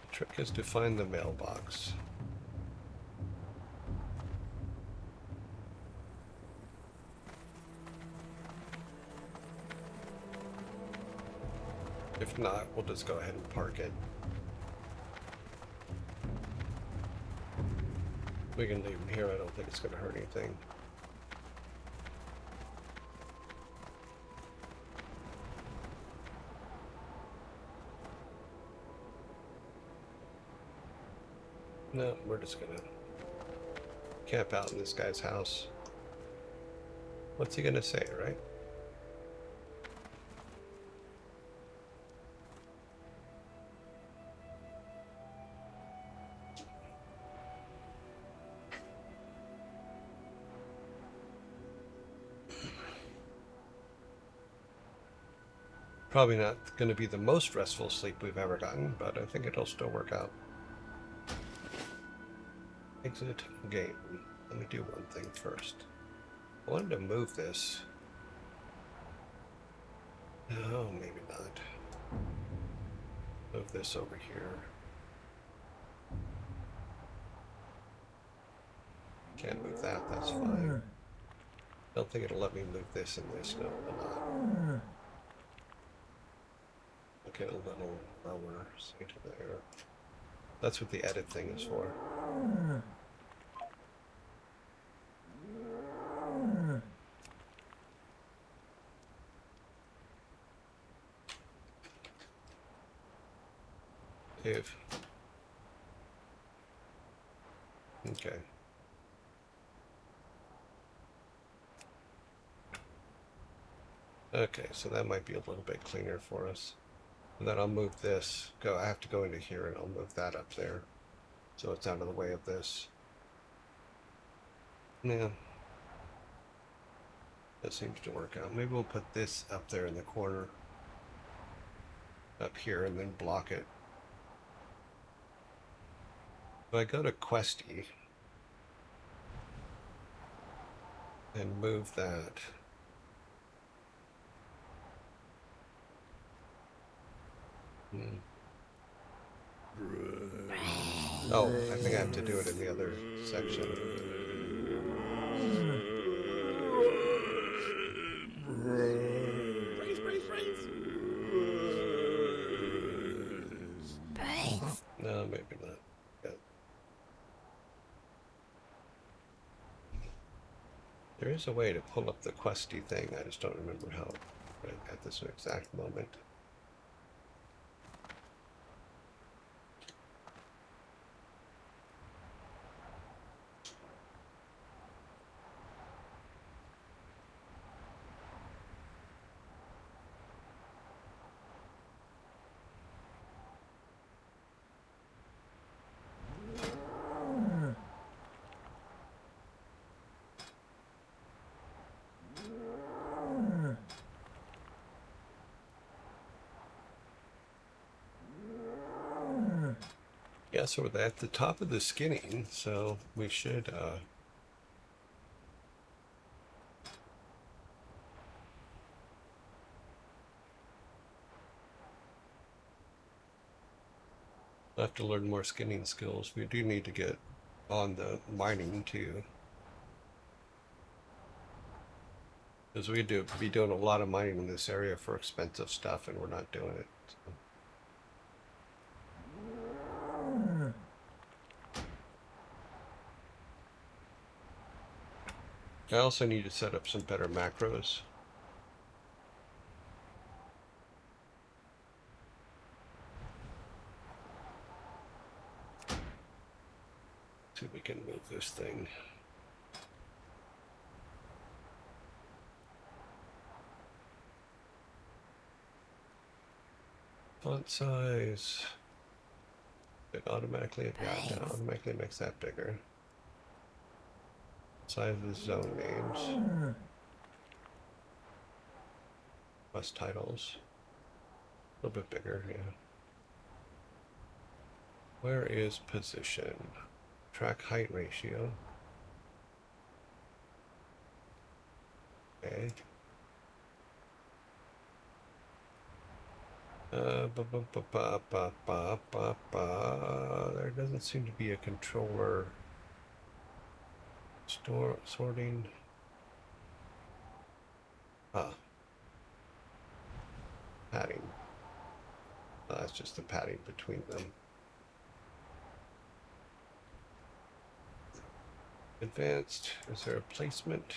The trick is to find the mailbox. If not, we'll just go ahead and park it. We can leave him here. I don't think it's going to hurt anything. No, we're just going to camp out in this guy's house. What's he going to say, right? Probably not going to be the most restful sleep we've ever gotten, but I think it'll still work out. Exit game. Let me do one thing first. I wanted to move this. No, maybe not. Move this over here. Can't move that, that's fine. Don't think it'll let me move this and this, no, it will not. Get a little lower, see to there. That's what the edit thing is for. If. Okay. Okay, so that might be a little bit cleaner for us. And then I'll move this. I have to go into here and I'll move that up there. So it's out of the way of this. Yeah. That seems to work out. Maybe we'll put this up there in the corner. Up here and then block it. If I go to Questy and move that. Oh, I think I have to do it in the other section. No, maybe not. Yeah. There is a way to pull up the Questy thing. I just don't remember how right at this exact moment. Yeah, so we're at the top of the skinning, so we should have to learn more skinning skills. We do need to get on the mining too. Because we do be doing a lot of mining in this area for expensive stuff and we're not doing it. So. I also need to set up some better macros. See if we can move this thing. Font size. It automatically, yeah, it automatically makes that bigger. Size of the zone names. Quest titles. A little bit bigger, yeah. Where is position? Track height ratio. Okay. There doesn't seem to be a controller. Sorting. Padding. That's just the padding between them. Advanced. Is there a placement?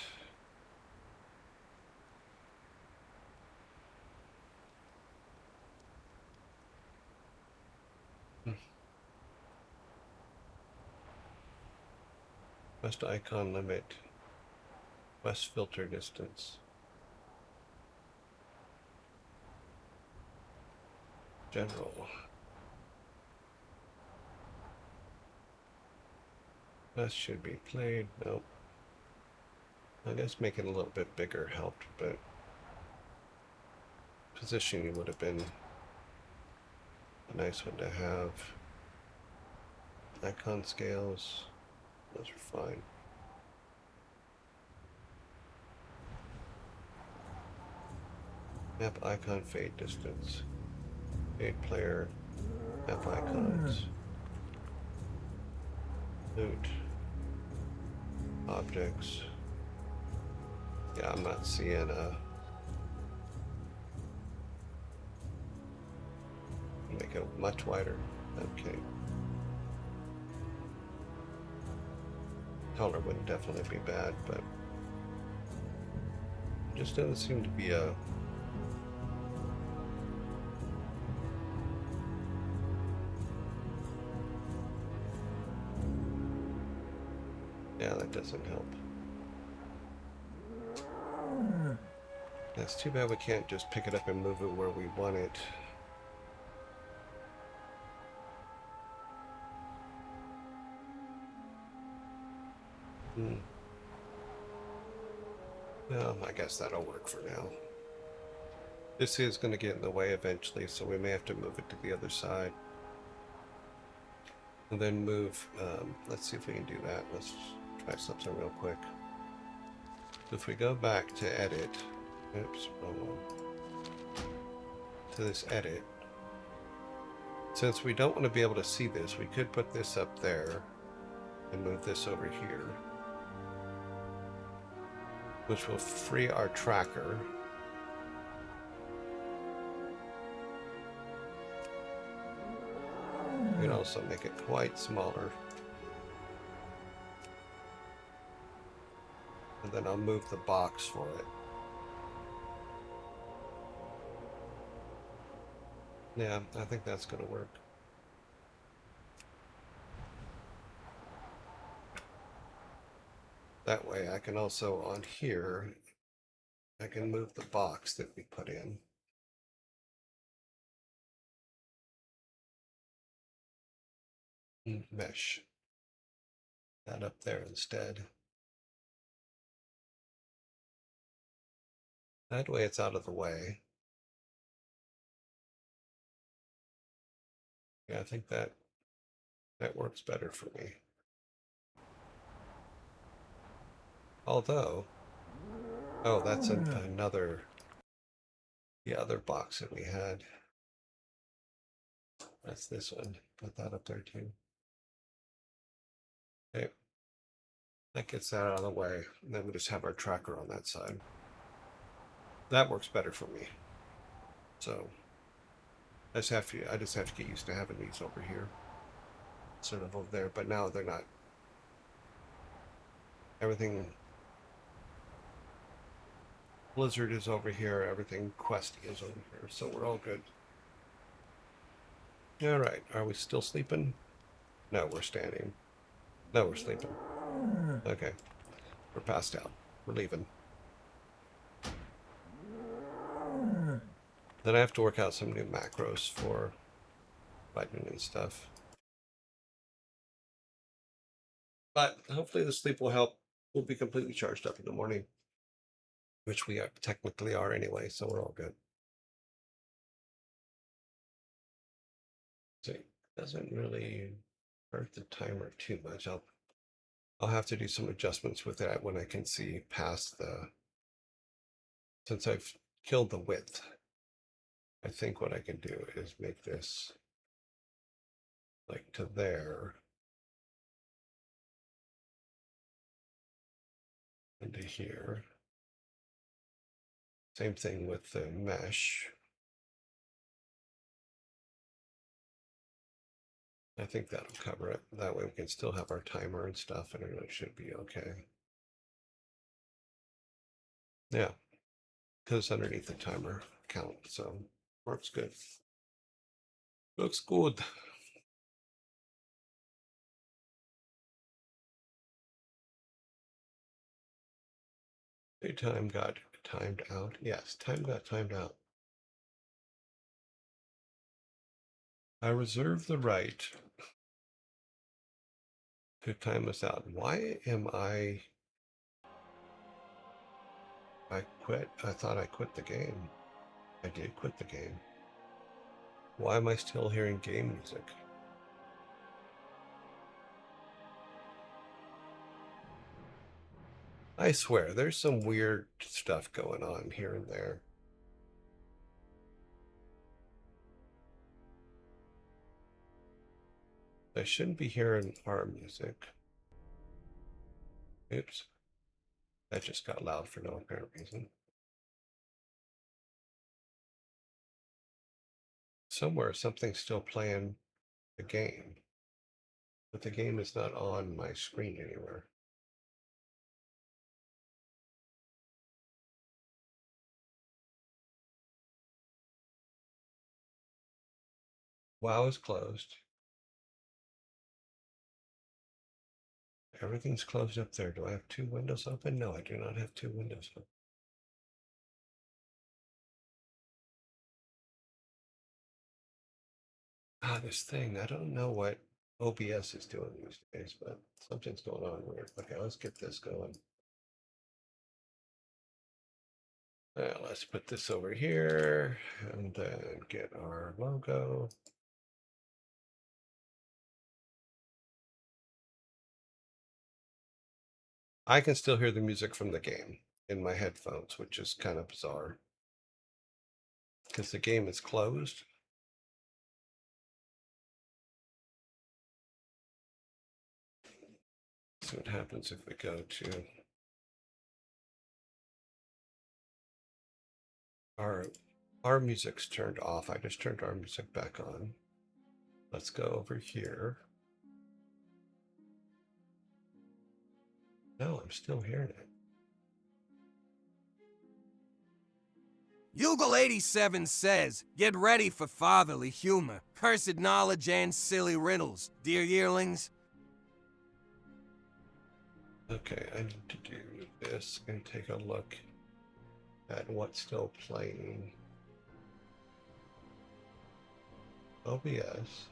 West icon limit. West filter distance. General. West should be played. Nope. I guess making it a little bit bigger helped, but positioning would have been a nice one to have. Icon scales. Those are fine. Map icon fade distance. Fade player. Map icons. Loot. Objects. Yeah, I'm not seeing make it much wider. Okay. Color would definitely be bad, but it just doesn't seem to be a yeah, that doesn't help. That's too bad we can't just pick it up and move it where we want it. Well, I guess that'll work for now. This is going to get in the way eventually, so we may have to move it to the other side. And then move, let's see if we can do that. Let's try something real quick. If we go back to edit, oops, to this edit, since we don't want to be able to see this, we could put this up there and move this over here, which will free our tracker. We can also make it quite smaller. And then I'll move the box for it. Yeah, I think that's going to work. That way I can also, on here, I can move the box that we put in. Mesh that up there instead. That way it's out of the way. Yeah, I think that works better for me. Although, oh, that's another, the other box that we had. That's this one. Put that up there too. Okay. That gets that out of the way. And then we just have our tracker on that side. That works better for me. So I just have to get used to having these over here instead of over there. But now they're not. Everything Blizzard is over here, everything Questy is over here, so we're all good. All right, are we still sleeping? No, we're standing. No, we're sleeping. Okay. We're passed out. We're leaving. Then I have to work out some new macros for fighting and stuff. But hopefully the sleep will help. We'll be completely charged up in the morning, which we are, technically are anyway, so we're all good. So it doesn't really hurt the timer too much. I'll have to do some adjustments with that when I can see past since I've killed the width. I think what I can do is make this like to there and to here. Same thing with the mesh. I think that'll cover it. That way we can still have our timer and stuff, and it should be okay. Yeah, because underneath the timer count, so works good. Looks good. Time got timed out. Yes, time got timed out. I reserve the right to time us out. Why am I quit? I thought I quit the game. I did quit the game. Why am I still hearing game music? I swear, there's some weird stuff going on here and there. I shouldn't be hearing our music. Oops. That just got loud for no apparent reason. Somewhere, something's still playing the game, but the game is not on my screen anywhere. WoW is closed. Everything's closed up there. Do I have two windows open? No, I do not have two windows open. This thing, I don't know what OBS is doing these days, but something's going on weird. Okay, let's get this going. Let's put this over here and then get our logo. I can still hear the music from the game in my headphones, which is kind of bizarre because the game is closed. See what happens if we go to our music's turned off. I just turned our music back on. Let's go over here. No, I'm still hearing it. Yugal 87 says, get ready for fatherly humor, cursed knowledge, and silly riddles, dear yearlings. Okay, I need to do this and take a look at what's still playing. OBS.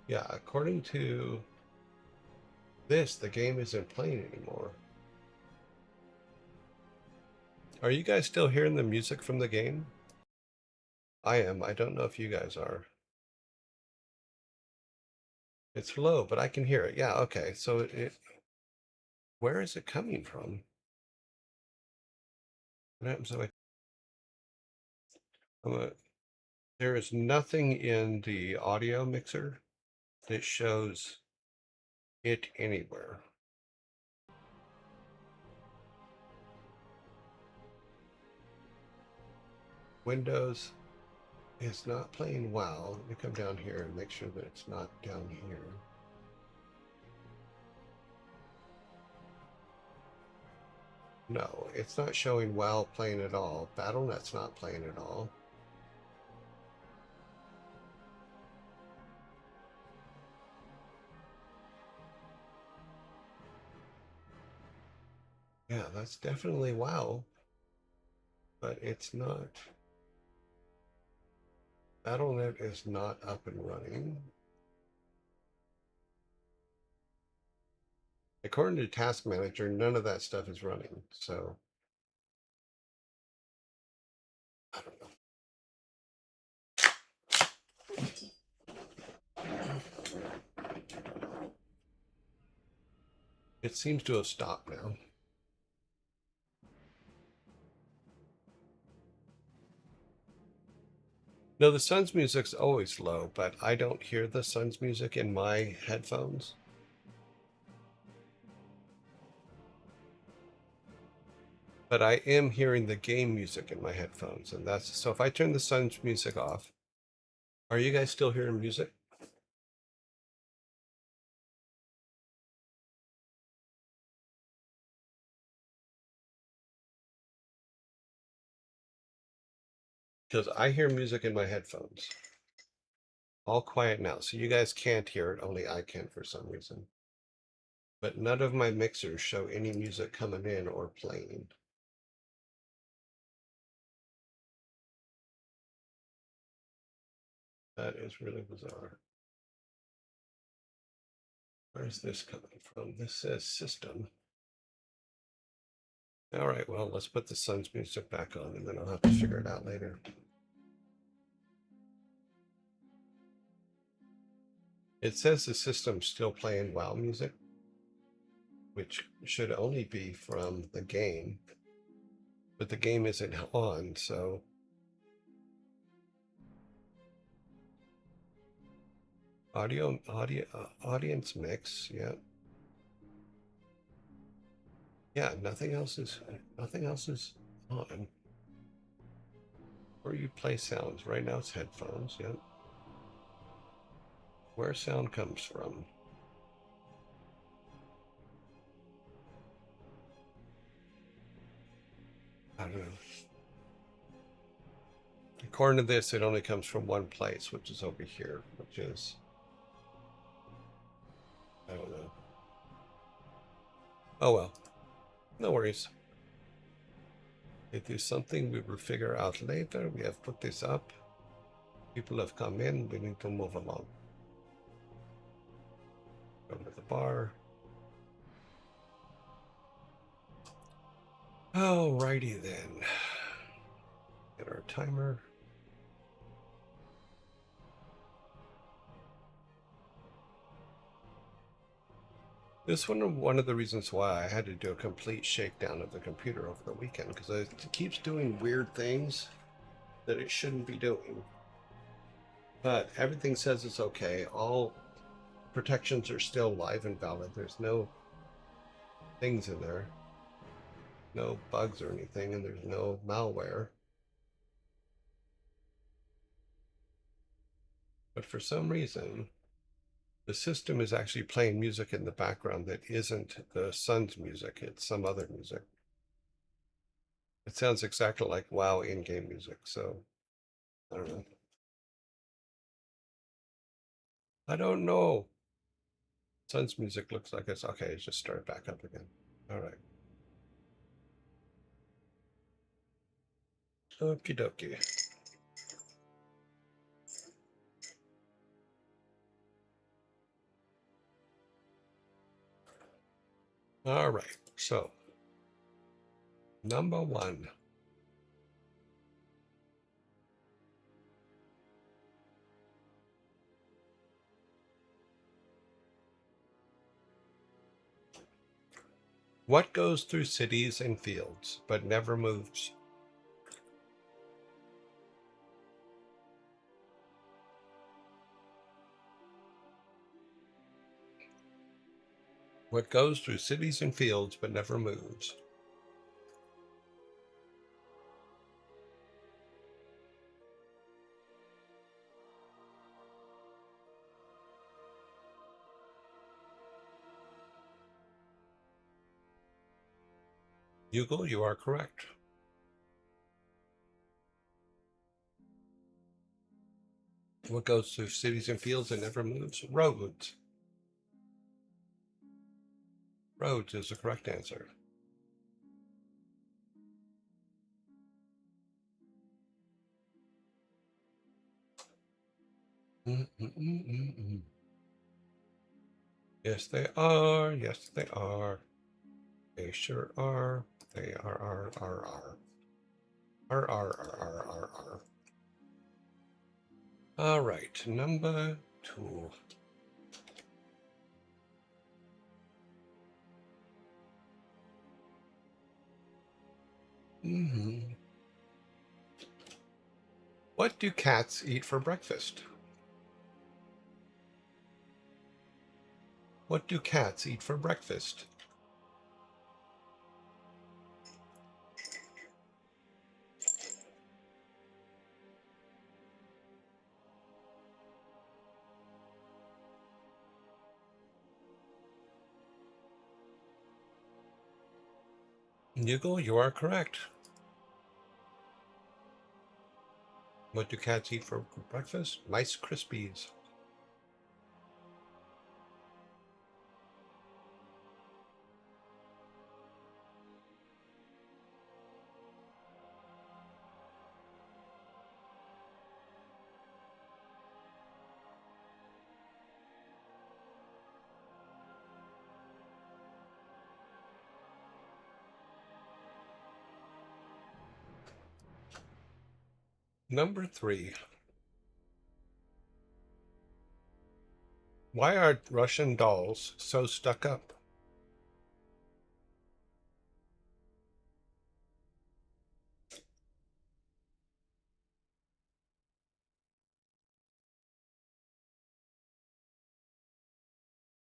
Yeah, according to this, the game isn't playing anymore. Are you guys still hearing the music from the game? I am. I don't know if you guys are. It's low, but I can hear it. Yeah, okay. So where is it coming from? What happens if there is nothing in the audio mixer that shows it anywhere. Windows is not playing WoW. Let me come down here and make sure that it's not down here. No, it's not showing WoW playing at all. BattleNet's not playing at all. Yeah, that's definitely WoW, but it's not. BattleNet is not up and running. According to Task Manager, none of that stuff is running, so I don't know. It seems to have stopped now. No, the Sun's music's always low, but I don't hear the Sun's music in my headphones. But I am hearing the game music in my headphones, and that's so if I turn the Sun's music off, are you guys still hearing music? Because I hear music in my headphones. All quiet now, so you guys can't hear it, only I can for some reason. But none of my mixers show any music coming in or playing. That is really bizarre. Where's this coming from? This says system. All right, well, let's put the Sun's music back on and then I'll have to figure it out later. It says the system's still playing WoW music, which should only be from the game, but the game isn't on, so. Audience mix, yeah. Yeah, nothing else is on. Where you play sounds. Right now it's headphones, yeah. Where sound comes from. I don't know. According to this, it only comes from one place, which is over here, which is, I don't know. Oh well, no worries. It is something we will figure out later. We have put this up. People have come in. We need to move along. Go to the bar. Alrighty then. Get our timer. This one of the reasons why I had to do a complete shakedown of the computer over the weekend, because it keeps doing weird things that it shouldn't be doing. But everything says it's okay. All protections are still live and valid. There's no things in there, no bugs or anything, and there's no malware. But for some reason, the system is actually playing music in the background that isn't the Sun's music. It's some other music. It sounds exactly like WoW in-game music, so I don't know. I don't know. Sun's music looks like it's okay. It's just started back up again. All right. Okie dokie. All right. So, number one. What goes through cities and fields but never moves? What goes through cities and fields but never moves? Hugo, you are correct. What goes through cities and fields and never moves? Roads. Roads is the correct answer. Mm-mm-mm-mm-mm. Yes, they are. Yes, they are. They sure are. They are. Are. All right, number 2. What do cats eat for breakfast? What do cats eat for breakfast? Nigel, you are correct. What do cats eat for breakfast? Rice Krispies. Number 3. Why are Russian dolls so stuck up?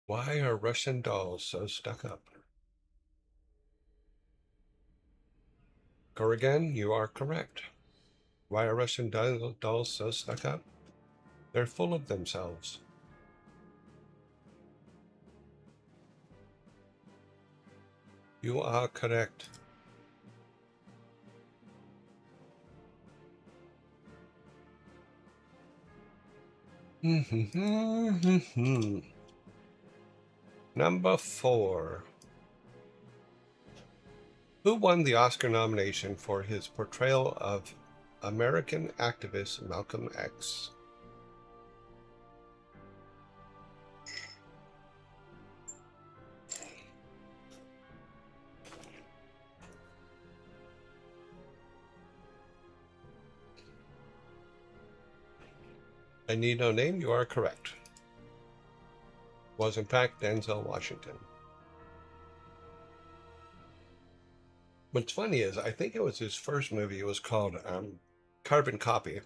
Why are Russian dolls so stuck up? Corrigan, you are correct. Why are Russian dolls so stuck up? They're full of themselves. You are correct. Number 4. Who won the Oscar nomination for his portrayal of American activist Malcolm X? I need no name, you are correct. Was in fact Denzel Washington. What's funny is I think it was his first movie. It was called Carbon Copy.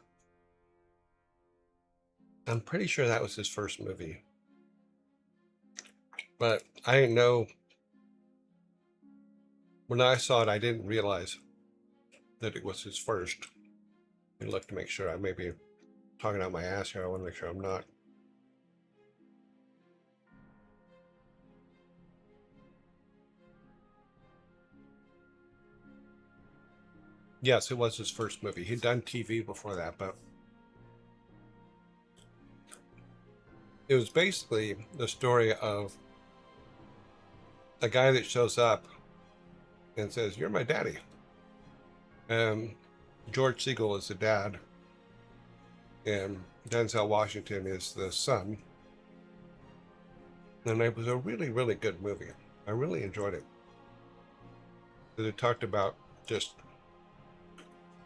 I'm pretty sure that was his first movie. But I didn't know. When I saw it, I didn't realize that it was his first. I looked to make sure. I may be talking out my ass here. I want to make sure I'm not. Yes, it was his first movie. He'd done TV before that, but it was basically the story of a guy that shows up and says, "You're my daddy." George Segal is the dad, and Denzel Washington is the son. And it was a really, really good movie. I really enjoyed it. Because it talked about just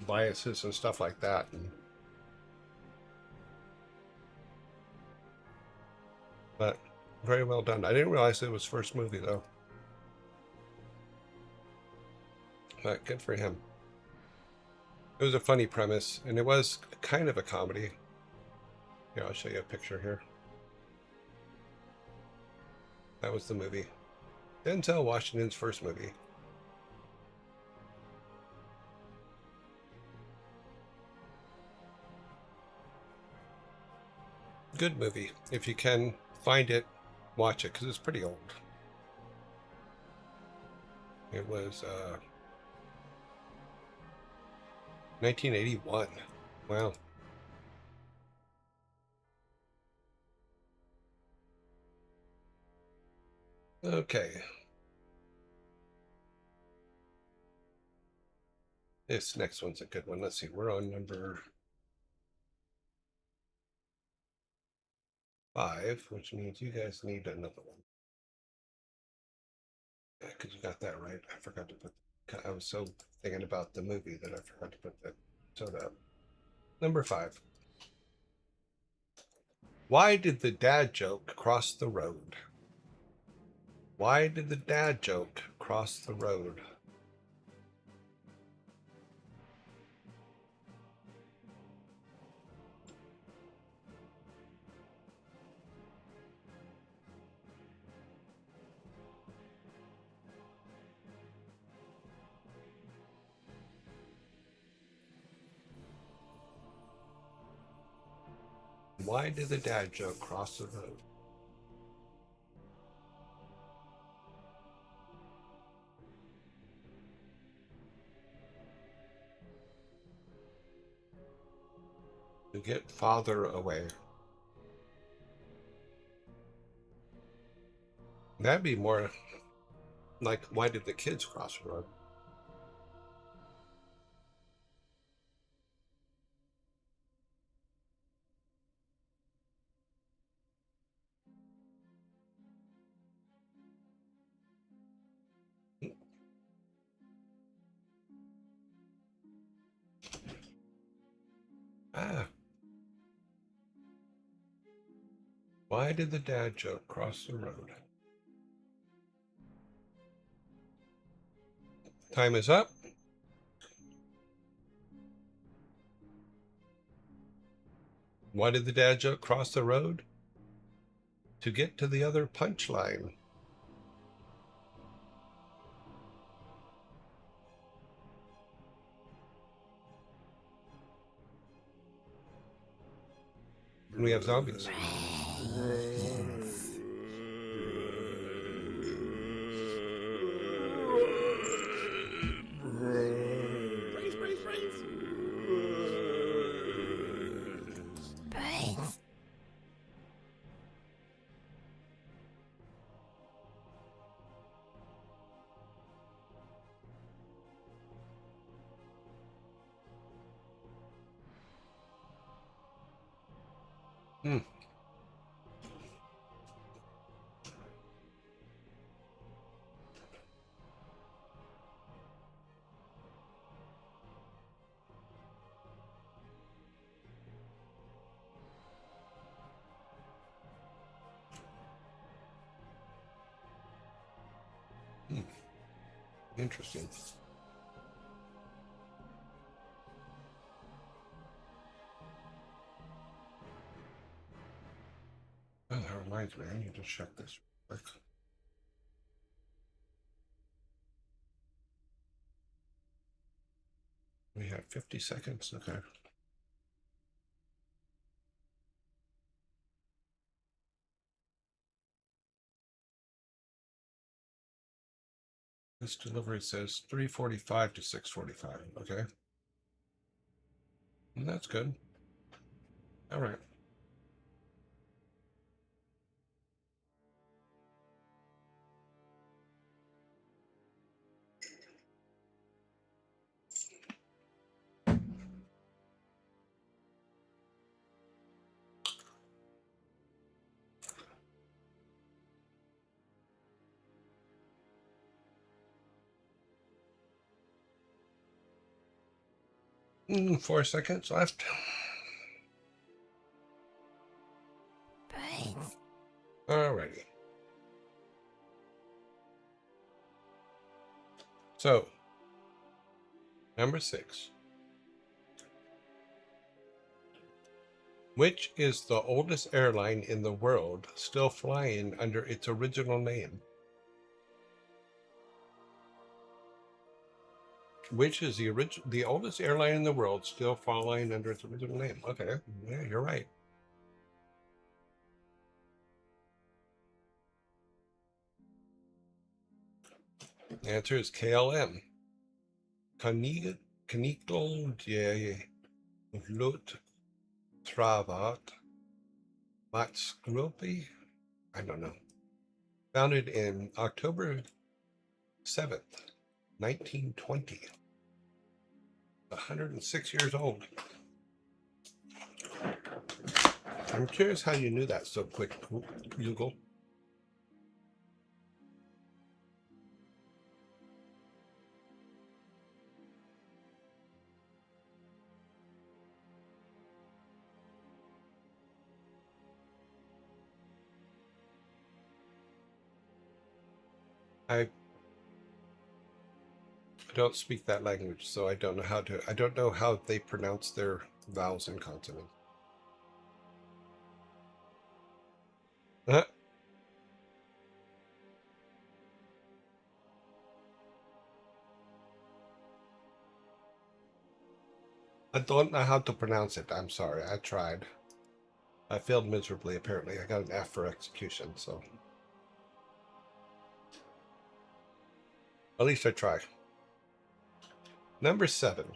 biases and stuff like that. But very well done. I didn't realize it was his first movie, though. But good for him. It was a funny premise, and it was kind of a comedy. Here, I'll show you a picture here. That was the movie. Denzel Washington's first movie. Good movie. If you can find it, watch it, because it's pretty old. It was 1981. Wow. Okay. This next one's a good one. Let's see. We're on number 5, which means you guys need another one. Yeah, because you got that right. I forgot to put. I was so thinking about the movie that I forgot to put the soda up. Number 5. Why did the dad joke cross the road? Why did the dad joke cross the road? Why did the dad joke cross the road? To get father away. That'd be more like, why did the kids cross the road? Ah, why did the dad joke cross the road? Time is up. Why did the dad joke cross the road? To get to the other punchline. We have zombies. Hmm. Interesting. Oh, that reminds me, I need to check this real quick. We have 50 seconds. Okay. This delivery says 3:45 to 6:45. Okay. And that's good. All right. Mm, 4 seconds left. Alrighty. So, number 6. Which is the oldest airline in the world still flying under its original name? Which is the oldest airline in the world still flying under its original name? Okay, yeah, you're right. The answer is KLM. Konigal de Lut Travat Matskropi. I don't know. Founded in October 7th, 1920. 106 years old. I'm curious how you knew that so quick, Google. I don't speak that language, so I don't know how they pronounce their vowels and consonants. I don't know how to pronounce it. I'm sorry. I tried. I failed miserably, apparently. I got an F for execution, so. At least I try. Number 7.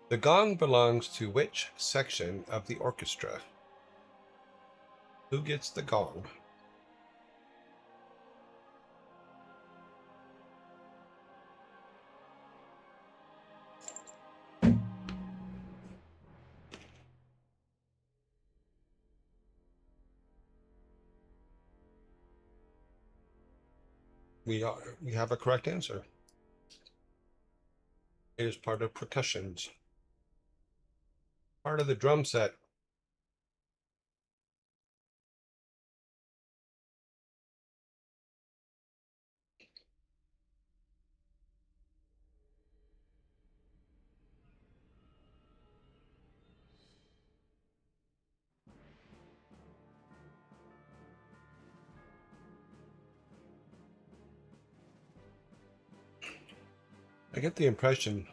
The gong belongs to which section of the orchestra? Who gets the gong? We have a correct answer. It is part of percussions. Part of the drum set. I get the impression,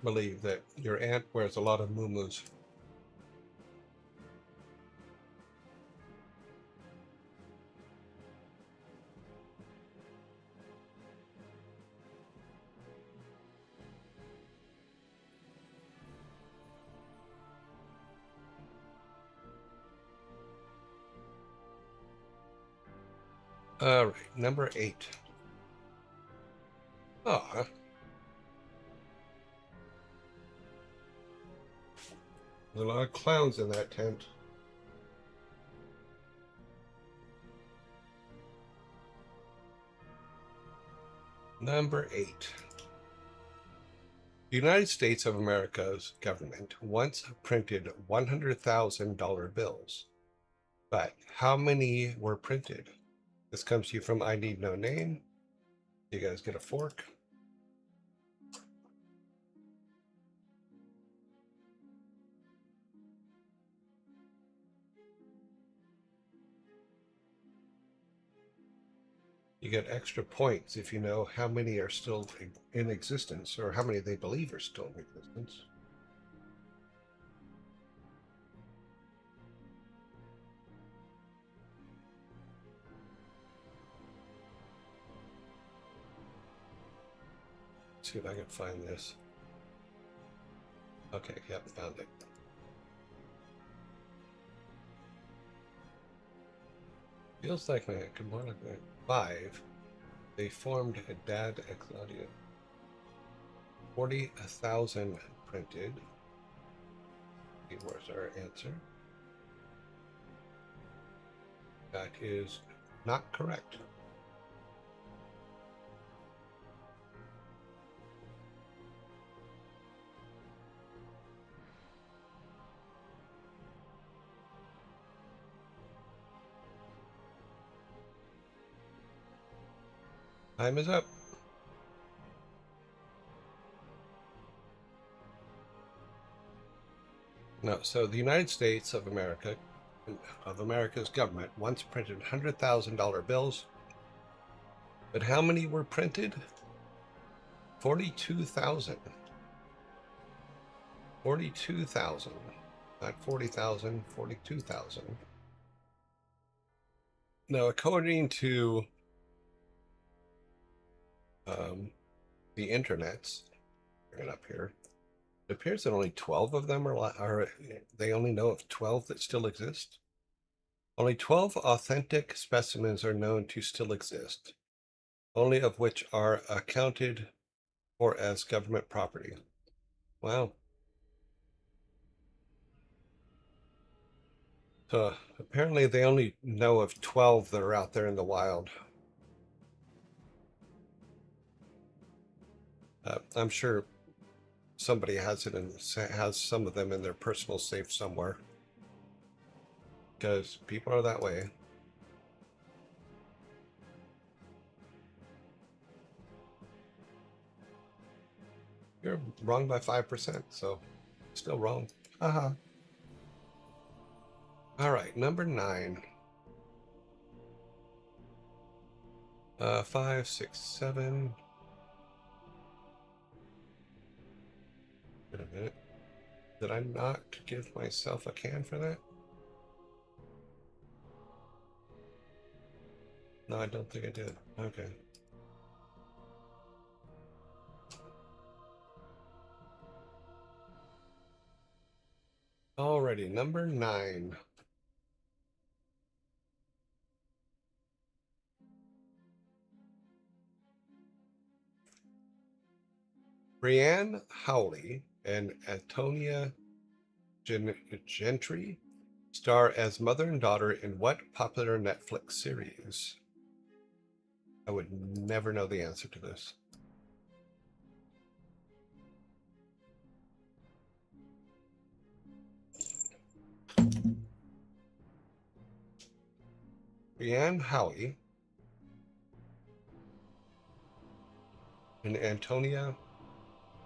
believe, that your aunt wears a lot of muumuus. All right, number 8. Oh, there's a lot of clowns in that tent. Number 8. The United States of America's government once printed $100,000 bills. But how many were printed? This comes to you from I Need No Name. You guys get a fork. You get extra points if you know how many are still in existence, or how many they believe are still in existence. Let's see if I can find this. Okay, yep, found it. Feels like my command 5. They formed a Dad and Claudia. 40,000 printed. Where's our answer? That is not correct. Time is up. No, so the United States of America, of America's government, once printed $100,000 bills. But how many were printed? 42,000. 42,000. Not 40,000, 42,000. Now, according to the internets, bring it up here, it appears that only 12 of them are they only know of 12 that still exist. Only 12 authentic specimens are known to still exist, only of which are accounted for as government property. Wow. So apparently they only know of 12 that are out there in the wild. I'm sure somebody has it and has some of them in their personal safe somewhere. Because people are that way. You're wrong by 5%, so still wrong. Haha. All right, number 9. 5, 6, 7. Wait a minute. Did I not give myself a can for that? No, I don't think I did. Okay. Alrighty, number 9. Brianne Howley and Antonia Gentry star as mother and daughter in what popular Netflix series? I would never know the answer to this. Brianne Howley and Antonia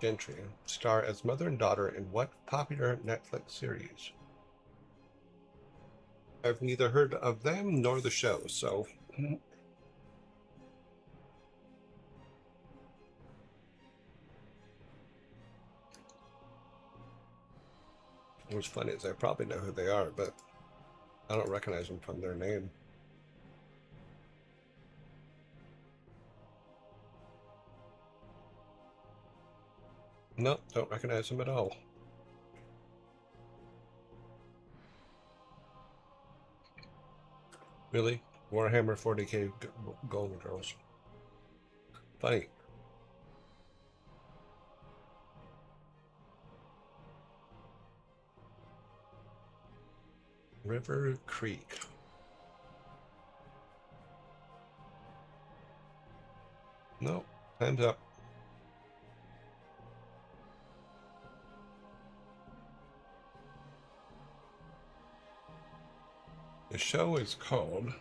Gentry star as mother and daughter in what popular Netflix series? I've neither heard of them nor the show, so what's funny is I probably know who they are, but I don't recognize them from their name. Nope, don't recognize them at all. Really? Warhammer 40k Golden Girls. Funny. River Creek. Nope, time's up. The show is called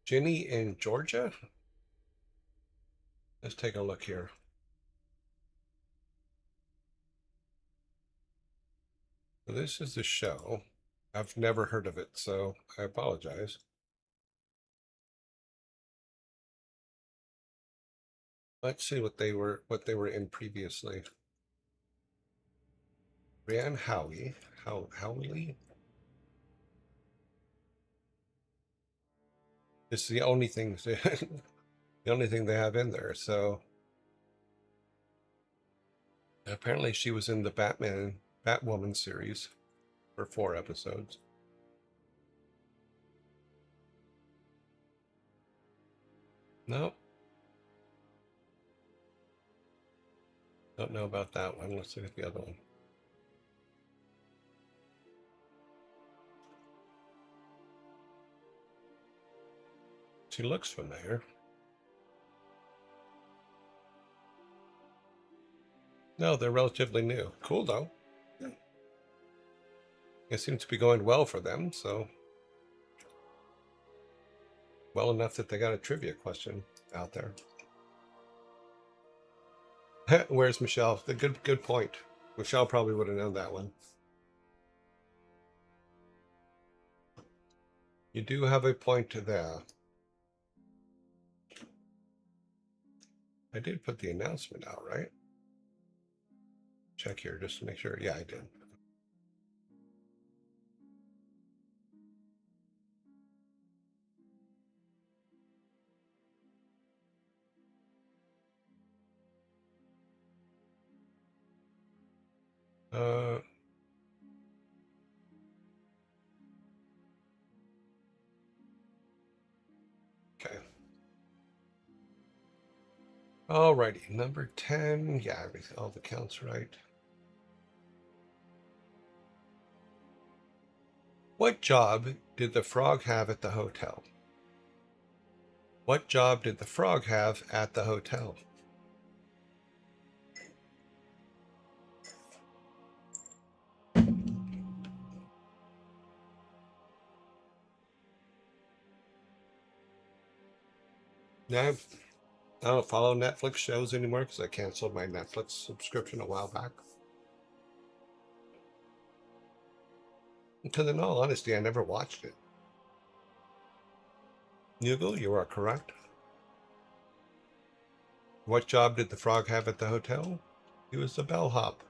Ginny in Georgia. Let's take a look here. So this is the show. I've never heard of it, so I apologize. Let's see what they were in previously. Brianne Howley. Howley? It's the only thing the only thing they have in there. So apparently she was in the Batwoman series for 4 episodes. Nope. Don't know about that one. Let's look at the other one. She looks familiar. No, they're relatively new. Cool though. Yeah. It seems to be going well for them, so well enough that they got a trivia question out there. Where's Michelle? The good point. Michelle probably would have known that one. You do have a point to there. I did put the announcement out, right? Check here just to make sure. Yeah, I did. Uh, okay. Alrighty, number 10. Yeah, all the counts right. What job did the frog have at the hotel? What job did the frog have at the hotel? Now, I don't follow Netflix shows anymore because I canceled my Netflix subscription a while back. Because in all honesty, I never watched it. Nugel, you are correct. What job did the frog have at the hotel? He was the bellhop.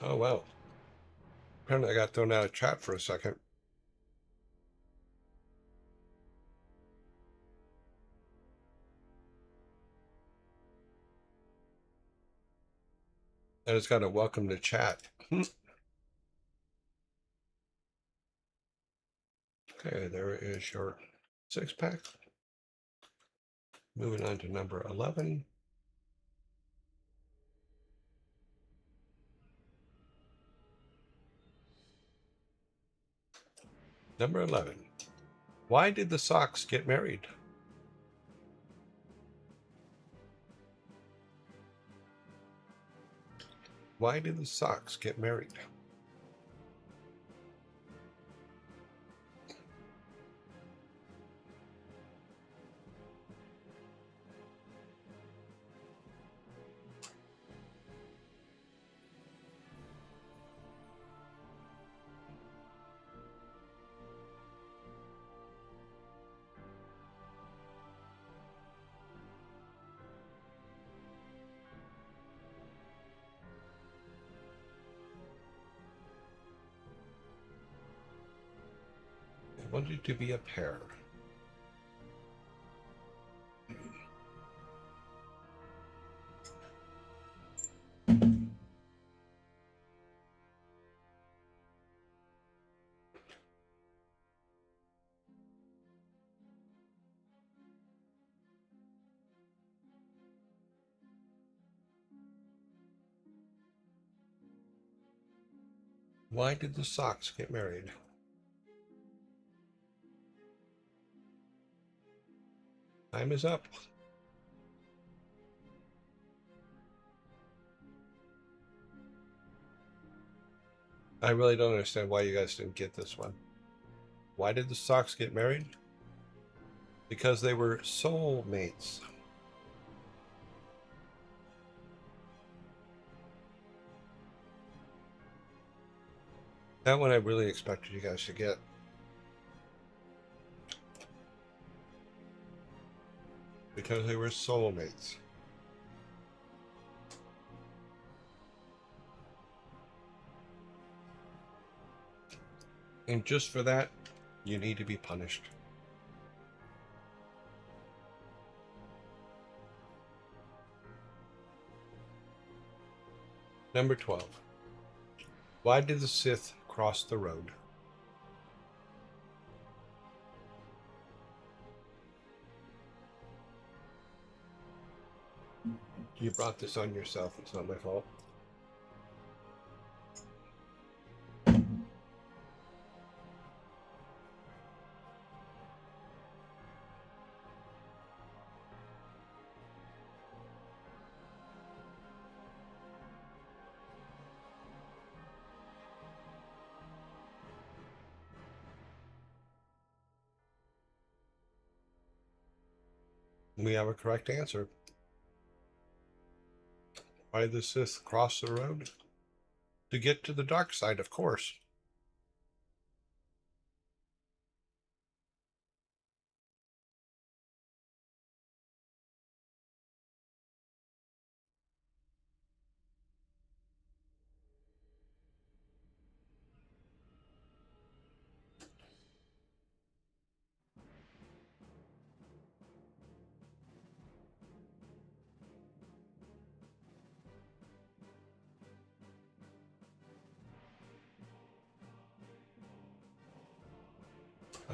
Oh, well. Apparently I got thrown out of chat for a second. I just got a welcome to chat. Okay, there is your 6-pack. Moving on to number 11. Number 11. Why did the Sox get married? Why did the Sox get married? They wanted to be a pair. Why did the Sox get married? Time is up. I really don't understand why you guys didn't get this one. Why did the Sox get married? Because they were soulmates. That one I really expected you guys to get. Because they were soulmates. And just for that, you need to be punished. Number 12. Why did the Sith cross the road? You brought this on yourself. It's not my fault. We have a correct answer. Why did the Sith cross the road? To get to the dark side, of course.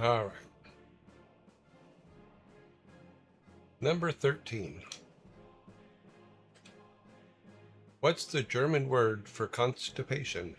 All right. Number 13. What's the German word for constipation?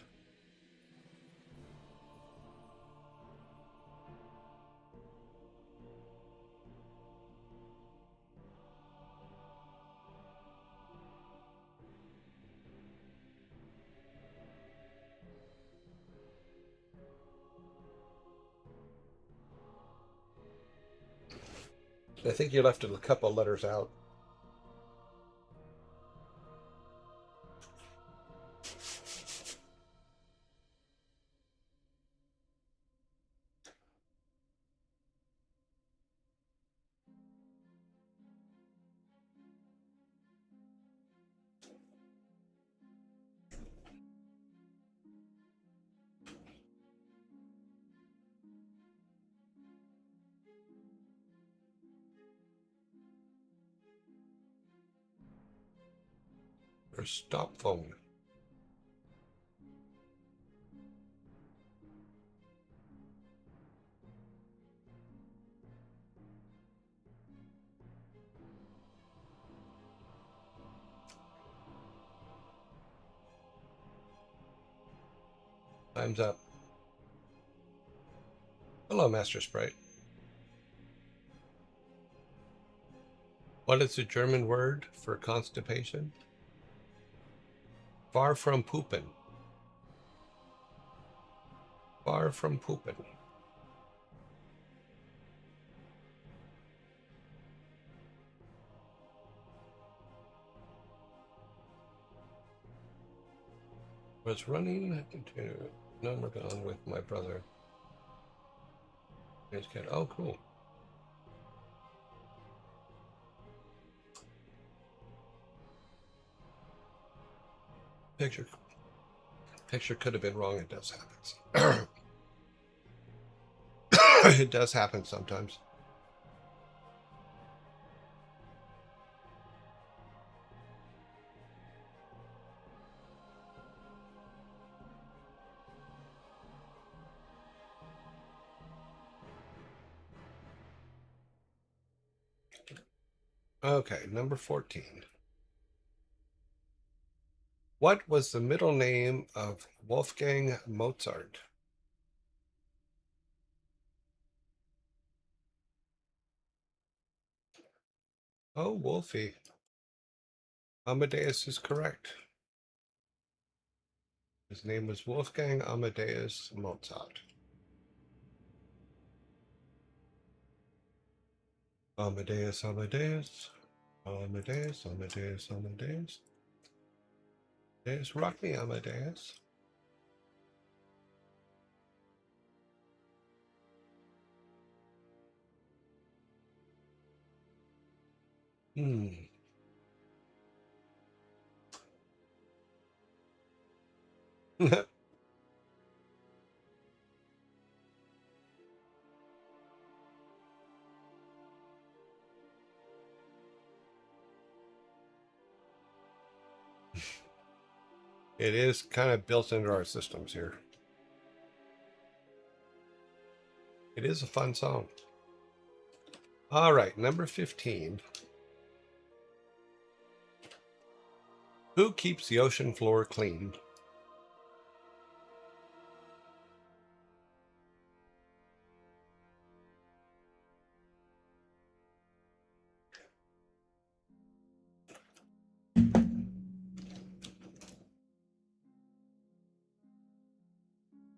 I think you left a couple letters out. Or stop phone. Time's up. Hello, Master Sprite. What is the German word for constipation? Far from poopin'. Far from poopin'. Was running into number gone with my brother. His cat. Oh, cool. Picture could have been wrong. It does happen. It does happen sometimes. Okay, number 14. What was the middle name of Wolfgang Mozart? Oh, Wolfie. Amadeus is correct. His name was Wolfgang Amadeus Mozart. Amadeus, Amadeus. Amadeus, Amadeus, Amadeus. Amadeus, rock me, Amadeus. Hmm. It is kind of built into our systems here. It is a fun song. All right, number 15. Who keeps the ocean floor clean?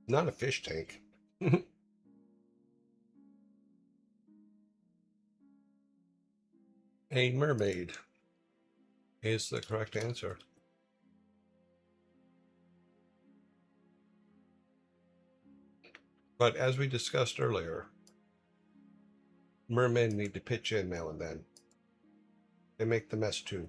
Not a fish tank. A mermaid is the correct answer. But as we discussed earlier, mermen need to pitch in now and then. They make the mess too.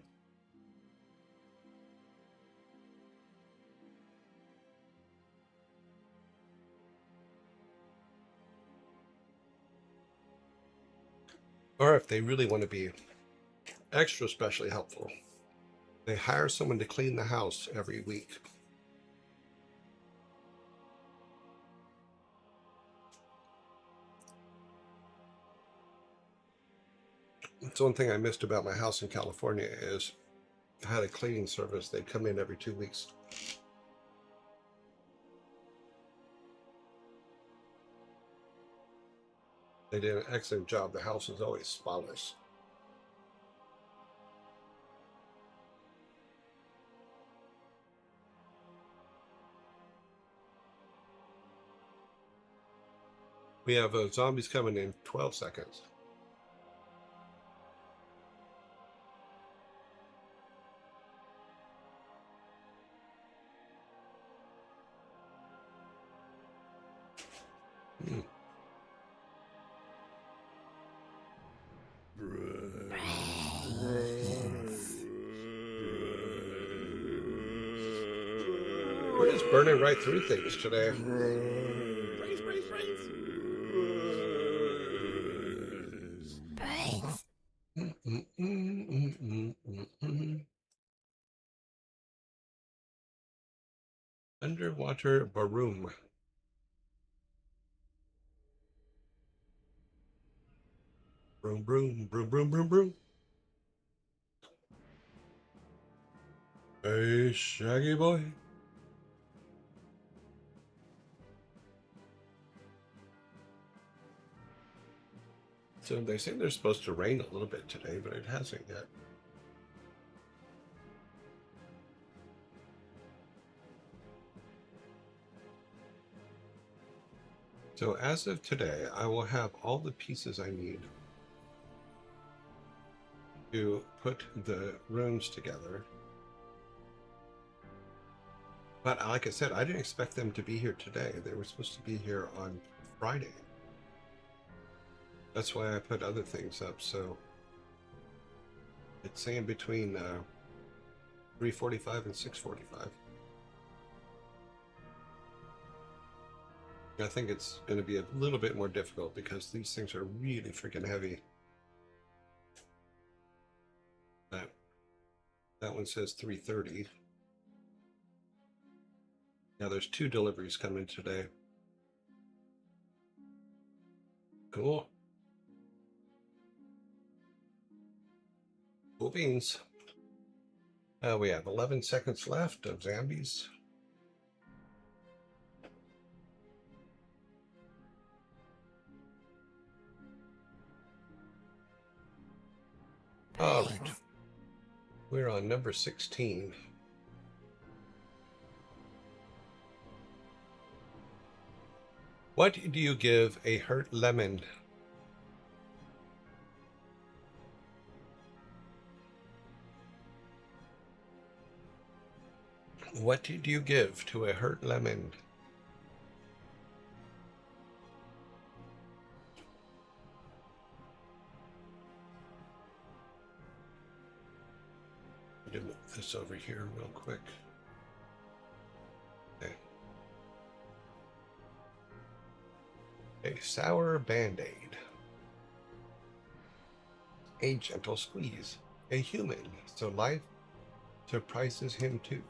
Or if they really want to be extra specially helpful, they hire someone to clean the house every week. That's one thing I missed about my house in California is I had a cleaning service. They'd come in every 2 weeks. They did an excellent job. The house was always spotless. We have zombies coming in 12 seconds. We're just burning right through things today. Underwater baroom. Broom, broom, broom, broom, broom, broom. Hey, Shaggy boy. So they say they're supposed to rain a little bit today, but it hasn't yet. So as of today, I will have all the pieces I need to put the rooms together. But like I said, I didn't expect them to be here today. They were supposed to be here on Friday. That's why I put other things up. So it's saying between 3:45 and 6:45. I think it's going to be a little bit more difficult because these things are really freaking heavy. That one says 3:30. Now there's 2 deliveries coming today. Cool. Cool beans. We have 11 seconds left of zombies. All right. We're on number 16. What do you give a hurt lemon? What did you give to a hurt lemon? I'm going to move this over here real quick. Okay. A sour band-aid. A gentle squeeze. A human, so life surprises him too.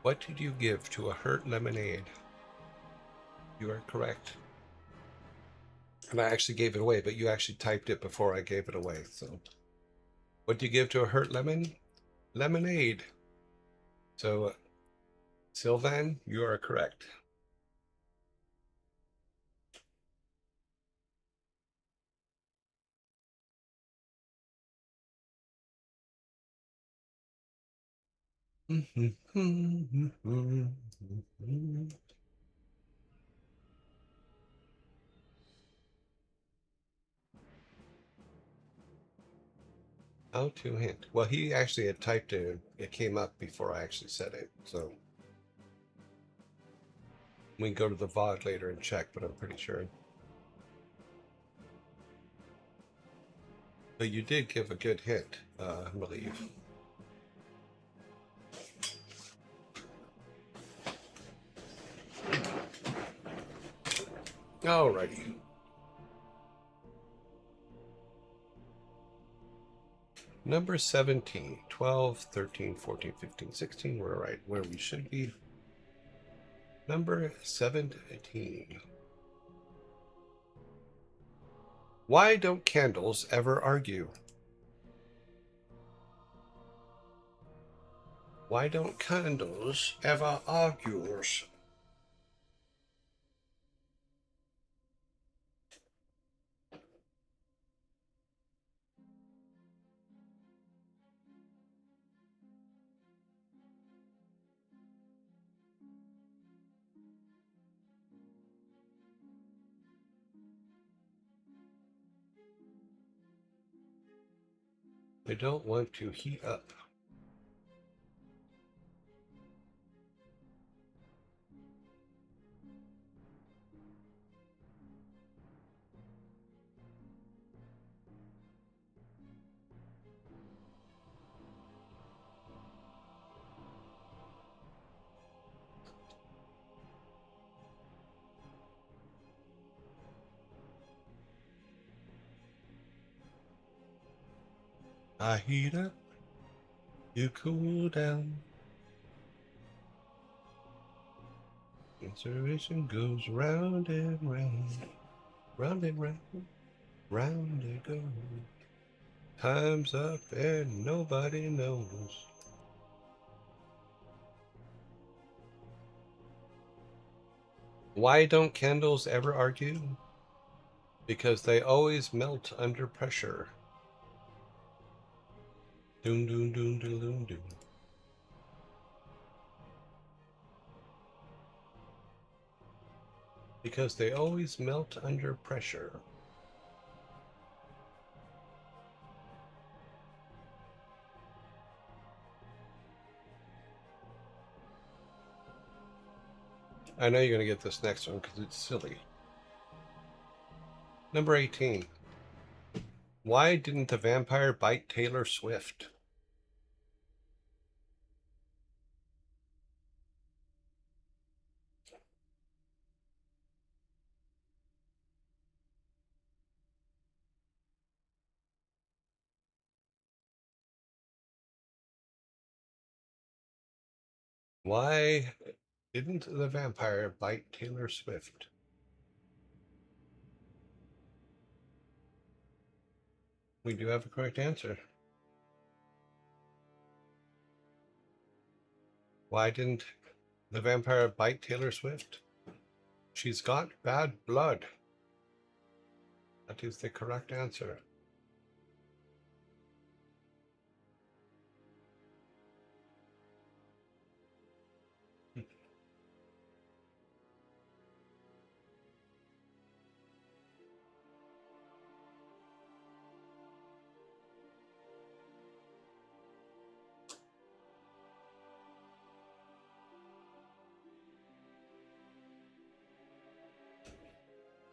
What did you give to a hurt lemonade? You are correct. And I actually gave it away, but you actually typed it before I gave it away. So, what do you give to a hurt lemon? Lemonade. So, Sylvan, you are correct. How to hint. Well, he actually had typed it. It came up before I actually said it. So we can go to the VOD later and check, but I'm pretty sure. But you did give a good hint, I believe. Alrighty. Number 17, 12, 13, 14, 15, 16. We're right where we should be. Number 17. Why don't candles ever argue? Why don't candles ever argue? They don't want to heat up. I heat up, you cool down. Conservation goes round and round, round and round, round it goes. Time's up and nobody knows. Why don't candles ever argue? Because they always melt under pressure. Doom, doom, doom, doom, doom, doom. Because they always melt under pressure. I know you're going to get this next one because it's silly. Number 18. Why didn't the vampire bite Taylor Swift? Why didn't the vampire bite Taylor Swift? We do have a correct answer. Why didn't the vampire bite Taylor Swift? She's got bad blood. That is the correct answer.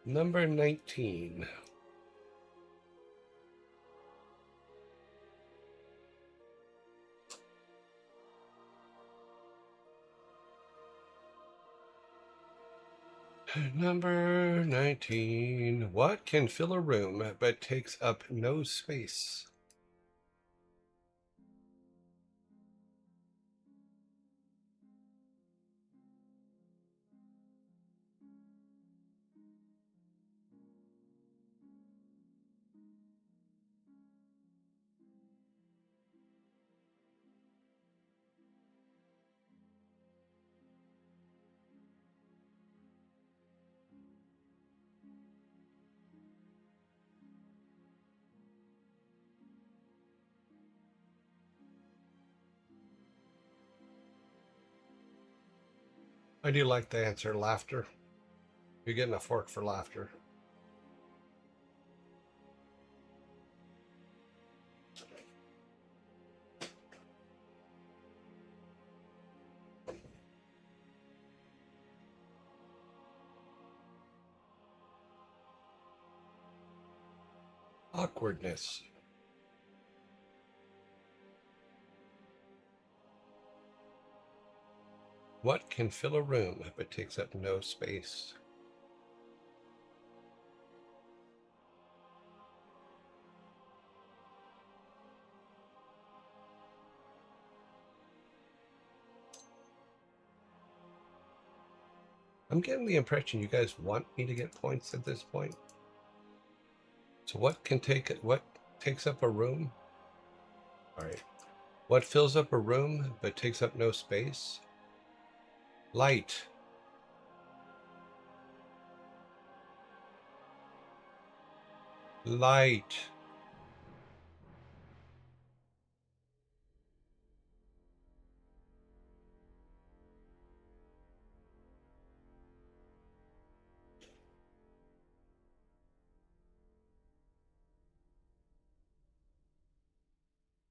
Number 19. Number 19. What can fill a room but takes up no space? I do like the answer, laughter. You're getting a fork for laughter. Awkwardness. What can fill a room but takes up no space? I'm getting the impression you guys want me to get points at this point. So what takes up a room? All right. What fills up a room but takes up no space? Light. Light.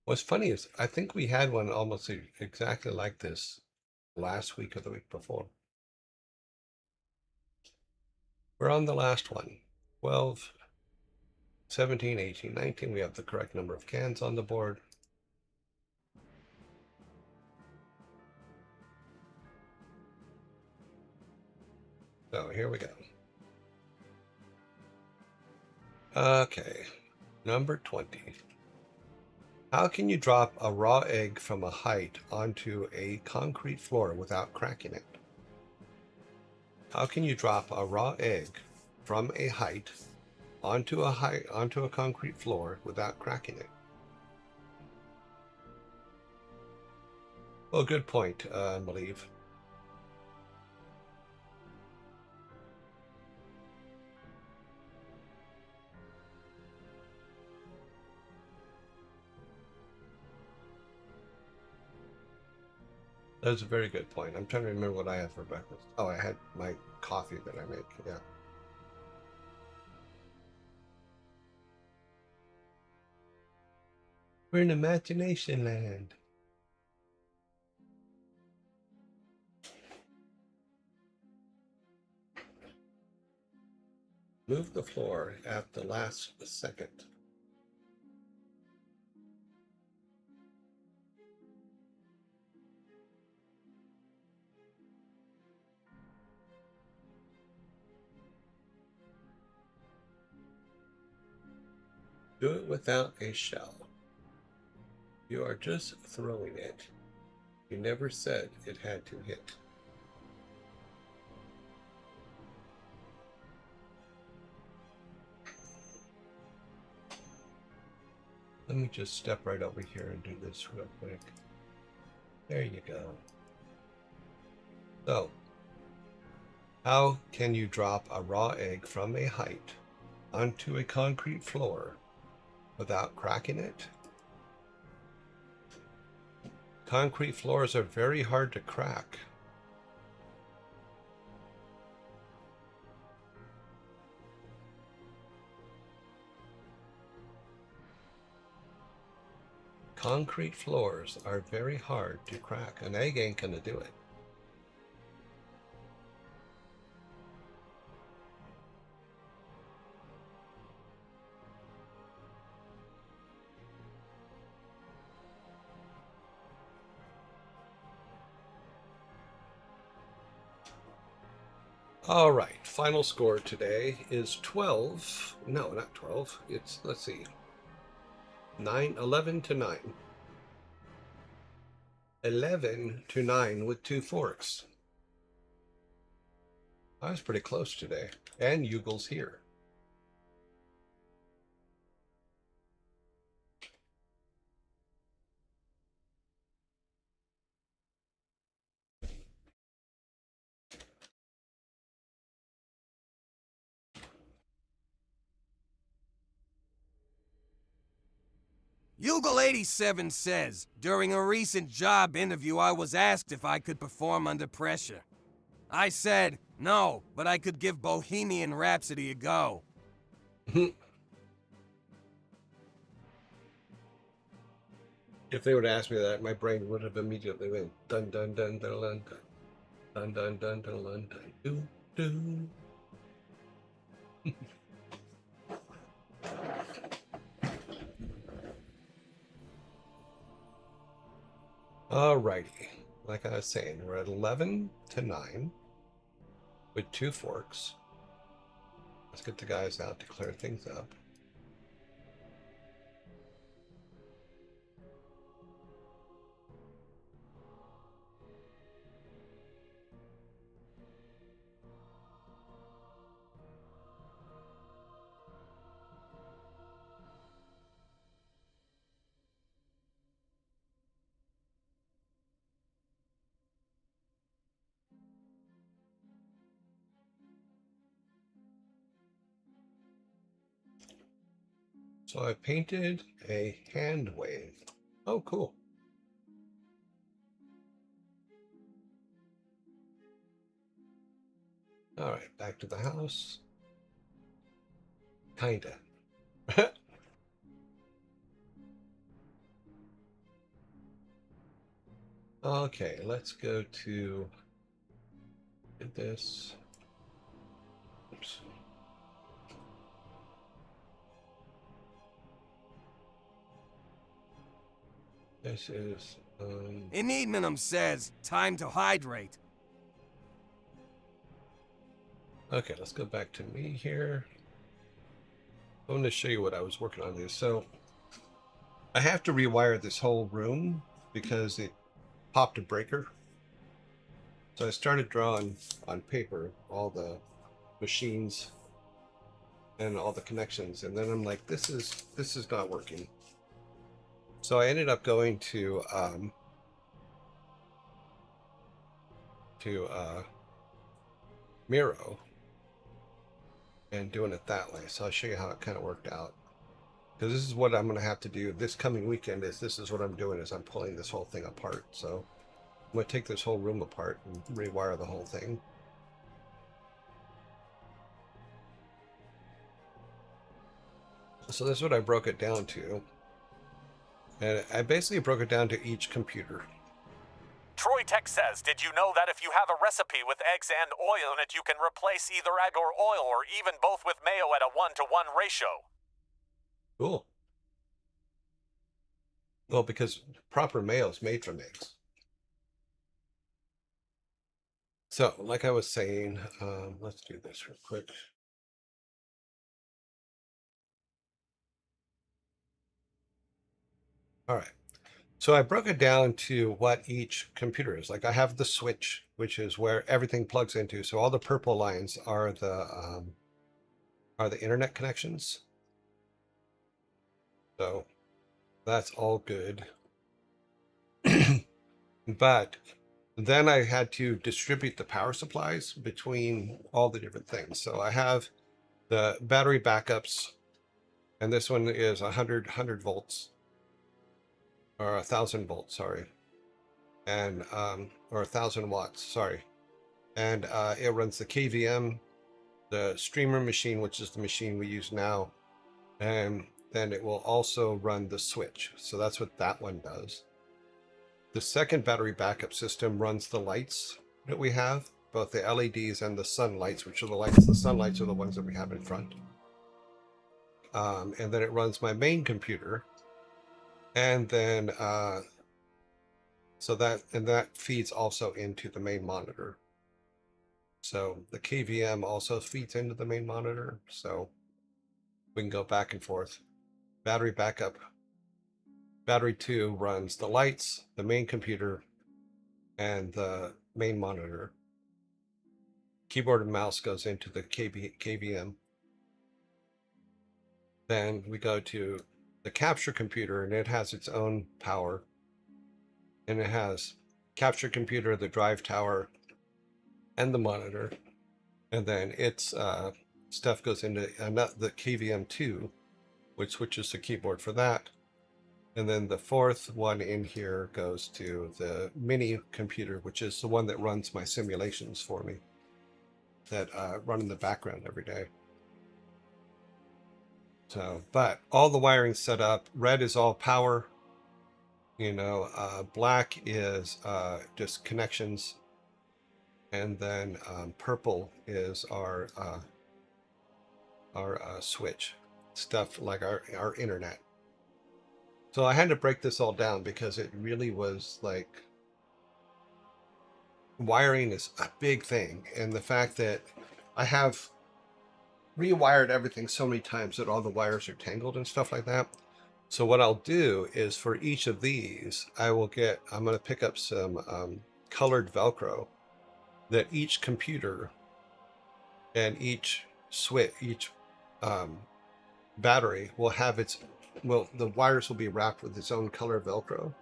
What's funny is I think we had one almost exactly like this last week or the week before. We're on the last one. 12, 17, 18, 19. We have the correct number of cans on the board. So here we go. Okay, number 20. How can you drop a raw egg from a height onto a concrete floor without cracking it? How can you drop a raw egg from a height onto a concrete floor without cracking it? Well, good point, I believe. That's a very good point. I'm trying to remember what I had for breakfast. Oh, I had my coffee that I make. Yeah. We're in imagination land. Move the floor at the last second. Do it without a shell. You are just throwing it. You never said it had to hit. Let me just step right over here and do this real quick. There you go. So, how can you drop a raw egg from a height onto a concrete floor without cracking it? Concrete floors are very hard to crack. Concrete floors are very hard to crack. An egg ain't gonna do it. All right, final score today is 12. No, not 12. It's, let's see, 11 to 9. 11 to 9 with 2 forks. I was pretty close today. And Yugel's here. Yugal87 says, during a recent job interview I was asked if I could perform under pressure. I said, no, but I could give Bohemian Rhapsody a go. If they would ask me that, my brain would have immediately went dun dun dun dun dun dun dun dun dun dun dun dun. Alrighty, like I was saying, we're at 11 to 9 with 2 forks. Let's get the guys out to clear things up. So I painted a hand wave. Oh, cool. All right, back to the house. Kinda. Okay, let's go to this. Oops. This is Enigmanum says, time to hydrate. okay, let's go back to me here. I want to show you what I was working on this. So I have to rewire this whole room because it popped a breaker. So I started drawing on paper all the machines and all the connections, and then I'm like, this is not working. So I ended up going to Miro and doing it that way. So I'll show you how it kind of worked out. Because this is what I'm going to have to do this coming weekend. This is what I'm doing is I'm pulling this whole thing apart. So I'm going to take this whole room apart and rewire the whole thing. So this is what I broke it down to. And I basically broke it down to each computer. Troy Tech says, did you know that if you have a recipe with eggs and oil in it, you can replace either egg or oil or even both with mayo at a 1-to-1 ratio? Cool. Well, because proper mayo is made from eggs. So, like I was saying, let's do this real quick. All right. So I broke it down to what each computer is. Like I have the switch, which is where everything plugs into. So all the purple lines are the internet connections. So that's all good. But then I had to distribute the power supplies between all the different things. So I have the battery backups, and this one is 100 volts or 1,000 volts, sorry, and or 1,000 watts, sorry, and it runs the KVM, the streamer machine, which is the machine we use now, and then it will also run the switch. So that's what that one does. The second battery backup system runs the lights that we have, both the LEDs and the sun lights, which are the lights. The sun lights are the ones that we have in front. And then it runs my main computer, and then that feeds also into the main monitor. So the KVM also feeds into the main monitor, so we can go back and forth. Battery backup. Battery 2 runs the lights, the main computer, and the main monitor. Keyboard and mouse goes into the KVM. Then we go to the capture computer, and it has its own power. And it has capture computer, the drive tower, and the monitor. And then its stuff goes into the KVM2, which switches the keyboard for that. And then the fourth one in here goes to the mini computer, which is the one that runs my simulations for me, that run in the background every day. So, but all the wiring's set up. Red is all power. Black is just connections. And then purple is our switch, stuff like our internet. So I had to break this all down because it really was like, wiring is a big thing. And the fact that I have rewired everything so many times that all the wires are tangled and stuff like that. So what I'll do is for each of these, I'm going to pick up some colored Velcro that each computer and each switch, each battery will have the wires will be wrapped with its own color Velcro.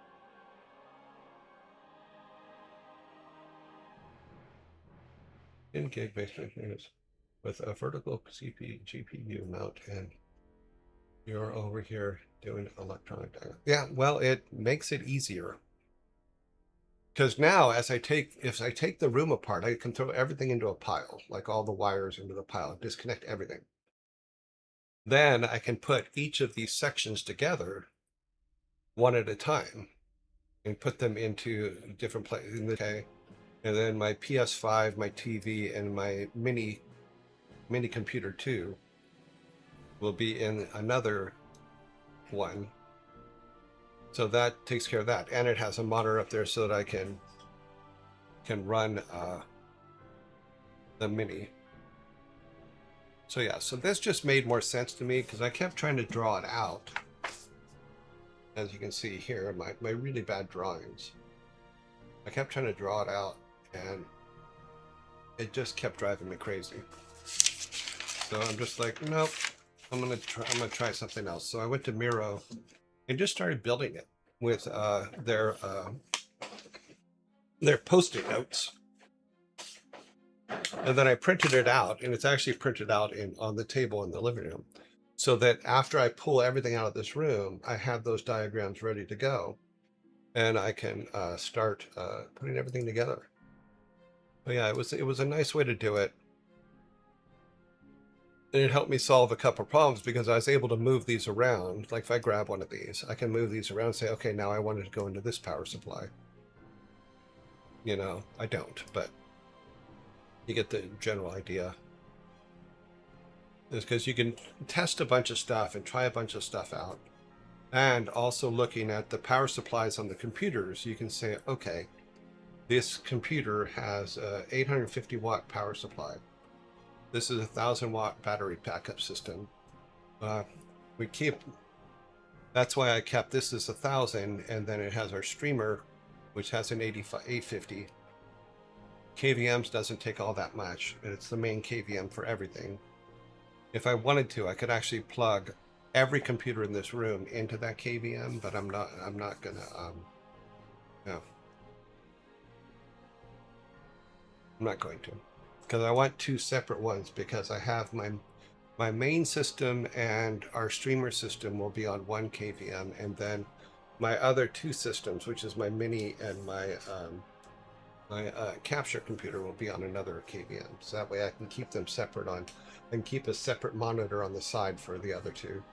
In gig basement units with a vertical GPU mount and You're over here doing electronic diagram. Yeah, well, it makes it easier. Because now, if I take the room apart, I can throw everything into a pile, like all the wires into the pile, disconnect everything. Then I can put each of these sections together one at a time and put them into different places. Okay, and then my PS5, my TV, and my mini computer 2 will be in another one. So that takes care of that, and it has a monitor up there so that I can run the mini. So yeah, so this just made more sense to me because I kept trying to draw it out. As you can see here, my really bad drawings. I kept trying to draw it out, and it just kept driving me crazy. So I'm just like, nope, I'm gonna try something else. So I went to Miro and just started building it with their Post-it notes. And then I printed it out, and it's actually printed out on the table in the living room, so that after I pull everything out of this room, I have those diagrams ready to go, and I can start putting everything together. But yeah, it was a nice way to do it. And it helped me solve a couple problems because I was able to move these around. Like if I grab one of these, I can move these around and say, okay, now I wanted to go into this power supply. You know, I don't, but you get the general idea. Is because you can test a bunch of stuff and try a bunch of stuff out. And also looking at the power supplies on the computers, you can say, okay, this computer has a 850 watt power supply. This is a 1,000-watt battery backup system. That's why I kept this as 1,000, and then it has our streamer, which has an 850. KVMs doesn't take all that much, and it's the main KVM for everything. If I wanted to, I could actually plug every computer in this room into that KVM, but I'm not gonna, no. I'm not going to. Because I want two separate ones, because I have my main system and our streamer system will be on one KVM, and then my other two systems, which is my mini and my capture computer, will be on another KVM. So that way I can keep them separate and keep a separate monitor on the side for the other two.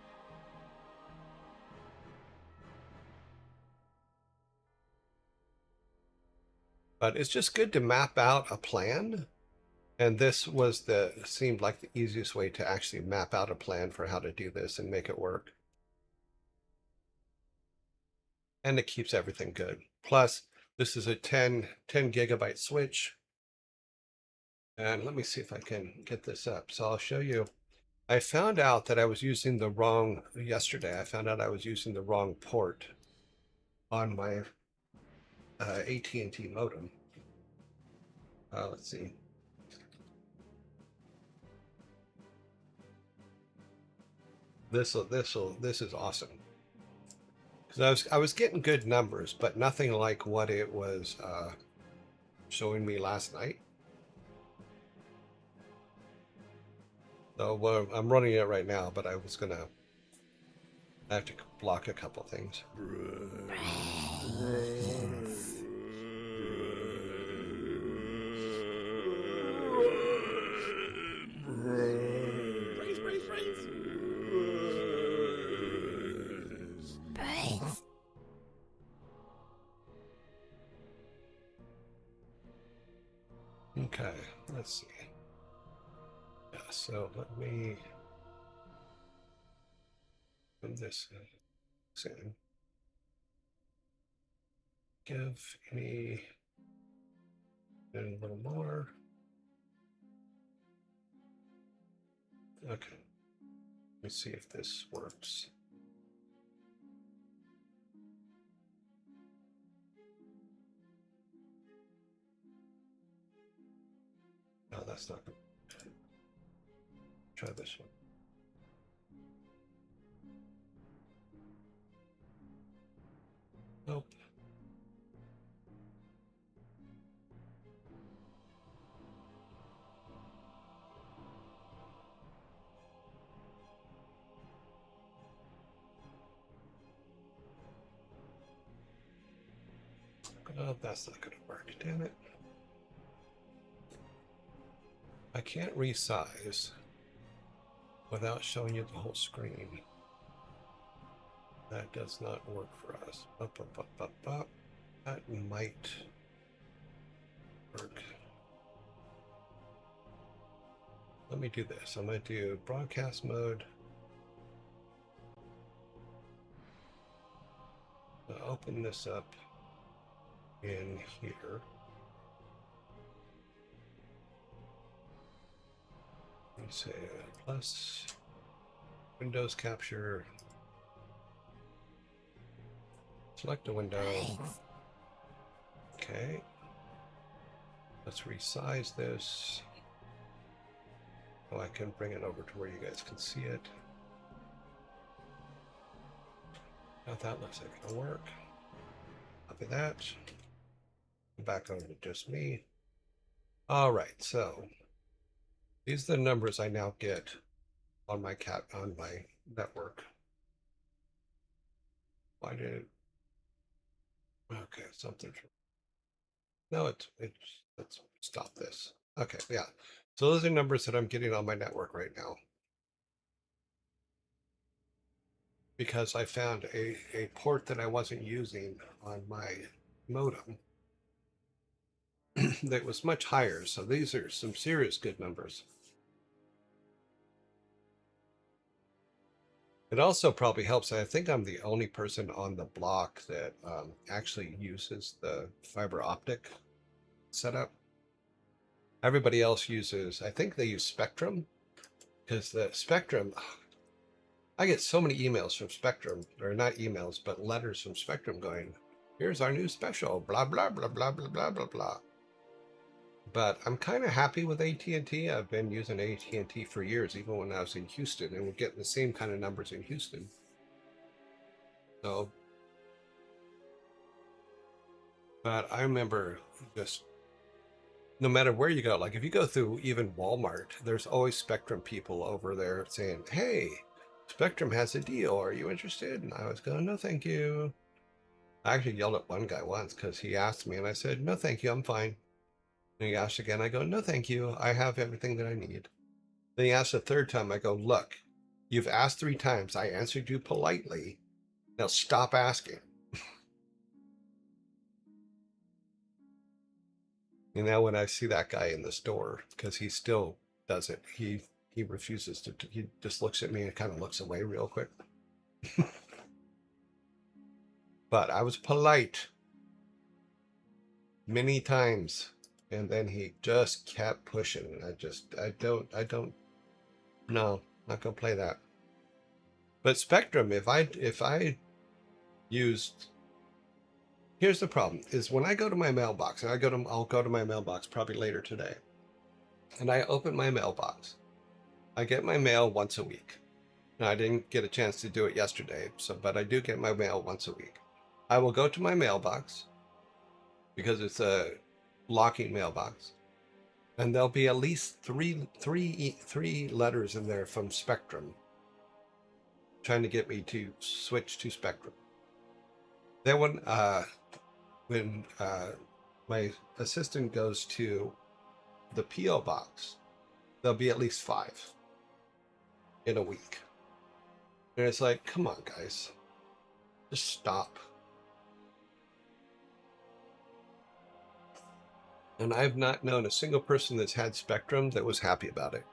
But it's just good to map out a plan. And this seemed like the easiest way to actually map out a plan for how to do this and make it work. And it keeps everything good. Plus, this is a 10 gigabyte switch. And let me see if I can get this up. So I'll show you. I found out that I was using the wrong, yesterday, I found out I was using the wrong port on my AT&T modem. Let's see. This is awesome. Because I was getting good numbers, but nothing like what it was showing me last night. So well, I'm running it right now, but I have to block a couple things. Okay, let's see. Yeah, so let me put this in. Give me a little more. Okay. Let me see if this works. No, that's not good. Try this one. Nope. that's not going to work. Damn it. I can't resize without showing you the whole screen. That does not work for us. That might work. Let me do this. I'm going to do broadcast mode. I'll open this up in here. Let me say plus Windows capture. Select a window. Okay. Let's resize this. So I can bring it over to where you guys can see it. Now that looks like it'll work. Copy that. Back over to just me. All right, so these are the numbers I now get on my network. Why did it? Okay, something. No, let's stop this. Okay, yeah. So those are numbers that I'm getting on my network right now. Because I found a port that I wasn't using on my modem that was much higher. So these are some serious good numbers. It also probably helps. I think I'm the only person on the block that actually uses the fiber optic setup. Everybody else uses, I think they use Spectrum, because the Spectrum, I get so many emails from Spectrum, or not emails, but letters from Spectrum going, here's our new special, blah, blah, blah, blah, blah, blah, blah, blah. But I'm kind of happy with AT&T. I've been using AT&T for years, even when I was in Houston, and we're getting the same kind of numbers in Houston. So, but I remember just, no matter where you go, like if you go through even Walmart, there's always Spectrum people over there saying, hey, Spectrum has a deal. Are you interested? And I was going, no, thank you. I actually yelled at one guy once because he asked me and I said, no, thank you. I'm fine. And he asked again. I go, no, thank you. I have everything that I need. Then he asked a third time. I go, look, you've asked 3 times. I answered you politely. Now stop asking. And now when I see that guy in the store, because he still doesn't, he refuses to, he just looks at me and kind of looks away real quick. But I was polite many times, and then he just kept pushing. I don't, no, not gonna play that. But Spectrum, if I used, here's the problem, is when I go to my mailbox, and I'll go to my mailbox probably later today, and I open my mailbox. I get my mail once a week. Now, I didn't get a chance to do it yesterday, but I do get my mail once a week. I will go to my mailbox because it's a locking mailbox, and there'll be at least three letters in there from Spectrum trying to get me to switch to Spectrum. Then when my assistant goes to the P.O. box, there'll be at least 5 in a week. And it's like, come on, guys, just stop. And I've not known a single person that's had Spectrum that was happy about it.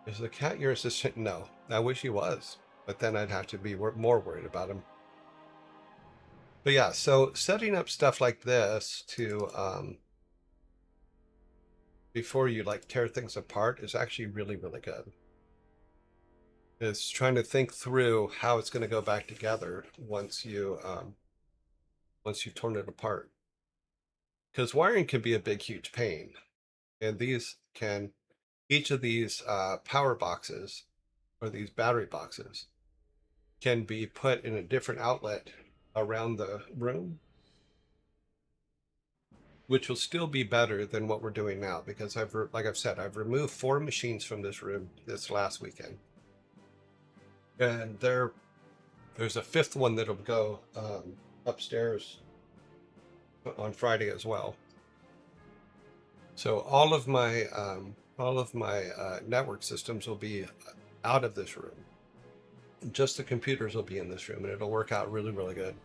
Is the cat your assistant? No, I wish he was, but then I'd have to be more worried about him. But yeah, so setting up stuff like this to, before you like tear things apart is actually really, really good. It's trying to think through how it's going to go back together once you've torn it apart. Because wiring can be a big, huge pain. And each of these power boxes, or these battery boxes, can be put in a different outlet around the room, which will still be better than what we're doing now, because like I've said, I've removed 4 machines from this room this last weekend. And they're there's a fifth one that'll go upstairs on Friday as well. So all of my network systems will be out of this room. Just the computers will be in this room, and it'll work out really, really good.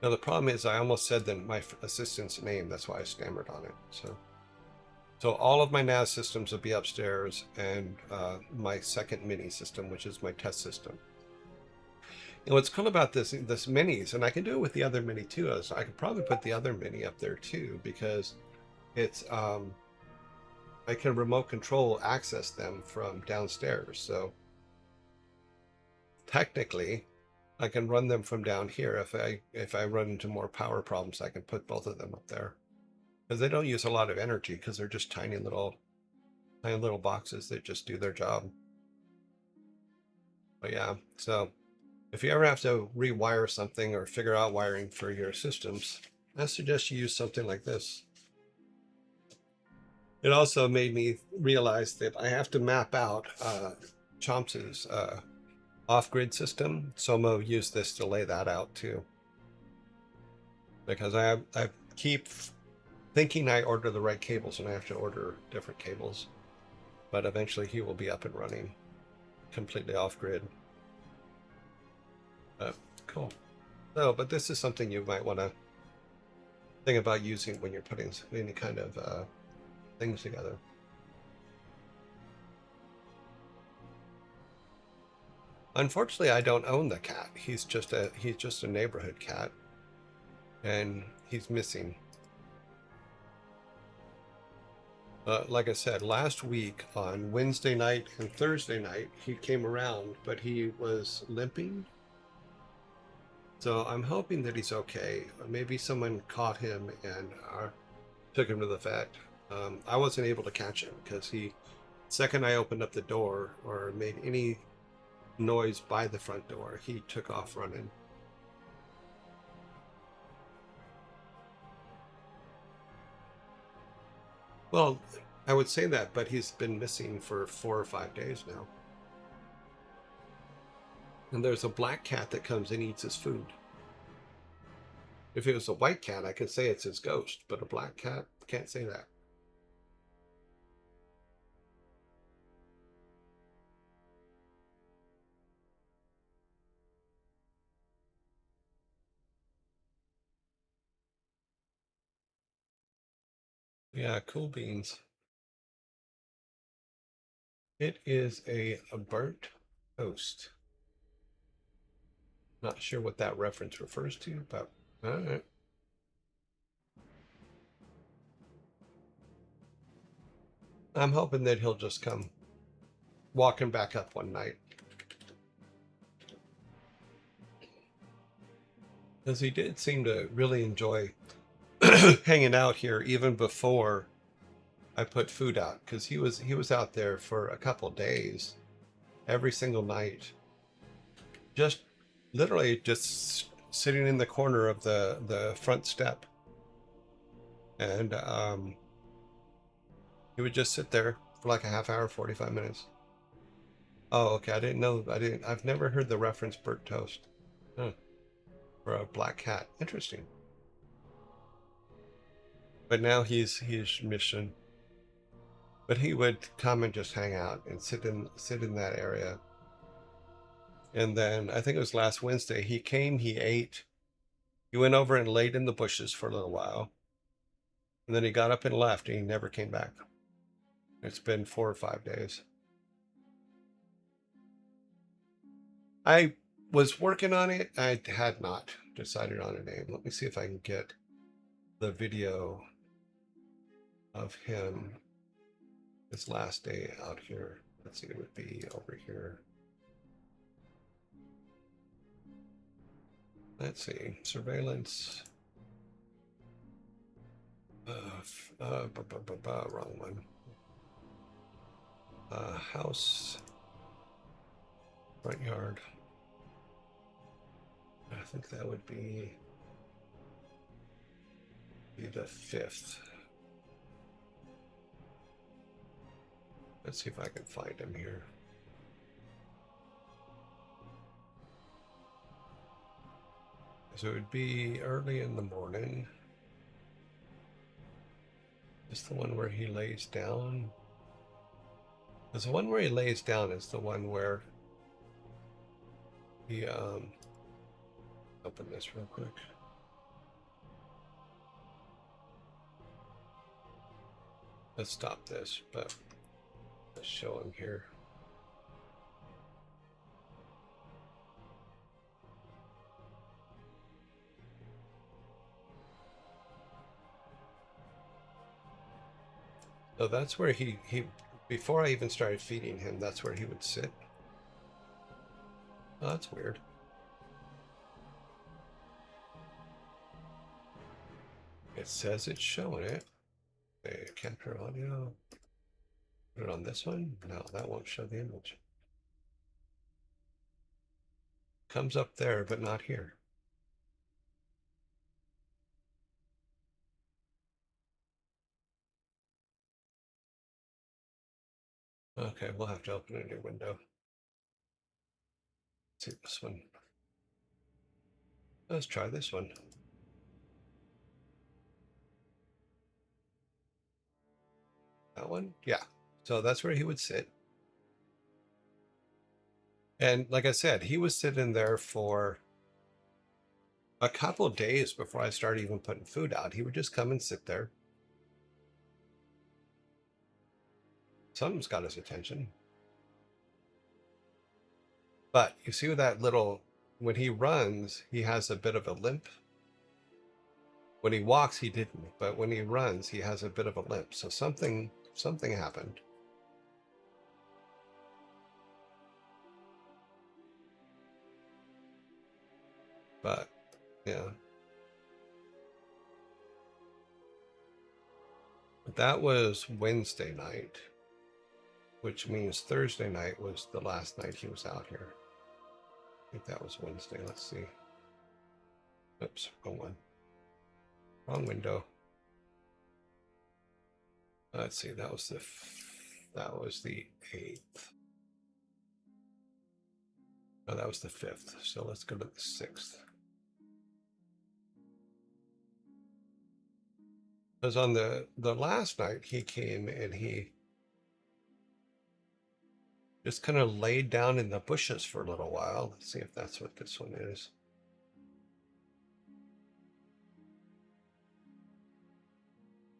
Now the problem is I almost said my assistant's name. That's why I stammered on it. So all of my NAS systems will be upstairs, and my second mini system, which is my test system. And what's cool about this minis, and I can do it with the other mini too, is I could probably put the other mini up there too, because it's I can remote control access them from downstairs. So technically I can run them from down here. If I run into more power problems, I can put both of them up there, because they don't use a lot of energy, because they're just tiny little boxes that just do their job. But yeah, so if you ever have to rewire something or figure out wiring for your systems, I suggest you use something like this. It also made me realize that I have to map out Chomps's off-grid system, so I'm going to use this to lay that out too. Because I keep thinking I order the right cables, and I have to order different cables. But eventually he will be up and running completely off-grid. Cool. So, but this is something you might want to think about using when you're putting any kind of things together. Unfortunately, I don't own the cat. He's just a neighborhood cat, and he's missing. Like I said, last week on Wednesday night and Thursday night, he came around, but he was limping. So I'm hoping that he's okay. Maybe someone caught him and took him to the vet. I wasn't able to catch him because second I opened up the door or made any noise by the front door, he took off running. Well, I would say that, but he's been missing for 4 or 5 days now. And there's a black cat that comes and eats his food. If it was a white cat, I could say it's his ghost, but a black cat, can't say that. Yeah, cool beans. It is a burnt toast. Not sure what that reference refers to, but all right. I'm hoping that he'll just come walking back up one night. Because he did seem to really enjoy hanging out here even before I put food out, because he was out there for a couple days, every single night, just literally just sitting in the corner of the front step, and he would just sit there for like a half hour, 45 minutes. Oh, okay. I didn't know. I've never heard the reference burnt toast. Huh. For a black cat. Interesting. But now he's mission. But he would come and just hang out and sit in that area. And then I think it was last Wednesday, he came, he ate, he went over and laid in the bushes for a little while. And then he got up and left, and he never came back. It's been 4 or 5 days. I was working on it. I had not decided on a name. Let me see if I can get the video of him his last day out here. Let's see, it would be over here. Let's see, surveillance. Wrong one. House, front yard. I think that would be the 5th. Let's see if I can find him here. So it would be early in the morning. Is the one where he lays down? Because the one where he lays down is the one where he open this real quick. Let's stop this, but let's show him here. So that's where he before I even started feeding him, that's where he would sit. Oh, that's weird. It says it's showing it. Okay, capture audio. Put it on this one. No, that won't show the image. Comes up there, but not here. Okay, we'll have to open a new window. Let's see this one. Let's try this one. That one? Yeah. So that's where he would sit. And like I said, he was sitting there for a couple of days before I started even putting food out. He would just come and sit there. Something's got his attention. But you see with that little, when he runs, he has a bit of a limp. When he walks, he didn't. But when he runs, he has a bit of a limp. So something happened. But yeah. That was Wednesday night, which means Thursday night was the last night he was out here. I think that was Wednesday. Let's see. Oops, wrong one. Wrong window. Let's see. That was the 8th. No, that was the 5th. So let's go to the 6th. Because on the last night he came and he just kind of laid down in the bushes for a little while. Let's see if that's what this one is.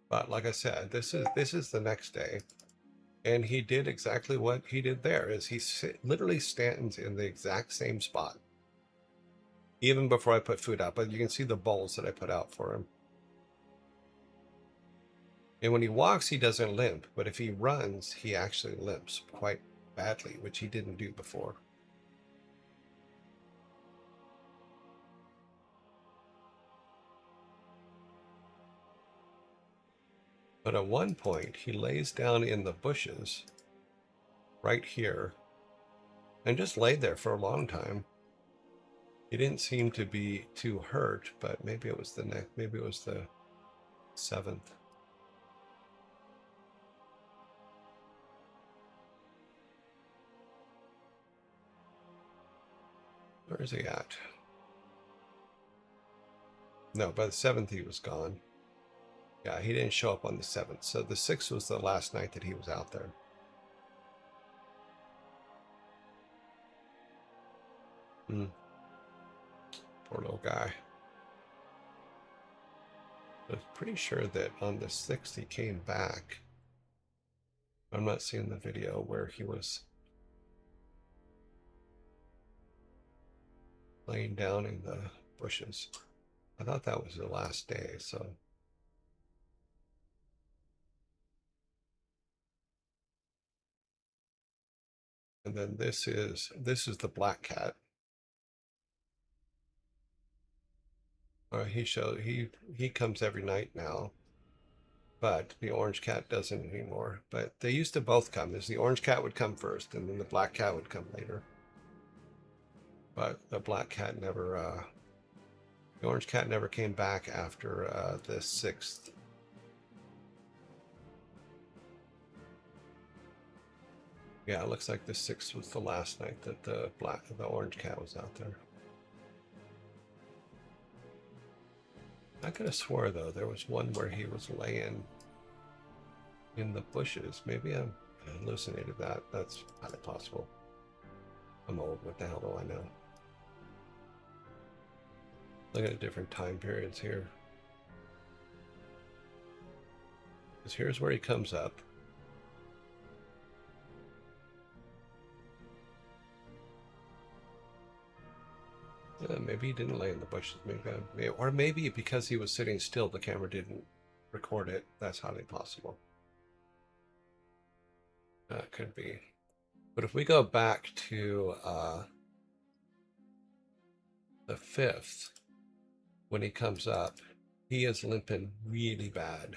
But like I said, this is the next day, and he did exactly what he did there. Is he literally stands in the exact same spot, even before I put food out. But you can see the bowls that I put out for him. And when he walks, he doesn't limp, but if he runs, he actually limps quite badly, which he didn't do before. But at one point, he lays down in the bushes right here and just laid there for a long time. He didn't seem to be too hurt, but maybe it was the 7th. Where is he at? No, by the 7th he was gone. Yeah, he didn't show up on the 7th. So the 6th was the last night that he was out there. Poor little guy. I was pretty sure that on the 6th he came back. I'm not seeing the video where he was laying down in the bushes. I thought that was the last day, so. And then this is the black cat. He comes every night now, but the orange cat doesn't anymore. But they used to both come. As the orange cat would come first, and then the black cat would come later. But the black cat never, the orange cat never came back after the 6th. Yeah, it looks like the 6th was the last night that the orange cat was out there. I could have swore though there was one where he was laying in the bushes. Maybe I hallucinated that. That's highly possible. I'm old. What the hell do I know? Looking at different time periods here. Because here's where he comes up. Maybe he didn't lay in the bushes. Or maybe because he was sitting still, the camera didn't record it. That's highly possible. That could be. But if we go back to the 5th, when he comes up, he is limping really bad.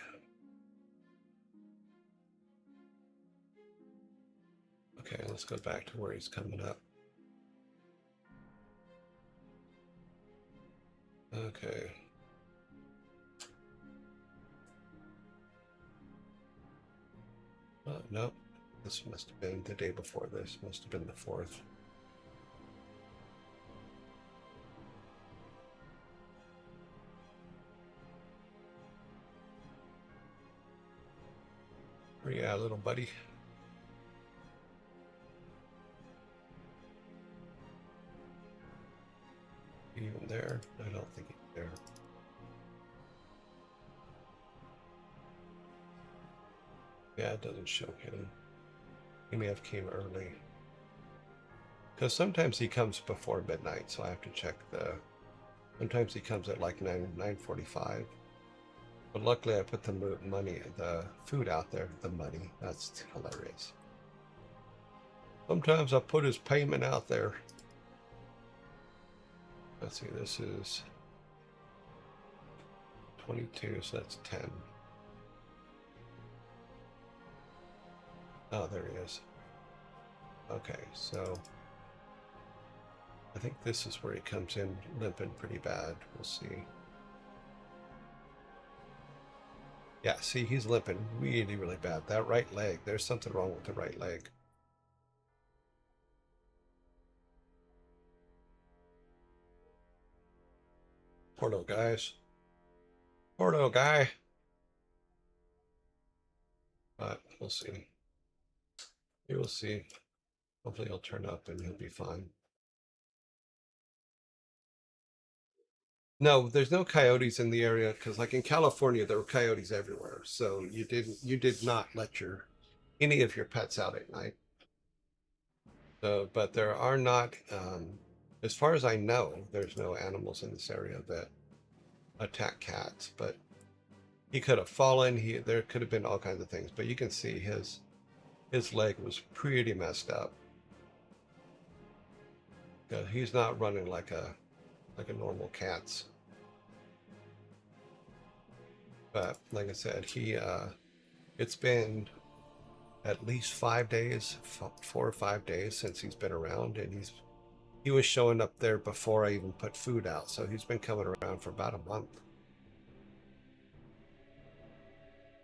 Okay, let's go back to where he's coming up. Okay. No, this must have been the day before this. Must have been the 4th. Where you at, little buddy? Even there? I don't think he's there. Yeah, it doesn't show him. He may have came early. Because sometimes he comes before midnight, so I have to check the... Sometimes he comes at like 9:45. But luckily I put the food out there. The money. That's hilarious. Sometimes I put his payment out there. Let's see, this is 22, so that's 10. Oh, there he is. Okay, so I think this is where he comes in limping pretty bad. We'll see. Yeah, see, he's limping really, really bad. That right leg, there's something wrong with the right leg. Poor little guys. Poor little guy. But we'll see. We will see. Hopefully he'll turn up and he'll be fine. No, there's no coyotes in the area because, like in California, there were coyotes everywhere. So you did not let any of your pets out at night. So, but there are not, as far as I know, there's no animals in this area that attack cats. But he could have fallen. There could have been all kinds of things. But you can see his leg was pretty messed up. He's not running like a normal cat's. But like I said, it's been at least 5 days, 4 or 5 days since he's been around, and he was showing up there before I even put food out, so he's been coming around for about a month.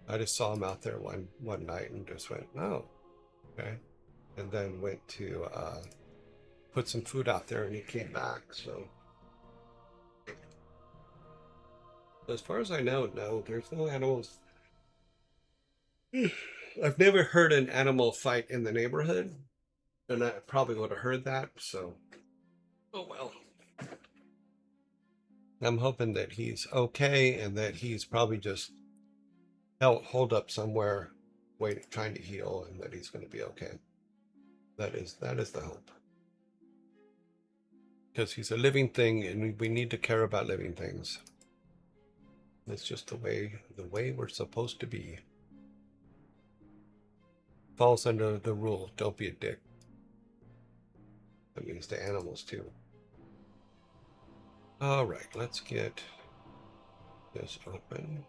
I just saw him out there one night and just went, oh, okay, and then went to put some food out there, and he came back. So as far as I know, no, there's no animals. I've never heard an animal fight in the neighborhood, and I probably would have heard that, so oh well. I'm hoping that he's okay and that he's probably just holed up somewhere waiting, trying to heal, and that he's going to be okay. That is the hope. Because he's a living thing, and we need to care about living things. It's just the way we're supposed to be. Falls under the rule, don't be a dick. That means to animals too. All right, let's get this open.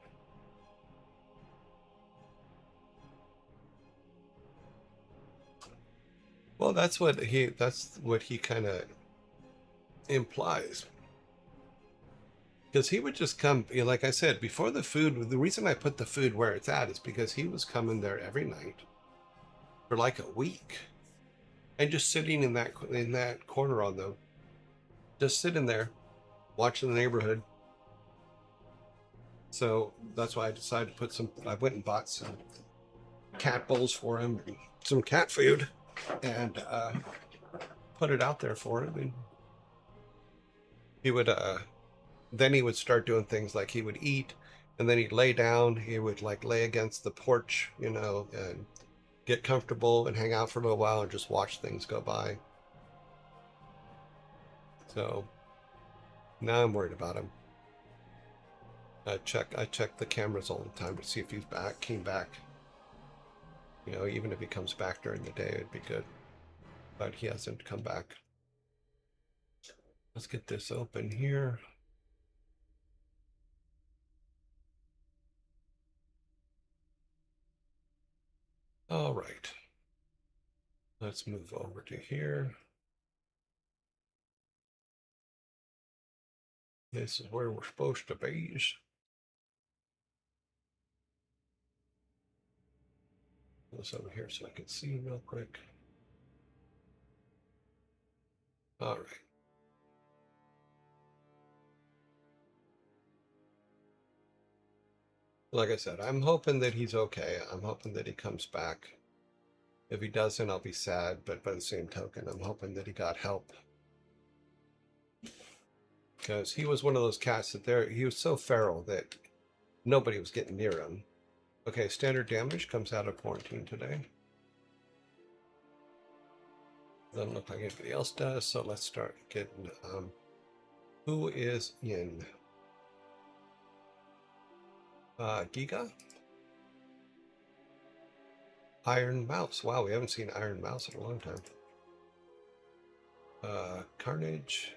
Well, that's what he kind of implies. Because he would just come, like I said, before the food. The reason I put the food where it's at is because he was coming there every night for like a week, and just sitting in that corner just sitting there, watching the neighborhood, So that's why I decided to put some. I went and bought some cat bowls for him, and some cat food, and put it out there for him. And he would then he would start doing things like he would eat, and then he'd lay down. He would like lay against the porch, you know, and get comfortable and hang out for a little while and just watch things go by. So now I'm worried about him. I check the cameras all the time to see if he's back, came back. You know, even if he comes back during the day, it'd be good. But he hasn't come back. Let's get this open here. All right. Let's move over to here. This is where we're supposed to be. This over here so I can see real quick. All right. Like I said, I'm hoping that he's okay. I'm hoping that he comes back. If he doesn't, I'll be sad. But by the same token, I'm hoping that he got help. Because he was one of those cats that he was so feral that nobody was getting near him. Okay, standard damage comes out of quarantine today. Doesn't look like anybody else does, so let's start getting who is in Giga? Iron Mouse. Wow, we haven't seen Iron Mouse in a long time. Carnage.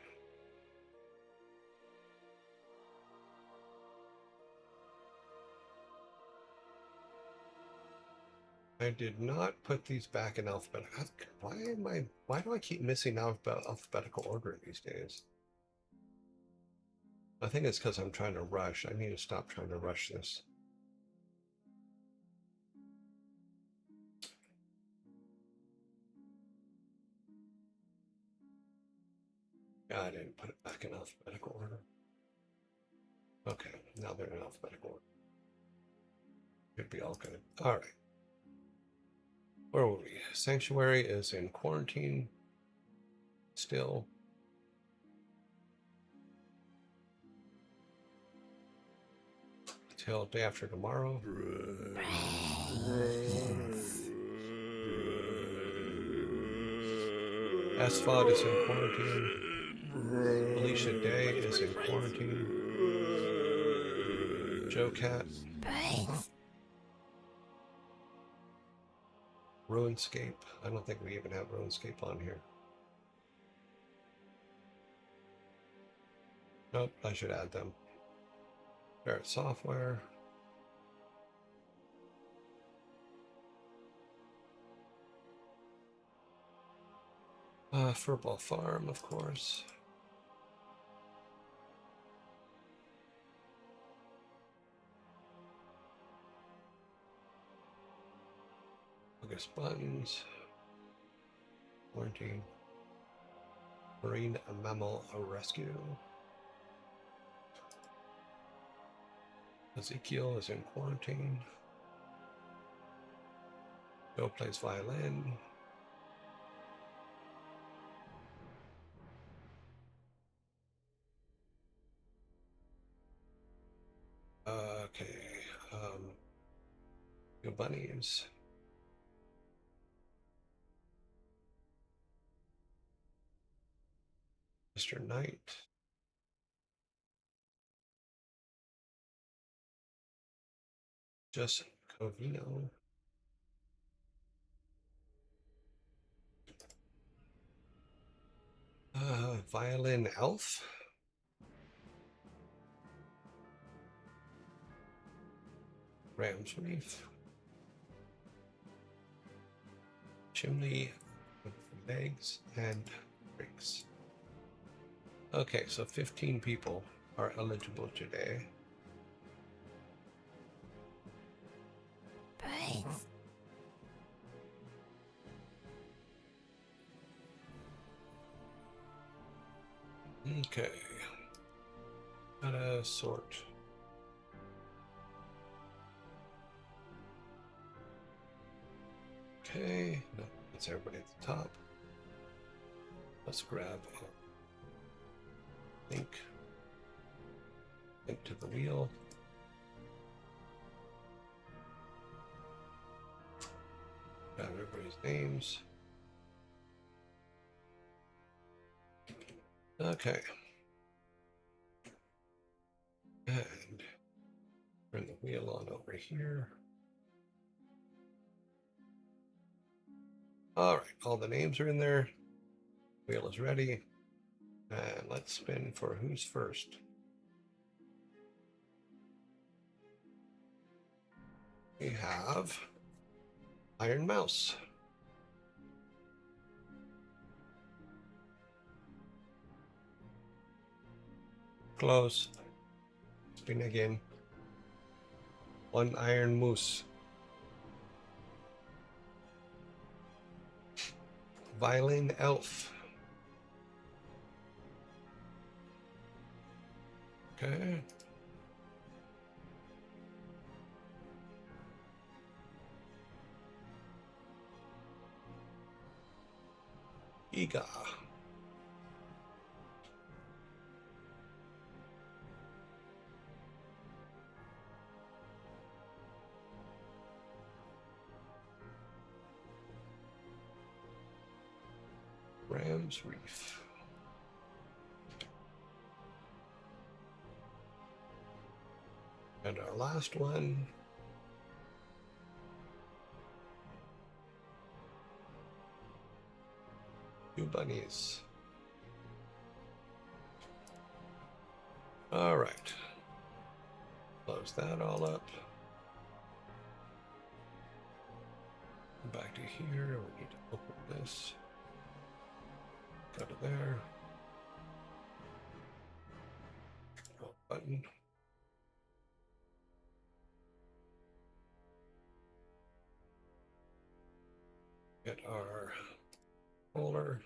I did not put these back in alphabetical. Why do I keep missing alphabetical order these days? I think it's because I'm trying to rush. I need to stop trying to rush this. Yeah, I didn't put it back in alphabetical order. Okay, now they're in alphabetical order. Should be all good. All right. Where were we? Sanctuary is in quarantine still. Till day after tomorrow. Asphalt is in quarantine. Alicia Day is in quarantine. Joe Cat. Runescape. I don't think we even have Runescape on here. Nope, I should add them. Barrett Software. Furball Farm, of course. August Buttons. Quarantine. Marine Mammal Rescue. Ezekiel is in quarantine. Joe plays violin. Okay. Your bunnies. Mr. Knight. Just Covino. Violin Elf. Ram's Reef. Chimney legs and bricks. Okay, so 15 people are eligible today. Okay. Gotta sort. Okay, that's everybody at the top. Let's grab link to the wheel. Grab everybody's names. Okay. And turn the wheel on over here. All right, all the names are in there. Wheel is ready. And let's spin for who's first. We have Iron Mouse. Close. Spin again. One Iron Moose. Violin Elf. Okay. Iga. Ram's Reef. And our last one. Two bunnies. All right. Close that all up. Back to here. We need to open this. Go to there. Oh, button. Get our folder.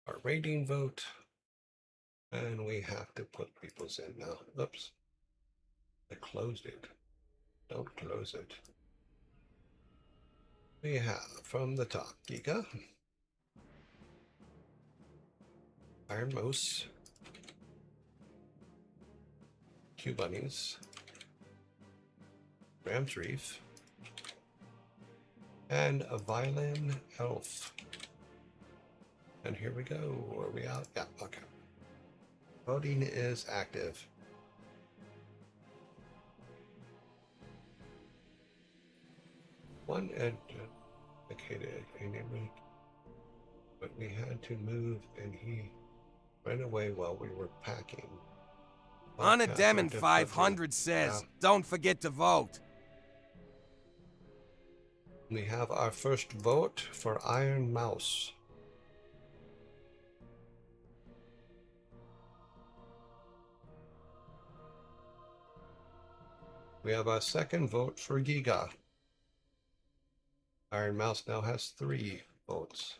Our rating vote. And we have to put people's in now. Oops. I closed it. Don't close it. We have from the top Giga, Iron Mouse, Q Bunnies, Ram's Reef, and a Violin Elf. And here we go. Are we out? Yeah, okay. Voting is active. One indicated a neighborhood, but we had to move and he ran away while we were packing. Anna Podcasts are Demon differently. 500 says, don't forget to vote. We have our first vote for Iron Mouse. We have our second vote for Giga. Iron Mouse now has 3 votes.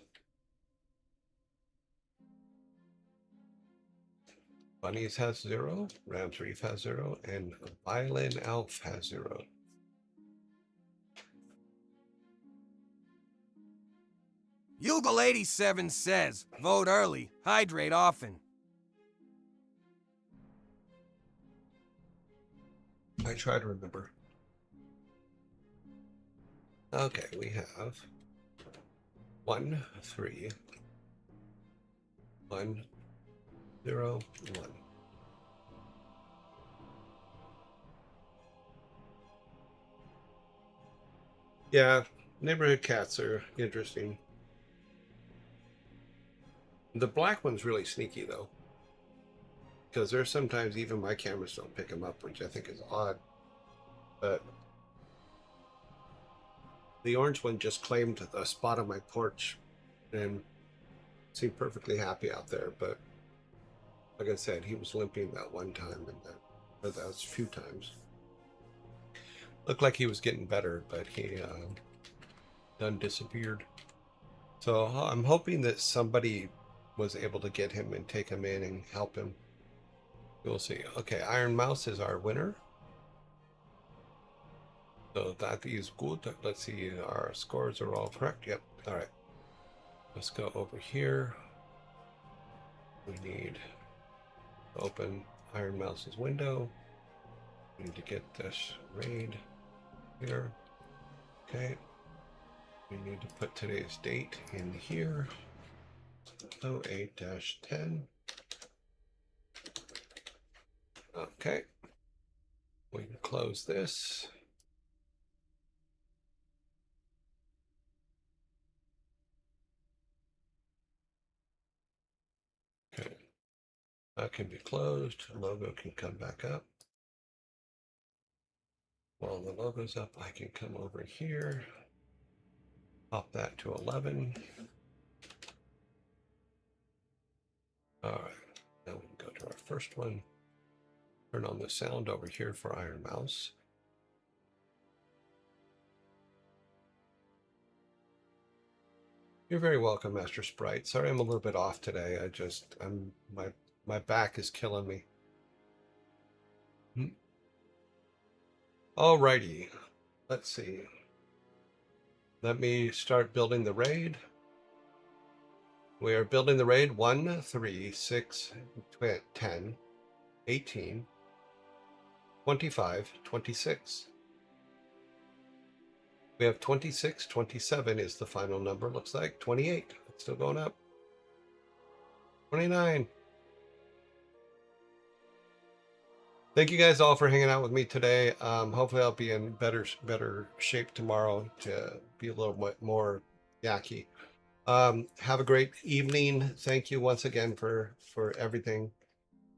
Bunnies has 0, Ram's Reef has 0, and Violin Elf has 0. Yugal 87 says, vote early, hydrate often. I try to remember. Okay, we have 1, 3, 1, 0, 1. Yeah, neighborhood cats are interesting. The black one's really sneaky though, because there's sometimes even my cameras don't pick them up, which I think is odd. But the orange one just claimed a spot on my porch and seemed perfectly happy out there. But like I said, he was limping that one time, and that was a few times. Looked like he was getting better, but he done disappeared. So I'm hoping that somebody was able to get him and take him in and help him. We'll see. Okay, Iron Mouse is our winner. So that is good. Let's see, our scores are all correct. Yep. All right. Let's go over here. We need to open Iron Mouse's window. We need to get this raid here. Okay. We need to put today's date in here. 08-10. Okay. We can close this. Okay. That can be closed. The logo can come back up. While the logo's up, I can come over here. Pop that to 11. All right. Now we can go to our first one. Turn on the sound over here for Iron Mouse. You're very welcome, Master Sprite. Sorry I'm a little bit off today. My back is killing me. Alrighty. Let's see. Let me start building the raid. We are building the raid 1, 3, 6, 10, 18, 25, 26. We have 26, 27 is the final number, looks like. 28, it's still going up. 29. Thank you guys all for hanging out with me today. Hopefully I'll be in better shape tomorrow to be a little bit more yacky. Have a great evening. Thank you once again for everything.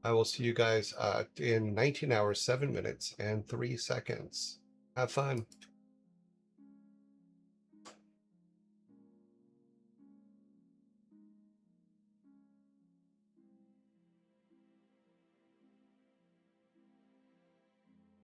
I will see you guys in 19 hours, 7 minutes, and 3 seconds. Have fun.